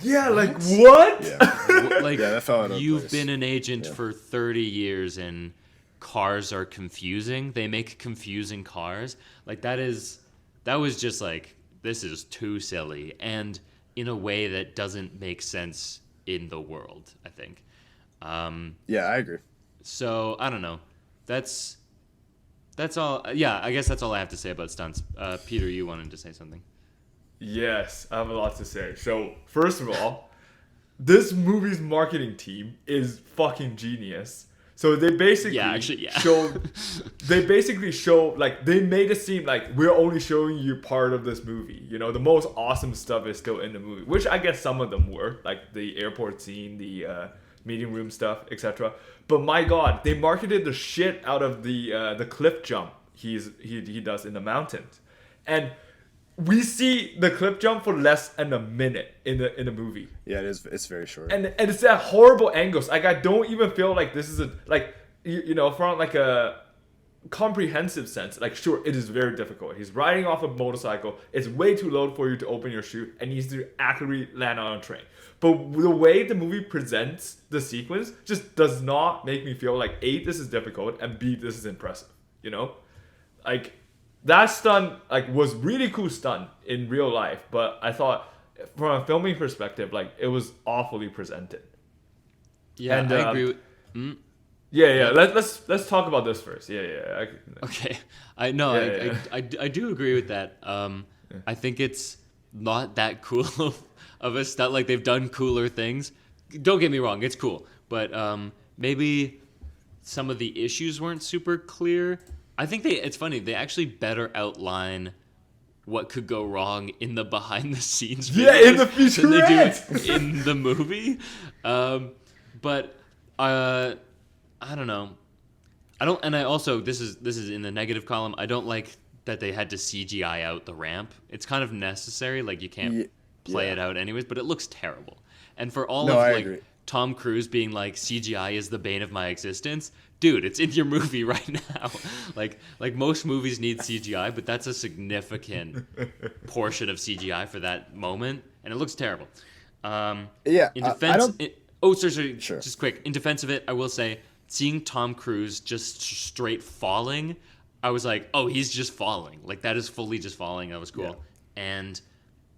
[SPEAKER 2] Yeah, like what?
[SPEAKER 3] Yeah.
[SPEAKER 1] Like
[SPEAKER 3] that fell out of
[SPEAKER 1] you've
[SPEAKER 3] place.
[SPEAKER 1] been an agent for 30 years and cars are confusing. They make confusing cars. Like that was just like, this is too silly and in a way that doesn't make sense in the world, I think.
[SPEAKER 3] Yeah, I agree.
[SPEAKER 1] So I don't know. That's all. Yeah, I guess that's all I have to say about stunts. Peter, you wanted to say something?
[SPEAKER 2] Yes, I have a lot to say. So first of all, this movie's marketing team is fucking genius. So they basically show like they made it seem like we're only showing you part of this movie. You know, the most awesome stuff is still in the movie, which I guess some of them were, like the airport scene, the meeting room stuff, etc. But my God, they marketed the shit out of the cliff jump he does in the mountains, and we see the cliff jump for less than a minute in the movie.
[SPEAKER 3] Yeah, it is. It's very short.
[SPEAKER 2] And it's at horrible angles. Like I don't even feel like this is from like a comprehensive sense. Like sure, it is very difficult. He's riding off a motorcycle. It's way too low for you to open your chute, and he needs to accurately land on a train. But the way the movie presents the sequence just does not make me feel like A, this is difficult, and B, this is impressive. You know, like. That stunt was really cool stunt in real life, but I thought from a filming perspective, like it was awfully presented.
[SPEAKER 1] Yeah, and, I agree.
[SPEAKER 2] Yeah. Let's talk about this first. Yeah.
[SPEAKER 1] Okay, I do agree with that. I think it's not that cool of a stunt. Like they've done cooler things. Don't get me wrong, it's cool, but maybe some of the issues weren't super clear. I think it's funny. They actually better outline what could go wrong in the behind the scenes videos
[SPEAKER 2] in the featurette
[SPEAKER 1] than they do in the movie. But I don't know. And I also this is in the negative column. I don't like that they had to CGI out the ramp. It's kind of necessary. Like you can't play it out anyways, but it looks terrible. And for all of like Tom Cruise being like CGI is the bane of my existence. Dude, it's in your movie right now. like most movies need CGI, but that's a significant portion of CGI for that moment, and it looks terrible. In defense, sorry.
[SPEAKER 3] Sure.
[SPEAKER 1] Just quick. In defense of it, I will say, seeing Tom Cruise just straight falling, I was like, oh, he's just falling. Like that is fully just falling. That was cool. Yeah. And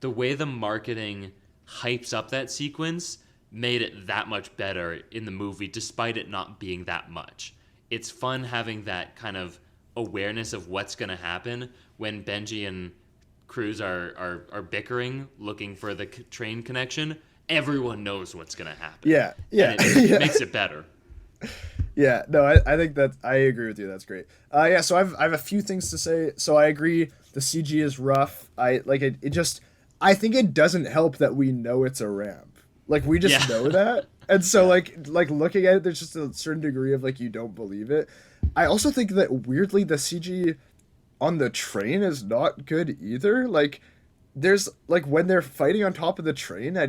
[SPEAKER 1] the way the marketing hypes up that sequence made it that much better in the movie, despite it not being that much. It's fun having that kind of awareness of what's going to happen when Benji and crews are bickering, looking for the train connection, everyone knows what's gonna happen.
[SPEAKER 3] Yeah.
[SPEAKER 1] And it
[SPEAKER 3] Yeah.
[SPEAKER 1] makes it better.
[SPEAKER 3] Yeah, no, I think that I agree with you. That's great. Yeah, so I have a few things to say. So I agree, the CG is rough. I like it. It just, I think it doesn't help that we know it's a ramp. Like we just know that, and so like looking at it, there's just a certain degree of like you don't believe it. I also think that weirdly the CG on the train is not good either. Like there's like when they're fighting on top of the train, I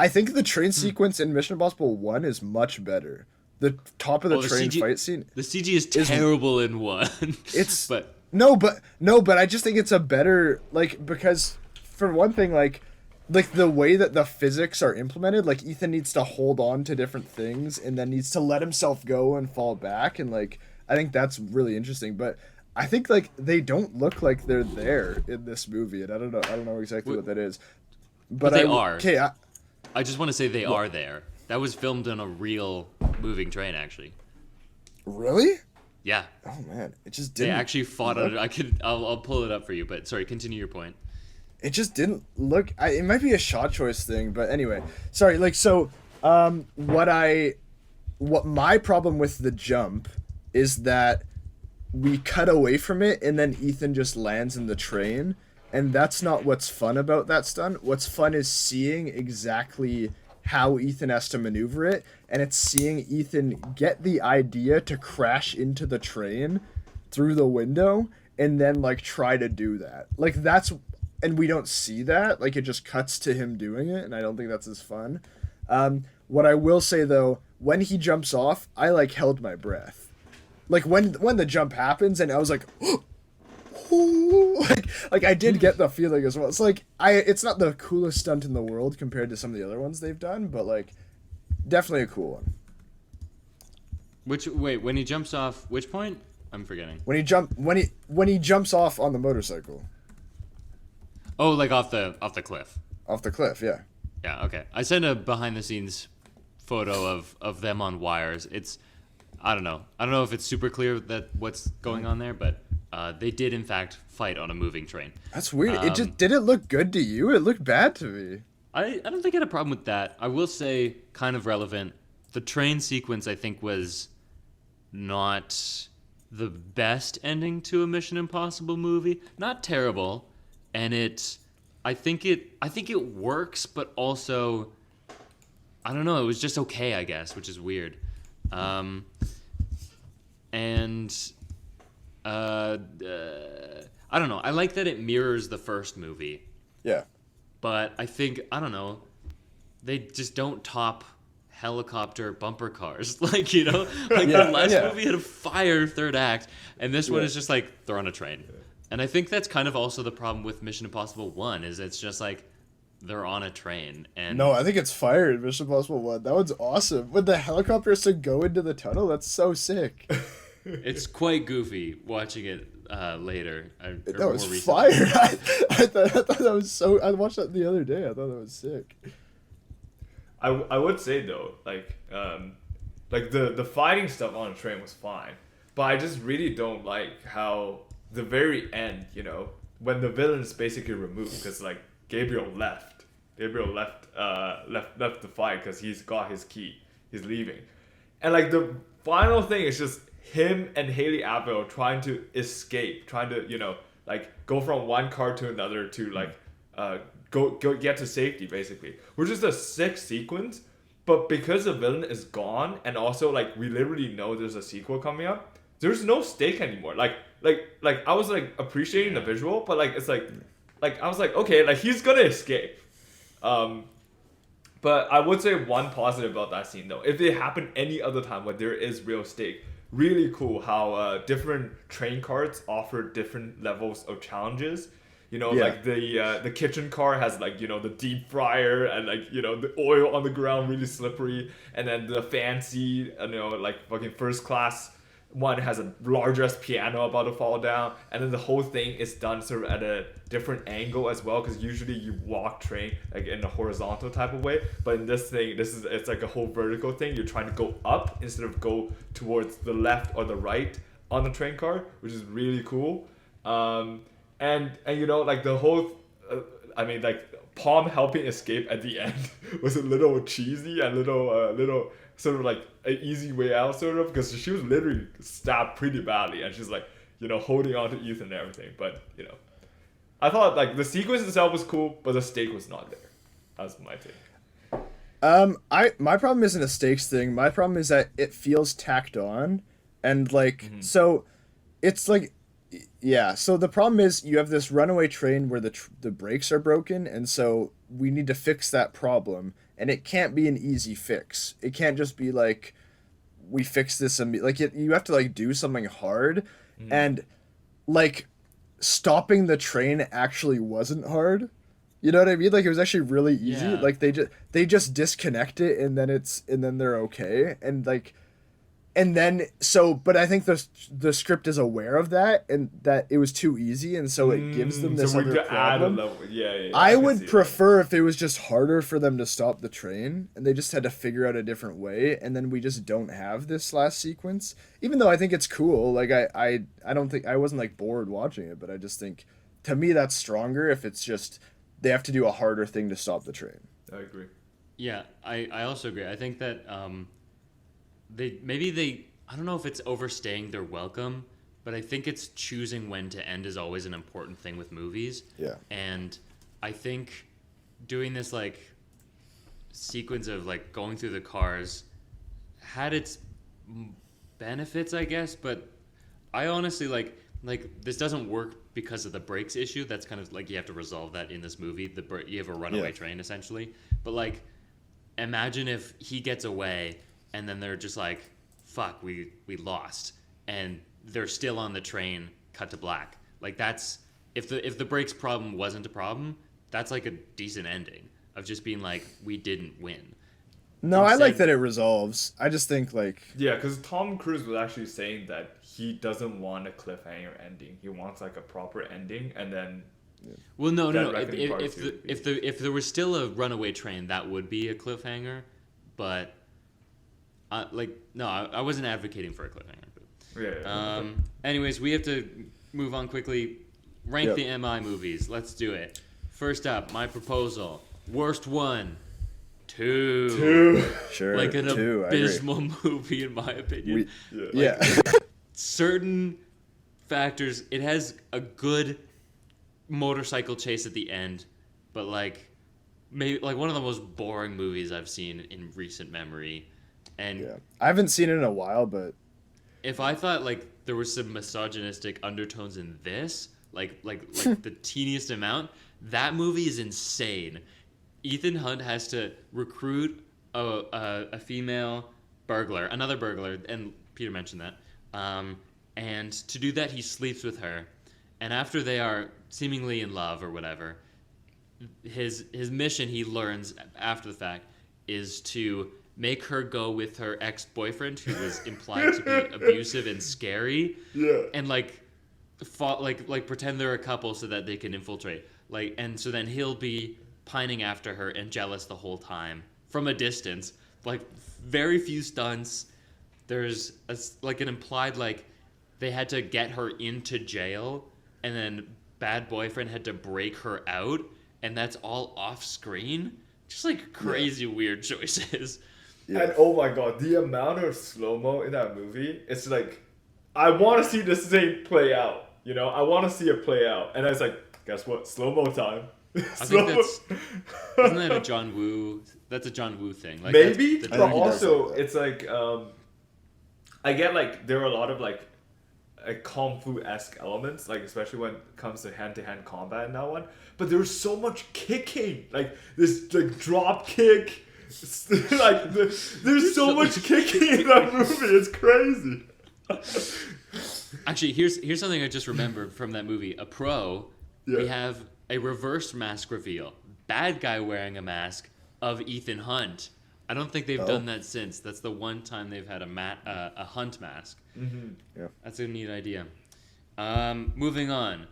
[SPEAKER 3] think the train sequence in Mission Impossible 1 is much better. The top of the train fight scene.
[SPEAKER 1] The CG is terrible in 1.
[SPEAKER 3] It's
[SPEAKER 1] but
[SPEAKER 3] no, but I just think it's a better, like, because for one thing, like the way that the physics are implemented, like Ethan needs to hold on to different things and then needs to let himself go and fall back, and like I think that's really interesting. But I think like they don't look like they're there in this movie, and I don't know exactly what that is. But
[SPEAKER 1] they are.
[SPEAKER 3] Okay,
[SPEAKER 1] I just want to say they are there. That was filmed on a real moving train, actually.
[SPEAKER 3] really?
[SPEAKER 1] Yeah.
[SPEAKER 3] Oh man, it just
[SPEAKER 1] They
[SPEAKER 3] didn't.
[SPEAKER 1] actually fought on it. I'll pull it up for you, but sorry, continue your point.
[SPEAKER 3] It just didn't look. It might be a shot choice thing, but anyway, sorry. Like so, what my problem with the jump is that we cut away from it and then Ethan just lands in the train, and that's not what's fun about that stunt. What's fun is seeing exactly how Ethan has to maneuver it, and it's seeing Ethan get the idea to crash into the train through the window and then like try to do that. Like that's, and we don't see that. Like it just cuts to him doing it, and I don't think that's as fun. What I will say though, when he jumps off, I like held my breath. Like when the jump happens, and I was like, like I did get the feeling as well. It's like it's not the coolest stunt in the world compared to some of the other ones they've done, but like definitely a cool one.
[SPEAKER 1] When he jumps off, which point? I'm forgetting.
[SPEAKER 3] When he jumps off on the motorcycle.
[SPEAKER 1] Oh, like off the cliff.
[SPEAKER 3] Off the cliff, yeah.
[SPEAKER 1] Yeah, okay. I sent a behind the scenes photo of them on wires. It's I don't know if it's super clear that what's going on there, but they did in fact fight on a moving train.
[SPEAKER 3] That's weird. It just did it look good to you? It looked bad to me.
[SPEAKER 1] I don't think I had a problem with that. I will say, kind of relevant, the train sequence I think was not the best ending to a Mission Impossible movie. Not terrible, and I think it works, but also I don't know, it was just okay, I guess, which is weird. I don't know. I like that it mirrors the first movie.
[SPEAKER 3] Yeah.
[SPEAKER 1] But I think, I don't know, they just don't top helicopter bumper cars. Like the last movie had a fire third act, and this one is just like, they're on a train. And I think that's kind of also the problem with Mission Impossible 1, is it's just like, they're on a train. And
[SPEAKER 3] No, I think it's fire in Mission Impossible 1. That one's awesome. When the helicopter has to go into the tunnel, that's so sick.
[SPEAKER 1] it's quite goofy watching it later.
[SPEAKER 3] That was fire. I thought that was so... I watched that the other day. I thought that was sick.
[SPEAKER 2] I would say though, like the fighting stuff on the train was fine, but I just really don't like how the very end, when the villain is basically removed, because like Gabriel left the fight because he's got his key, he's leaving, and like the final thing is just him and Haley Atwell trying to escape, trying to like go from one car to another to like go get to safety, basically, which is a sick sequence. But because the villain is gone, and also like we literally know there's a sequel coming up, there's no stake anymore. Like I was like appreciating the visual, but like it's like I was like, okay, like he's gonna escape. But I would say one positive about that scene though, if it happened any other time when there is real stake, really cool how different train carts offer different levels of challenges. Like the kitchen car has like, the deep fryer, and like, the oil on the ground really slippery. And then the fancy, like fucking first class one has a large ass piano about to fall down. And then the whole thing is done sort of at a different angle as well, because usually you walk train like in a horizontal type of way. But in this thing, it's like a whole vertical thing. You're trying to go up instead of go towards the left or the right on the train car, which is really cool. and you know, like the whole, I mean, like Palm helping escape at the end was a little cheesy and little sort of like an easy way out, sort of, because she was literally stabbed pretty badly, and she's like, you know, holding on to Ethan and everything. But you know, I thought like the sequence itself was cool, but the stake was not there. That's my take.
[SPEAKER 3] My problem isn't a stakes thing. My problem is that it feels tacked on, and like so, it's like, yeah. So the problem is you have this runaway train where the brakes are broken, and so we need to fix that problem, and it can't be an easy fix. It can't just be like we fix this and like you have to like do something hard, and like stopping the train actually wasn't hard. You know what I mean? Like it was actually really easy.
[SPEAKER 1] Yeah.
[SPEAKER 3] Like they just disconnect it, and then they're okay. And like, and then so, but I think the script is aware of that, and that it was too easy, and so it gives them this
[SPEAKER 2] so we
[SPEAKER 3] other
[SPEAKER 2] could add a
[SPEAKER 3] problem.
[SPEAKER 2] level. Yeah.
[SPEAKER 3] I
[SPEAKER 2] can see
[SPEAKER 3] would
[SPEAKER 2] that.
[SPEAKER 3] prefer if it was just harder for them to stop the train, and they just had to figure out a different way, and then we just don't have this last sequence. Even though I think it's cool, like I don't think I wasn't like bored watching it, but I just think to me that's stronger if it's just they have to do a harder thing to stop the train.
[SPEAKER 2] I agree.
[SPEAKER 1] Yeah, I also agree. I think that they I don't know if it's overstaying their welcome, but I think it's choosing when to end is always an important thing with movies.
[SPEAKER 3] Yeah.
[SPEAKER 1] And I think doing this like sequence of like going through the cars had its benefits, I guess, but I honestly like this doesn't work because of the brakes issue. That's kind of like you have to resolve that in this movie. You have a runaway train essentially, but like imagine if he gets away and then they're just like, fuck, we lost, and they're still on the train, cut to black. Like that's if the brakes problem wasn't a problem, that's like a decent ending of just being like, we didn't win.
[SPEAKER 3] No, I like that it resolves. I just think like
[SPEAKER 2] Yeah, because Tom Cruise was actually saying that he doesn't want a cliffhanger ending. He wants like a proper ending, and then.
[SPEAKER 1] Well, no.
[SPEAKER 2] That reckoning part too.
[SPEAKER 1] If there was still a runaway train, that would be a cliffhanger, but I wasn't advocating for a cliffhanger.
[SPEAKER 2] Yeah.
[SPEAKER 1] Anyways, we have to move on quickly. Rank the MI movies. Let's do it. First up, my proposal: worst one. Two.
[SPEAKER 3] Sure.
[SPEAKER 1] Like an
[SPEAKER 3] two,
[SPEAKER 1] abysmal movie, in my opinion.
[SPEAKER 3] Yeah.
[SPEAKER 1] Certain factors. It has a good motorcycle chase at the end, but like maybe like one of the most boring movies I've seen in recent memory. And
[SPEAKER 3] Yeah. I haven't seen it in a while, but
[SPEAKER 1] if I thought like there was some misogynistic undertones in this, like the teeniest amount, that movie is insane. Ethan Hunt has to recruit a female burglar, another burglar, and Peter mentioned that. And to do that, he sleeps with her. And after they are seemingly in love or whatever, his mission, he learns after the fact, is to make her go with her ex-boyfriend, who was implied to be abusive and scary.
[SPEAKER 2] Yeah.
[SPEAKER 1] And pretend they're a couple so that they can infiltrate. And so then he'll be pining after her and jealous the whole time from a distance. Like very few stunts. There's an implied they had to get her into jail, and then bad boyfriend had to break her out, and that's all off screen. Just crazy weird choices.
[SPEAKER 3] Yeah.
[SPEAKER 2] And oh my god, the amount of slow-mo in that movie, it's like, I want to see this thing play out. You know, I want to see it play out. And I was like, guess what? Slow-mo time.
[SPEAKER 1] I think isn't that a John Woo? That's a John Woo thing.
[SPEAKER 2] Maybe,
[SPEAKER 1] that's
[SPEAKER 2] but
[SPEAKER 3] think he does
[SPEAKER 2] also
[SPEAKER 3] like that.
[SPEAKER 2] it's like I get there are a lot of kung fu-esque elements, especially when it comes to hand-to-hand combat in that one. But there's so much kicking, this drop kick. There's so much kicking in that movie. It's crazy.
[SPEAKER 1] Actually, here's something I just remembered from that movie. We have a reverse mask reveal. Bad guy wearing a mask of Ethan Hunt. I don't think they've done that since. That's the one time they've had a Hunt mask.
[SPEAKER 2] Mm-hmm.
[SPEAKER 3] Yeah.
[SPEAKER 1] That's a neat idea. Moving on.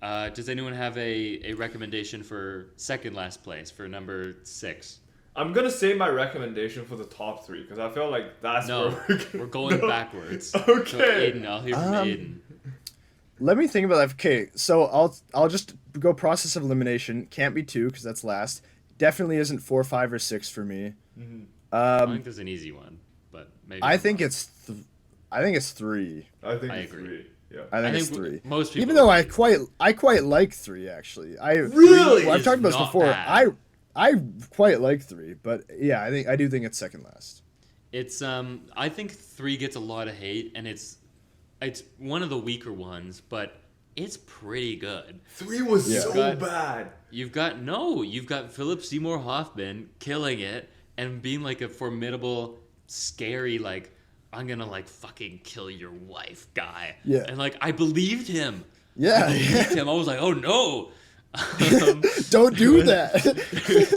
[SPEAKER 1] Does anyone have a recommendation for second last place, for number 6?
[SPEAKER 2] I'm gonna say my recommendation for the top 3 because I feel like that's
[SPEAKER 1] No,
[SPEAKER 2] where
[SPEAKER 1] we're going backwards.
[SPEAKER 2] Okay.
[SPEAKER 1] So Aiden, I'll hear from Aiden.
[SPEAKER 3] Let me think about that. Okay, so I'll just go process of elimination. Can't be 2 because that's last. Definitely isn't 4, 5, or 6 for me.
[SPEAKER 1] I think there's an easy one, but maybe
[SPEAKER 3] I
[SPEAKER 1] I'm
[SPEAKER 3] think
[SPEAKER 1] wrong.
[SPEAKER 3] I think it's 3.
[SPEAKER 2] I think
[SPEAKER 1] I
[SPEAKER 2] it's
[SPEAKER 1] agree.
[SPEAKER 2] 3. Yeah.
[SPEAKER 3] I think
[SPEAKER 1] I
[SPEAKER 3] it's
[SPEAKER 1] think
[SPEAKER 3] 3.
[SPEAKER 1] most people
[SPEAKER 3] Even though
[SPEAKER 1] agree.
[SPEAKER 3] I quite like 3 actually.
[SPEAKER 2] Really?
[SPEAKER 3] Well, I've
[SPEAKER 1] It's
[SPEAKER 3] talked about this
[SPEAKER 1] not
[SPEAKER 3] before.
[SPEAKER 1] bad.
[SPEAKER 3] I quite like 3, but yeah, I do think it's second last.
[SPEAKER 1] It's I think 3 gets a lot of hate, and it's one of the weaker ones, but it's pretty good.
[SPEAKER 2] 3 was
[SPEAKER 3] Yeah.
[SPEAKER 2] so
[SPEAKER 1] Got-
[SPEAKER 2] bad.
[SPEAKER 1] You've got Philip Seymour Hoffman killing it and being like a formidable, scary, like, I'm gonna like fucking kill your wife guy.
[SPEAKER 3] Yeah.
[SPEAKER 1] And like I believed him.
[SPEAKER 3] Yeah.
[SPEAKER 1] I believed him. I was like, oh no. Um,
[SPEAKER 3] Don't do that.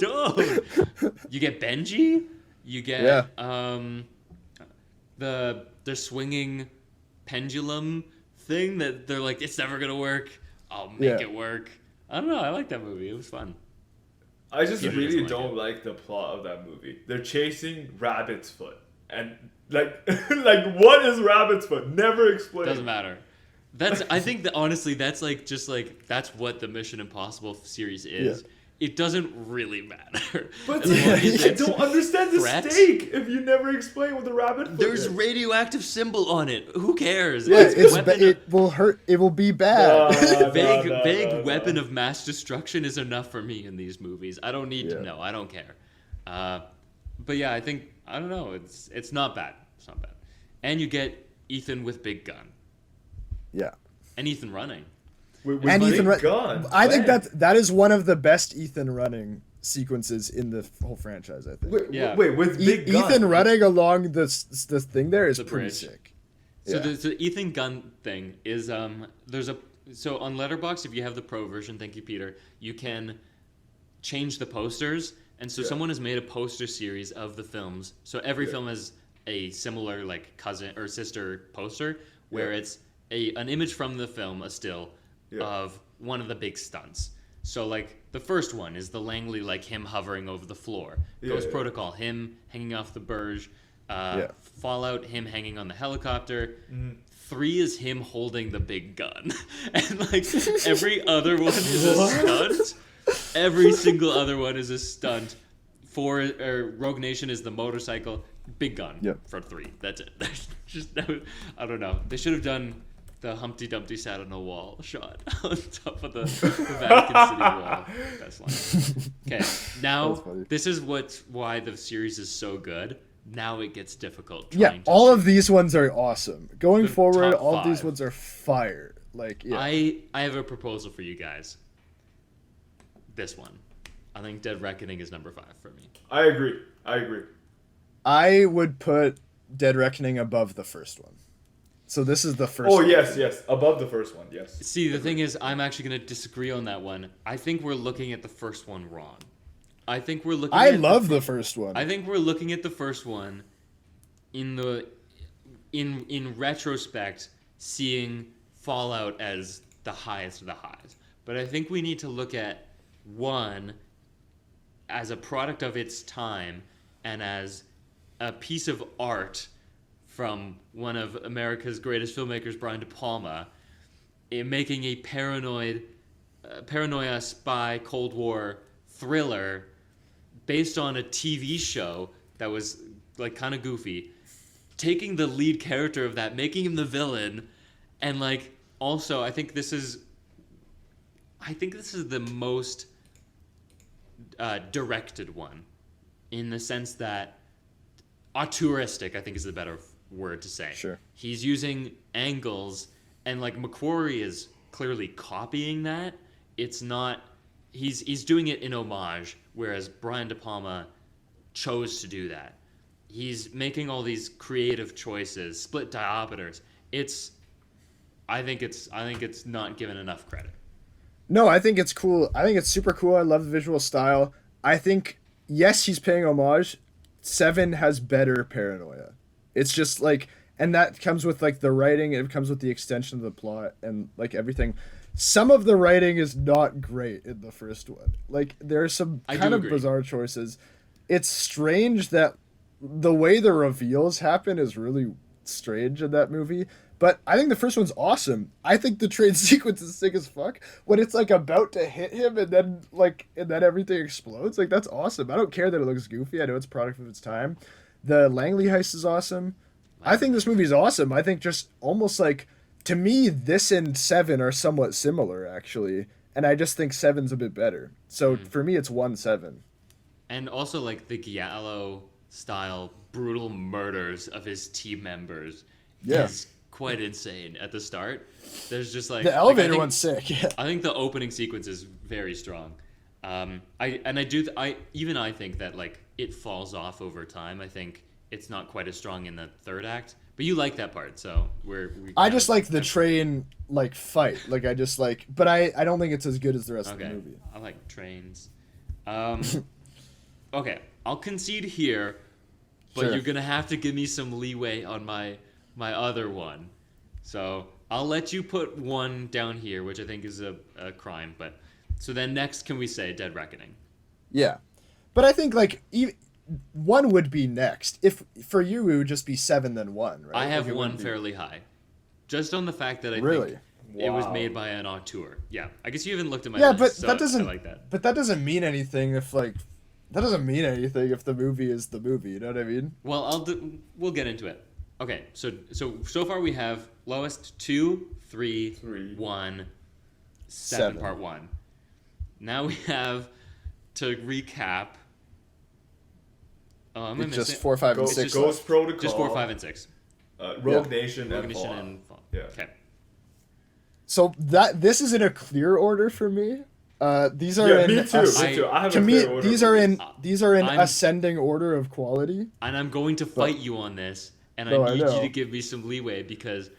[SPEAKER 1] don't. You get Benji. You get the swinging pendulum thing that they're like, it's never gonna work. I'll make
[SPEAKER 3] Yeah.
[SPEAKER 1] it work. I don't know. I like that movie. It was fun.
[SPEAKER 2] I just
[SPEAKER 1] Yeah, he
[SPEAKER 2] really
[SPEAKER 1] doesn't like
[SPEAKER 2] don't
[SPEAKER 1] it.
[SPEAKER 2] like the plot of that movie. They're chasing Rabbit's Foot, and like, like what is Rabbit's Foot? Never explained.
[SPEAKER 1] Doesn't matter. I think that honestly, that's like just like that's what the Mission Impossible series is.
[SPEAKER 3] Yeah.
[SPEAKER 1] It doesn't really matter.
[SPEAKER 2] But
[SPEAKER 1] As long as
[SPEAKER 2] I
[SPEAKER 1] it's
[SPEAKER 2] don't understand the
[SPEAKER 1] threat.
[SPEAKER 2] stake if you never explain what the rabbit foot
[SPEAKER 1] There's
[SPEAKER 2] is.
[SPEAKER 1] radioactive symbol on it. Who cares?
[SPEAKER 3] Yeah,
[SPEAKER 1] It's
[SPEAKER 3] it's
[SPEAKER 1] weapon
[SPEAKER 3] it will hurt. It will be bad.
[SPEAKER 1] vague weapon of mass destruction is enough for me in these movies. I don't need
[SPEAKER 3] Yeah.
[SPEAKER 1] to know. I don't care. But yeah, I don't know. It's not bad. It's not bad. And you get Ethan with big gun
[SPEAKER 3] Yeah.
[SPEAKER 1] and Ethan running.
[SPEAKER 2] With
[SPEAKER 3] And
[SPEAKER 2] big
[SPEAKER 3] Ethan,
[SPEAKER 2] gun.
[SPEAKER 3] I think
[SPEAKER 2] When?
[SPEAKER 3] that is one of the best Ethan running sequences in the whole franchise. I think.
[SPEAKER 1] Yeah.
[SPEAKER 2] Wait, with big gun.
[SPEAKER 3] Ethan running along this thing there is
[SPEAKER 1] The
[SPEAKER 3] pretty
[SPEAKER 1] bridge.
[SPEAKER 3] sick.
[SPEAKER 1] So
[SPEAKER 3] Yeah.
[SPEAKER 1] the Ethan gun thing is there's a so on Letterboxd, if you have the pro version, thank you Peter, you can change the posters, and so
[SPEAKER 2] Yeah.
[SPEAKER 1] someone has made a poster series of the films. So every
[SPEAKER 2] Yeah.
[SPEAKER 1] film has a similar like cousin or sister poster where
[SPEAKER 2] Yeah.
[SPEAKER 1] it's an image from the film, a still
[SPEAKER 2] Yeah.
[SPEAKER 1] of one of the big stunts. So like the first one is the Langley, like him hovering over the floor. Ghost
[SPEAKER 2] Yeah.
[SPEAKER 1] Protocol, him hanging off the barge.
[SPEAKER 3] Yeah.
[SPEAKER 1] Fallout, him hanging on the helicopter.
[SPEAKER 2] Mm-hmm.
[SPEAKER 1] 3 is him holding the big gun. And like every other one is a stunt. Every single other one is a stunt. 4 or Rogue Nation is the motorcycle. Big gun
[SPEAKER 3] Yep.
[SPEAKER 1] for 3. That's it. I don't know. They should have done the Humpty Dumpty sat on a wall shot on top of the Vatican City wall. Best line. Okay, now
[SPEAKER 3] That's funny.
[SPEAKER 1] this is why the series is so good. Now it gets difficult.
[SPEAKER 3] Yeah,
[SPEAKER 1] trying to
[SPEAKER 3] all
[SPEAKER 1] choose.
[SPEAKER 3] of these ones are awesome. Going
[SPEAKER 1] The
[SPEAKER 3] forward,
[SPEAKER 1] top
[SPEAKER 3] all of these
[SPEAKER 1] 5.
[SPEAKER 3] ones are fire. Like, yeah.
[SPEAKER 1] I have a proposal for you guys. This one. I think Dead Reckoning is number 5 for me.
[SPEAKER 2] I agree.
[SPEAKER 3] I would put Dead Reckoning above the first one. So this is the first
[SPEAKER 2] Oh
[SPEAKER 3] one.
[SPEAKER 2] yes, above the first one. Yes.
[SPEAKER 1] See, the thing is, I'm actually going to disagree on that one. I think we're looking at the first one wrong. I think we're looking
[SPEAKER 3] I
[SPEAKER 1] at
[SPEAKER 3] love the first one.
[SPEAKER 1] I think we're looking at the first one in retrospect, seeing Fallout as the highest of the highs. But I think we need to look at one as a product of its time and as a piece of art from one of America's greatest filmmakers, Brian De Palma, in making a paranoia spy Cold War thriller based on a TV show that was like kind of goofy, taking the lead character of that, making him the villain, and like also I think this is the most directed one, in the sense that auteuristic, I think, is the better word to say.
[SPEAKER 3] Sure.
[SPEAKER 1] He's using angles, and like McQuarrie is clearly copying that. It's not. He's doing it in homage, whereas Brian De Palma chose to do that. He's making all these creative choices, split diopters. I think it's not given enough credit.
[SPEAKER 3] No, I think it's cool. I think it's super cool. I love the visual style. I think, yes, he's paying homage. 7 has better paranoia. It's just like, and that comes with like the writing. It comes with the extension of the plot and like everything. Some of the writing is not great in the first one. Like there are some
[SPEAKER 1] I
[SPEAKER 3] kind
[SPEAKER 1] do
[SPEAKER 3] of
[SPEAKER 1] agree.
[SPEAKER 3] bizarre choices. It's strange that the way the reveals happen is really strange in that movie. But I think the first one's awesome. I think the train sequence is sick as fuck. When it's like about to hit him and then everything explodes. Like that's awesome. I don't care that it looks goofy. I know it's a product of its time. The Langley heist is awesome. I think this movie is awesome. I think just almost like, to me, this and Seven are somewhat similar actually. And I just think Seven's a bit better. So for me, it's 1-7.
[SPEAKER 1] And also like the Giallo style brutal murders of his team members is quite insane at the start. There's just like
[SPEAKER 3] the elevator
[SPEAKER 1] I think,
[SPEAKER 3] one's sick. Yeah.
[SPEAKER 1] I think the opening sequence is very strong. I think that like it falls off over time. I think it's not quite as strong in the third act. But you like that part, so
[SPEAKER 3] I just like the train like fight. Like I just like, but I don't think it's as good as the rest of the movie.
[SPEAKER 1] I like trains. Okay, I'll concede here, but
[SPEAKER 3] Sure.
[SPEAKER 1] you're gonna have to give me some leeway on my other one. So I'll let you put one down here, which I think is a crime. But so then next, can we say Dead Reckoning?
[SPEAKER 3] Yeah, but I think like one would be next. If for you, it would just be 7 then 1, right?
[SPEAKER 1] I have
[SPEAKER 3] like,
[SPEAKER 1] one fairly high, just on the fact that I
[SPEAKER 3] Really?
[SPEAKER 1] think it was made by an auteur. Yeah, I guess you haven't looked at my
[SPEAKER 3] Yeah,
[SPEAKER 1] list,
[SPEAKER 3] but
[SPEAKER 1] so
[SPEAKER 3] that doesn't.
[SPEAKER 1] I like that.
[SPEAKER 3] But that doesn't mean anything if like. That doesn't mean anything if the movie is the movie. You know what I mean?
[SPEAKER 1] Well, we'll get into it. Okay, so far we have lowest 2, 3, 1, 7 part 1. Now we have to recap. Oh, am I
[SPEAKER 3] It's
[SPEAKER 1] missing?
[SPEAKER 3] just 4, 5, and 6.
[SPEAKER 2] Ghost Protocol.
[SPEAKER 1] Just 4, 5, and 6.
[SPEAKER 2] Rogue Nation
[SPEAKER 1] Rogue
[SPEAKER 2] and
[SPEAKER 1] Nation
[SPEAKER 2] Fallout.
[SPEAKER 1] and Fallout.
[SPEAKER 2] Yeah.
[SPEAKER 1] Okay.
[SPEAKER 3] So this is in a clear order for me. These are in
[SPEAKER 2] me too. I have
[SPEAKER 3] to
[SPEAKER 2] a
[SPEAKER 3] me
[SPEAKER 2] clear order.
[SPEAKER 3] these are in
[SPEAKER 1] I'm-
[SPEAKER 3] ascending order of quality.
[SPEAKER 1] And I'm going to fight you on this, and
[SPEAKER 3] No, I
[SPEAKER 1] I need
[SPEAKER 3] know.
[SPEAKER 1] you to give me some leeway because,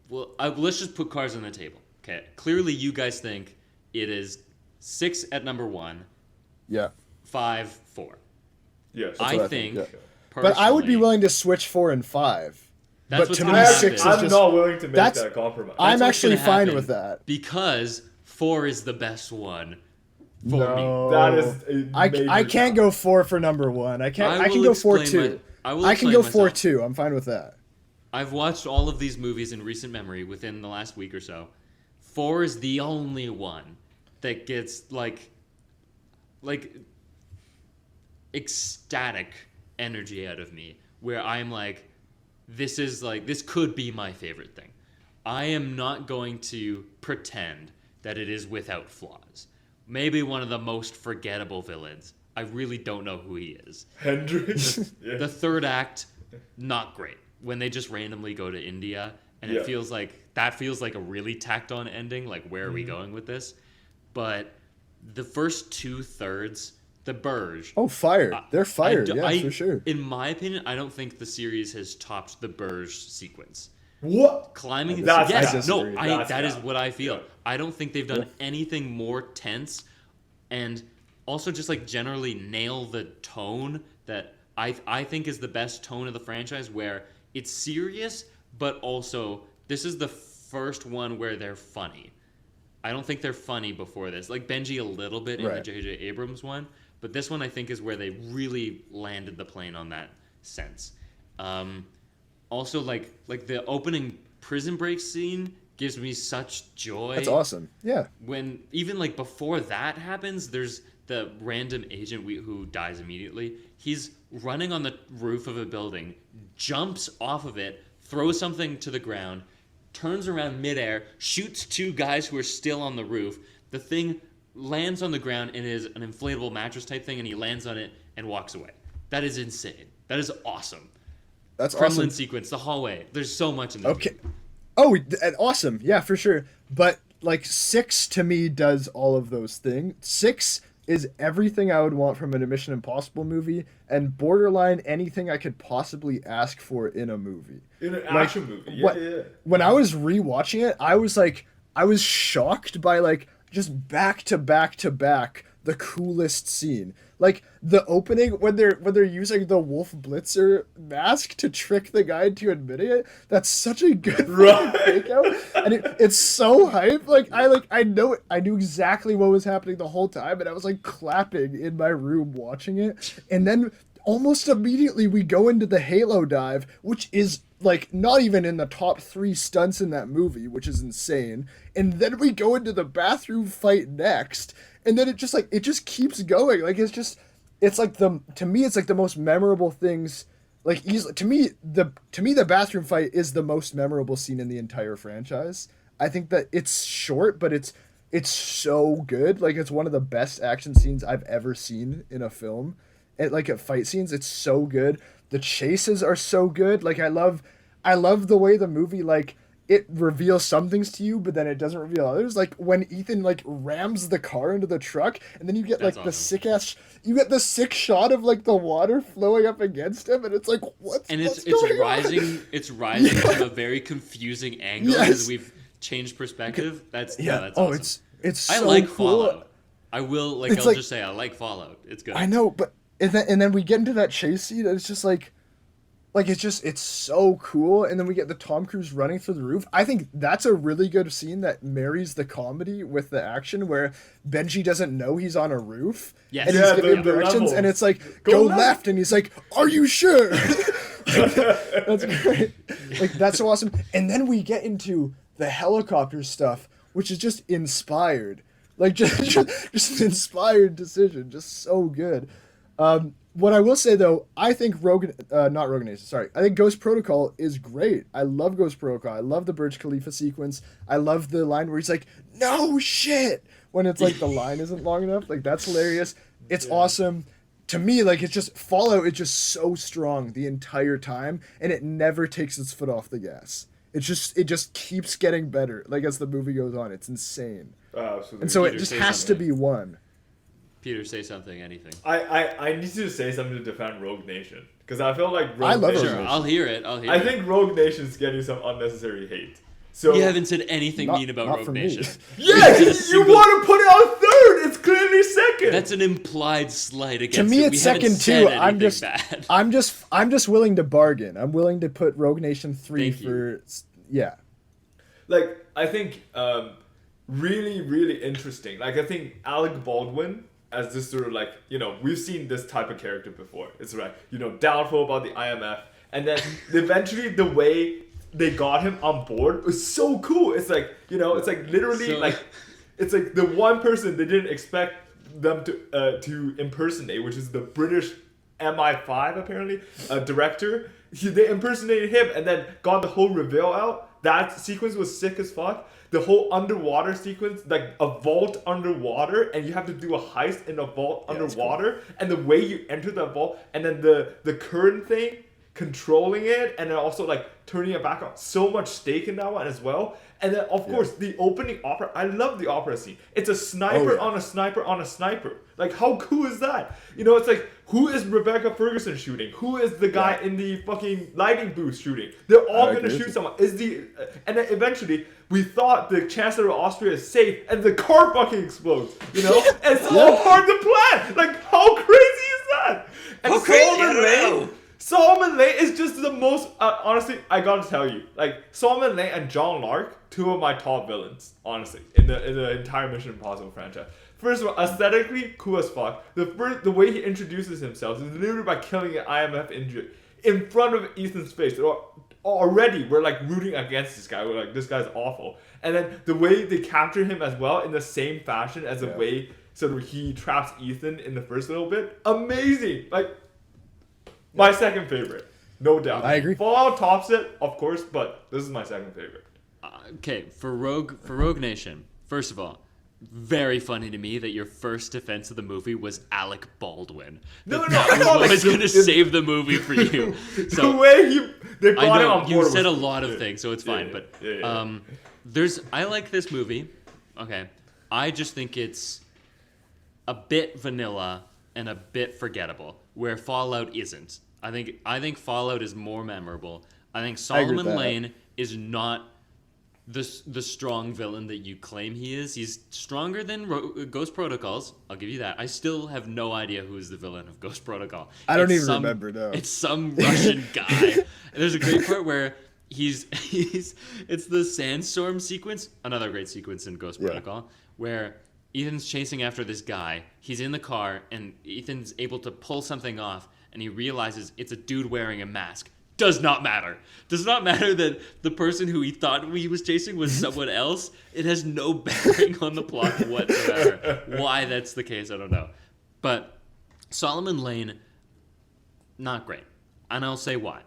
[SPEAKER 1] well, let's just put cards on the table. Okay. Clearly, you guys think it is 6 at number 1,
[SPEAKER 3] Yeah.
[SPEAKER 1] 5, 4.
[SPEAKER 2] Yes.
[SPEAKER 3] what
[SPEAKER 1] I
[SPEAKER 3] I
[SPEAKER 1] think.
[SPEAKER 3] think, But I would be
[SPEAKER 1] personally,
[SPEAKER 3] willing to switch 4 and 5.
[SPEAKER 1] That's
[SPEAKER 3] but
[SPEAKER 1] what's
[SPEAKER 3] to
[SPEAKER 1] gonna
[SPEAKER 3] me,
[SPEAKER 1] happen.
[SPEAKER 3] 6 is
[SPEAKER 2] I'm
[SPEAKER 3] just.
[SPEAKER 2] not willing to make
[SPEAKER 3] that's-
[SPEAKER 2] that compromise.
[SPEAKER 3] I'm
[SPEAKER 1] That's what's
[SPEAKER 3] actually
[SPEAKER 1] gonna
[SPEAKER 3] fine
[SPEAKER 1] happen
[SPEAKER 3] with that.
[SPEAKER 1] because 4 is the best one for me.
[SPEAKER 3] No.
[SPEAKER 2] That is a
[SPEAKER 3] I
[SPEAKER 2] major
[SPEAKER 3] can't
[SPEAKER 2] doubt.
[SPEAKER 3] go 4 for number 1. I can
[SPEAKER 1] will
[SPEAKER 3] go 4
[SPEAKER 1] explain
[SPEAKER 3] 2.
[SPEAKER 1] I will
[SPEAKER 3] I can
[SPEAKER 1] explain
[SPEAKER 3] go
[SPEAKER 1] myself.
[SPEAKER 3] 4 2. I'm fine with that.
[SPEAKER 1] I've watched all of these movies in recent memory within the last week or so. 4 is the only one that gets like ecstatic energy out of me, where I'm like, this could be my favorite thing. I am not going to pretend that it is without flaws. Maybe one of the most forgettable villains. I really don't know who he is.
[SPEAKER 2] Hendrix. Yeah.
[SPEAKER 1] The third act, not great. When they just randomly go to India, and
[SPEAKER 2] Yeah.
[SPEAKER 1] it feels like a really tacked on ending. Like, where are we going with this? But the first 2/3, the Burge.
[SPEAKER 3] Oh, fired. They're fired. For sure.
[SPEAKER 1] In my opinion, I don't think the series has topped the Burge sequence.
[SPEAKER 2] What?
[SPEAKER 1] Climbing.
[SPEAKER 2] That's-
[SPEAKER 1] Yes,
[SPEAKER 2] I
[SPEAKER 1] no,
[SPEAKER 3] disagree.
[SPEAKER 1] that is
[SPEAKER 2] bad.
[SPEAKER 1] what I feel.
[SPEAKER 2] Yeah.
[SPEAKER 1] I don't think they've done anything more tense, and also just like generally nail the tone that I think is the best tone of the franchise, where it's serious, but also this is the first one where they're funny. I don't think they're funny before this. Like Benji a little bit in the
[SPEAKER 3] Right.
[SPEAKER 1] J.J. Abrams one, but this one I think is where they really landed the plane on that sense. Also, like the opening prison break scene gives me such joy.
[SPEAKER 3] That's awesome. Yeah.
[SPEAKER 1] When even like before that happens, there's the random agent who dies immediately. He's running on the roof of a building, jumps off of it, throws something to the ground, turns around midair, shoots 2 guys who are still on the roof. The thing lands on the ground and is an inflatable mattress type thing, and he lands on it and walks away. That is insane. That is awesome.
[SPEAKER 3] That's
[SPEAKER 1] Kremlin
[SPEAKER 3] awesome.
[SPEAKER 1] sequence, the hallway. There's so much in this.
[SPEAKER 3] Okay. Oh, and awesome. Yeah, for sure. But like 6 to me does all of those things. 6 is everything I would want from a Mission Impossible movie and borderline anything I could possibly ask for in a movie.
[SPEAKER 2] In an
[SPEAKER 3] Like,
[SPEAKER 2] action movie. Yeah,
[SPEAKER 3] what-
[SPEAKER 2] yeah.
[SPEAKER 3] When I was rewatching it, I was shocked by like just back to back to back the coolest scene. Like the opening when they're using the Wolf Blitzer mask to trick the guy into admitting it. That's such a good
[SPEAKER 2] Right.
[SPEAKER 3] fake out, and it's so hype. I knew exactly what was happening the whole time, and I was like clapping in my room watching it. And then almost immediately we go into the Halo dive, which is like not even in the top 3 stunts in that movie, which is insane. And then we go into the bathroom fight next, and then it just keeps going. Like it's like to me it's like the most memorable things. Like easily to me the bathroom fight is the most memorable scene in the entire franchise. I think that it's short, but it's so good. Like it's one of the best action scenes I've ever seen in a film. At fight scenes, it's so good. The chases are so good. Like I love the way the movie like it reveals some things to you, but then it doesn't reveal others. Like when Ethan like rams the car into the truck, and then you get like the sick shot of like the water flowing up against him, and it's like what's
[SPEAKER 1] rising. It's rising from a very confusing angle because we've changed perspective. That's awesome.
[SPEAKER 3] It's so
[SPEAKER 1] I like
[SPEAKER 3] cool.
[SPEAKER 1] Fallout. I will I'll just say I like Fallout. It's good.
[SPEAKER 3] I know, but and then we get into that chase scene, and it's just like it's so cool. And then we get the Tom Cruise running through the roof. I think that's a really good scene that marries the comedy with the action, where Benji doesn't know he's on a roof.
[SPEAKER 1] Yes.
[SPEAKER 3] And he's giving directions, and it's like, go left, and he's like, are you sure? That's great. Like, that's so awesome. And then we get into the helicopter stuff, which is just inspired. Like, just an inspired decision. Just so good. What I will say though, I think I think Ghost Protocol is great. I love Ghost Protocol. I love the Burj Khalifa sequence. I love the line where he's like, no shit, when it's like the line isn't long enough. Like that's hilarious. It's awesome. To me, like it's just Fallout is just so strong the entire time, and it never takes its foot off the gas. It just keeps getting better. Like as the movie goes on, it's insane.
[SPEAKER 2] Absolutely.
[SPEAKER 3] And so it just has to be one.
[SPEAKER 1] Peter, say something, anything.
[SPEAKER 2] I need to say something to defend Rogue Nation, because I feel like
[SPEAKER 3] I love
[SPEAKER 2] Nation.
[SPEAKER 3] Rogue Nation.
[SPEAKER 1] I'll hear it.
[SPEAKER 2] I think Rogue Nation's getting some unnecessary hate. So
[SPEAKER 1] you haven't said anything mean about Rogue Nation.
[SPEAKER 2] Yeah, you want to put it on third. It's clearly second.
[SPEAKER 1] That's an implied slight against
[SPEAKER 3] to me,
[SPEAKER 1] it.
[SPEAKER 3] it's second too.
[SPEAKER 1] Bad.
[SPEAKER 3] I'm just willing to bargain. I'm willing to put Rogue Nation 3 for yeah.
[SPEAKER 2] Like I think really really interesting. Like I think Alec Baldwin as this sort of like, we've seen this type of character before. It's right, doubtful about the IMF, and then eventually the way they got him on board was so cool. It's like, it's like literally it's like the one person they didn't expect them to impersonate, which is the British MI5 apparently director. They impersonated him and then got the whole reveal out. That sequence was sick as fuck. The whole underwater sequence, like a vault underwater, and you have to do a heist in a vault underwater, cool. And the way you enter the vault, and then the current thing, controlling it, and then also like turning it back on. So much stake in that one as well. And then of course the opening opera. I love the opera scene. It's a sniper on a sniper on a sniper. Like how cool is that? It's like, who is Rebecca Ferguson shooting? Who is the guy in the fucking lighting booth shooting? They're all gonna shoot someone. And then eventually we thought the Chancellor of Austria is safe, and the car fucking explodes. And it's all part of the plan. Like how crazy is that? And Solomon Lane is just the most, honestly, I gotta tell you, like, Solomon Lane and John Lark, two of my top villains, honestly, in the entire Mission Impossible franchise. First of all, aesthetically, cool as fuck. The way he introduces himself is literally by killing an IMF injury in front of Ethan's face. Already, we're like rooting against this guy. We're like, this guy's awful. And then the way they capture him as well, in the same fashion as the way sort of he traps Ethan in the first little bit, amazing. Like, my second favorite, no doubt.
[SPEAKER 3] I agree.
[SPEAKER 2] Fallout tops it, of course, but this is my second favorite.
[SPEAKER 1] Okay, for Rogue Nation, first of all, very funny to me that your first defense of the movie was Alec Baldwin. I was going to save the movie for you. So,
[SPEAKER 2] the way they brought him on board.
[SPEAKER 1] You said a lot of things, so it's fine. But I like this movie. Okay, I just think it's a bit vanilla and a bit forgettable, where Fallout isn't. I think Fallout is more memorable. I think Solomon Lane is not the strong villain that you claim he is. He's stronger than Ghost Protocols. I'll give you that. I still have no idea who is the villain of Ghost Protocol.
[SPEAKER 3] I don't even remember, no.
[SPEAKER 1] It's some Russian guy. And there's a great part where it's the sandstorm sequence, another great sequence in Ghost Protocol, where Ethan's chasing after this guy. He's in the car, and Ethan's able to pull something off, and he realizes it's a dude wearing a mask. Does not matter. Does not matter that the person who he thought he was chasing was someone else. It has no bearing on the plot whatsoever. Why that's the case, I don't know. But Solomon Lane, not great. And I'll say why.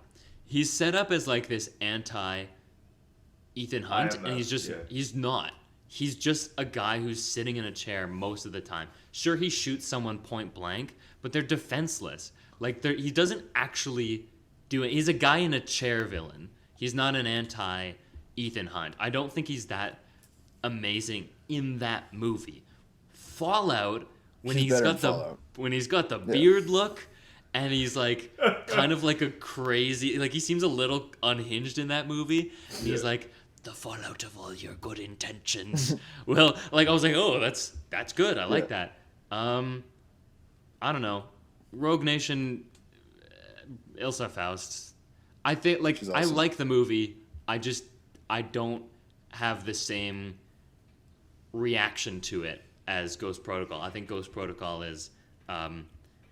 [SPEAKER 1] He's set up as like this anti-Ethan Hunt, and he's not. He's just a guy who's sitting in a chair most of the time. Sure, he shoots someone point blank, but they're defenseless. Like, he doesn't actually do it. He's a guy in a chair villain. He's not an anti-Ethan Hunt. I don't think he's that amazing in that movie. Fallout, when he's got the beard look, and he's like kind of like a crazy, like he seems a little unhinged in that movie. And he's like, the fallout of all your good intentions. Well, like I was like, oh, that's good. I like that. I don't know. Rogue Nation, Ilsa Faust. I think like awesome. I like the movie. I don't have the same reaction to it as Ghost Protocol. I think Ghost Protocol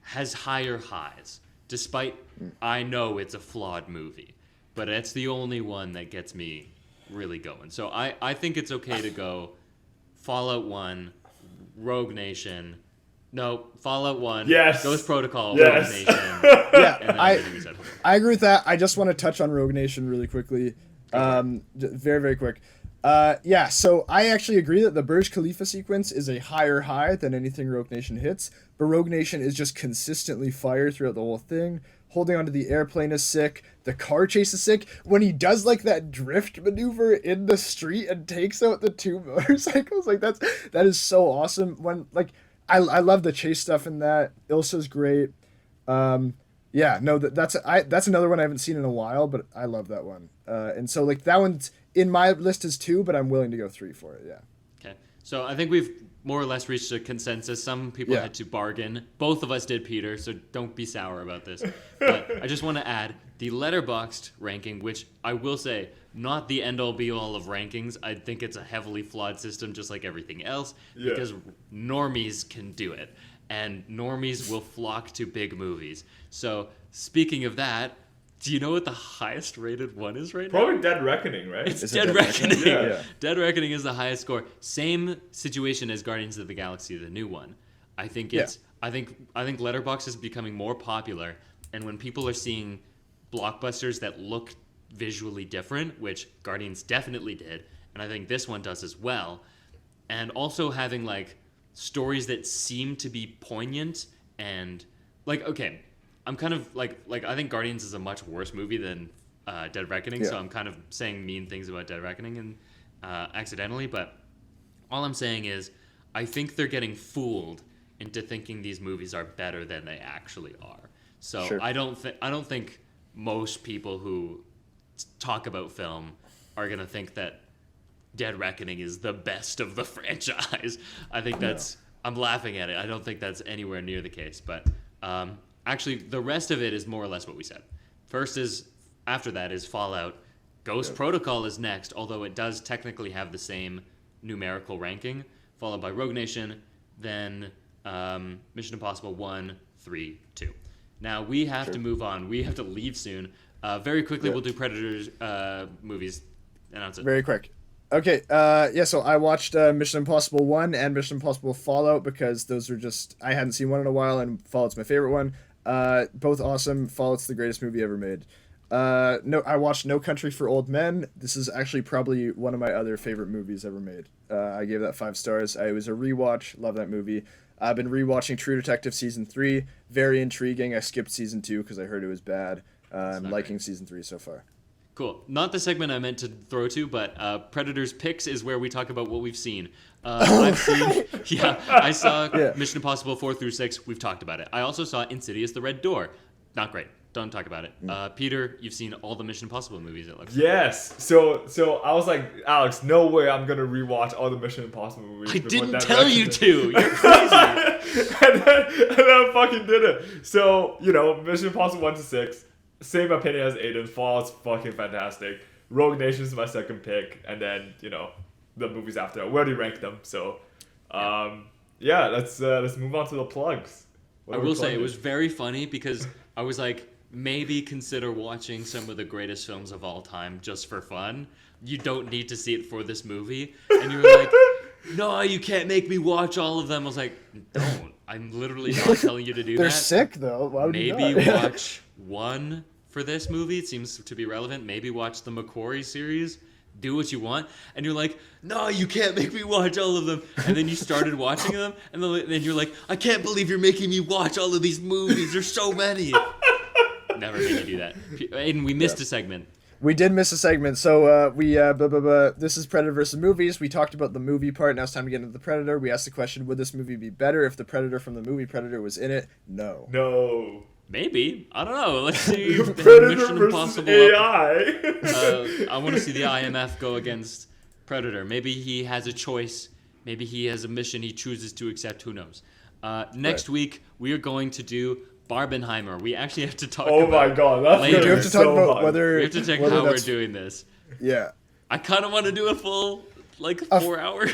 [SPEAKER 1] has higher highs, despite I know it's a flawed movie, but it's the only one that gets me really going. So I think it's okay to go Fallout 1, Rogue Nation. No, Fallout 1,
[SPEAKER 2] yes.
[SPEAKER 1] Ghost Protocol,
[SPEAKER 2] yes.
[SPEAKER 1] Rogue Nation.
[SPEAKER 3] Yeah, I agree with that. I just want to touch on Rogue Nation really quickly. Very, very quick. So I actually agree that the Burj Khalifa sequence is a higher high than anything Rogue Nation hits, but Rogue Nation is just consistently fire throughout the whole thing. Holding onto the airplane is sick. The car chase is sick. When he does like that drift maneuver in the street and takes out the two motorcycles, like that is so awesome. When like I love the chase stuff in that. Ilsa's great. That's another one I haven't seen in a while, but I love that one. And so like that one's in my list is 2, but I'm willing to go 3 for it. Yeah.
[SPEAKER 1] Okay. So I think we've more or less reached a consensus. Some people had to bargain. Both of us did, Peter, so don't be sour about this. But I just want to add the Letterboxd ranking, which I will say, not the end-all be-all of rankings. I think it's a heavily flawed system, just like everything else, because normies can do it. And normies will flock to big movies. So speaking of that, do you know what the highest rated one is right now?
[SPEAKER 2] Probably Dead Reckoning, right?
[SPEAKER 1] It's Dead Reckoning.
[SPEAKER 2] Yeah.
[SPEAKER 1] Dead Reckoning is the highest score. Same situation as Guardians of the Galaxy, the new one. I think I think Letterboxd is becoming more popular, and when people are seeing blockbusters that look visually different, which Guardians definitely did, and I think this one does as well, and also having like stories that seem to be poignant and like, okay, I'm kind of like I think Guardians is a much worse movie than Dead Reckoning, so I'm kind of saying mean things about Dead Reckoning and accidentally, but all I'm saying is I think they're getting fooled into thinking these movies are better than they actually are. So I don't think most people who talk about film are gonna think that Dead Reckoning is the best of the franchise. I think I'm laughing at it. I don't think that's anywhere near the case, but actually, the rest of it is more or less what we said. After that is Fallout. Ghost Protocol is next, although it does technically have the same numerical ranking, followed by Rogue Nation, then Mission Impossible 1, 3, 2. Now, we have to move on. We have to leave soon. Very quickly, we'll do Predators movies. Announce it.
[SPEAKER 3] Very quick. Okay, so I watched Mission Impossible 1 and Mission Impossible Fallout because those are just, I hadn't seen one in a while, and Fallout's my favorite one. Both awesome. Fallout's the greatest movie ever made. I watched No Country for Old Men. This is actually probably one of my other favorite movies ever made. I gave that 5 stars. It was a rewatch. Love that movie. I've been rewatching True Detective Season 3. Very intriguing. I skipped Season 2 because I heard it was bad. I'm liking Season 3 so far.
[SPEAKER 1] Cool. Not the segment I meant to throw to, but Predators Picks is where we talk about what we've seen. I saw Mission Impossible 4 through 6. We've talked about it. I also saw Insidious: The Red Door. Not great. Don't talk about it. Peter, you've seen all the Mission Impossible movies, it looks like.
[SPEAKER 2] Yes. So I was like, Alex, no way I'm going to rewatch all the Mission Impossible movies.
[SPEAKER 1] I didn't tell you to. You're crazy.
[SPEAKER 2] and then I fucking did it. So, Mission Impossible 1 to 6. Same opinion as Aiden. Fallout's fucking fantastic. Rogue Nation's my second pick, and then the movies after. We already ranked them, so let's move on to the plugs.
[SPEAKER 1] I will say it was very funny because I was like, maybe consider watching some of the greatest films of all time just for fun. You don't need to see it for this movie. And you were like, no, you can't make me watch all of them. I was like, don't. I'm literally not telling you to do
[SPEAKER 3] They're
[SPEAKER 1] that.
[SPEAKER 3] sick though. Why would
[SPEAKER 1] Maybe
[SPEAKER 3] you not?
[SPEAKER 1] watch one for this movie. It seems to be relevant. Maybe watch the McQuarrie series. Do what you want. And you're like, no, you can't make me watch all of them. And then you started watching them. And then you're like, I can't believe you're making me watch all of these movies. There's so many. Never made you do that. Aiden, we missed a segment.
[SPEAKER 3] We did miss a segment, so this is Predator versus movies. We talked about the movie part. Now it's time to get into the Predator. We asked the question: would this movie be better if the Predator from the movie Predator was in it? No.
[SPEAKER 2] No.
[SPEAKER 1] Maybe. I don't know. Let's see.
[SPEAKER 2] Predator
[SPEAKER 1] Mission
[SPEAKER 2] versus
[SPEAKER 1] Impossible.
[SPEAKER 2] AI.
[SPEAKER 1] I want to see the IMF go against Predator. Maybe he has a choice. Maybe he has a mission he chooses to accept. Who knows? Next week, we are going to do Barbenheimer. We actually have to talk
[SPEAKER 2] Oh
[SPEAKER 1] about
[SPEAKER 2] my god, that's
[SPEAKER 1] later.
[SPEAKER 3] We
[SPEAKER 2] gonna
[SPEAKER 3] have
[SPEAKER 2] be
[SPEAKER 3] to talk
[SPEAKER 2] so
[SPEAKER 3] about
[SPEAKER 2] fun.
[SPEAKER 3] whether
[SPEAKER 1] We have to check
[SPEAKER 3] whether
[SPEAKER 1] how we're
[SPEAKER 3] that's-
[SPEAKER 1] doing this.
[SPEAKER 3] Yeah,
[SPEAKER 1] I kind of want to do a full, 4 hour.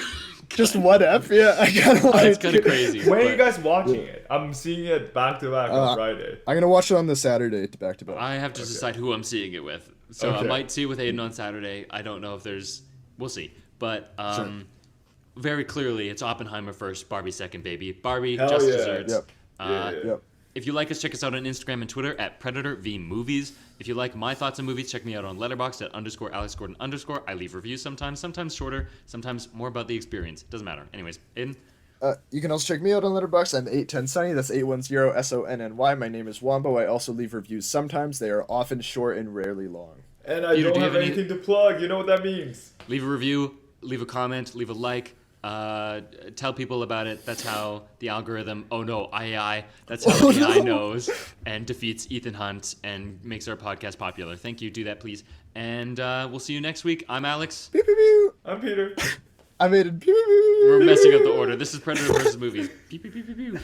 [SPEAKER 3] just one F. Yeah, I kind of like.
[SPEAKER 1] It's kind of crazy.
[SPEAKER 2] When are you
[SPEAKER 1] but
[SPEAKER 2] guys watching it? I'm seeing it back to back on Friday.
[SPEAKER 3] I'm gonna watch it on the Saturday back to back.
[SPEAKER 1] I have to decide who I'm seeing it with. So I
[SPEAKER 2] Okay.
[SPEAKER 1] might see it with Aiden on Saturday. I don't know if there's. We'll see. But very clearly, it's Oppenheimer first, Barbie second, baby. Barbie,
[SPEAKER 2] Hell
[SPEAKER 1] just
[SPEAKER 2] yeah.
[SPEAKER 1] desserts.
[SPEAKER 3] Yep.
[SPEAKER 2] Yeah.
[SPEAKER 3] Yep.
[SPEAKER 1] If you like us, check us out on Instagram and Twitter at PredatorVMovies. If you like my thoughts on movies, check me out on Letterboxd at _AlexGordon_. I leave reviews sometimes shorter, sometimes more about the experience. Doesn't matter. Anyways, Aiden,
[SPEAKER 3] You can also check me out on Letterboxd. I'm 810sunny. That's 810SONNY. My name is Wombo. I also leave reviews sometimes. They are often short and rarely long.
[SPEAKER 2] And I
[SPEAKER 1] Peter,
[SPEAKER 2] don't
[SPEAKER 1] do you
[SPEAKER 2] have
[SPEAKER 1] have any-
[SPEAKER 2] anything to plug. You know what that means.
[SPEAKER 1] leave a review, leave a comment, leave a like. Tell people about it. That's how the algorithm. Oh no, AI. That's how the AI knows and defeats Ethan Hunt and makes our podcast popular. Thank you. Do that, please. And we'll see you next week. I'm Alex.
[SPEAKER 3] Pew, pew, pew.
[SPEAKER 2] I'm Peter.
[SPEAKER 3] I made it. Pew, pew, pew.
[SPEAKER 1] We're messing up the order. This is Predator versus movies. Pew, pew, pew, pew, pew.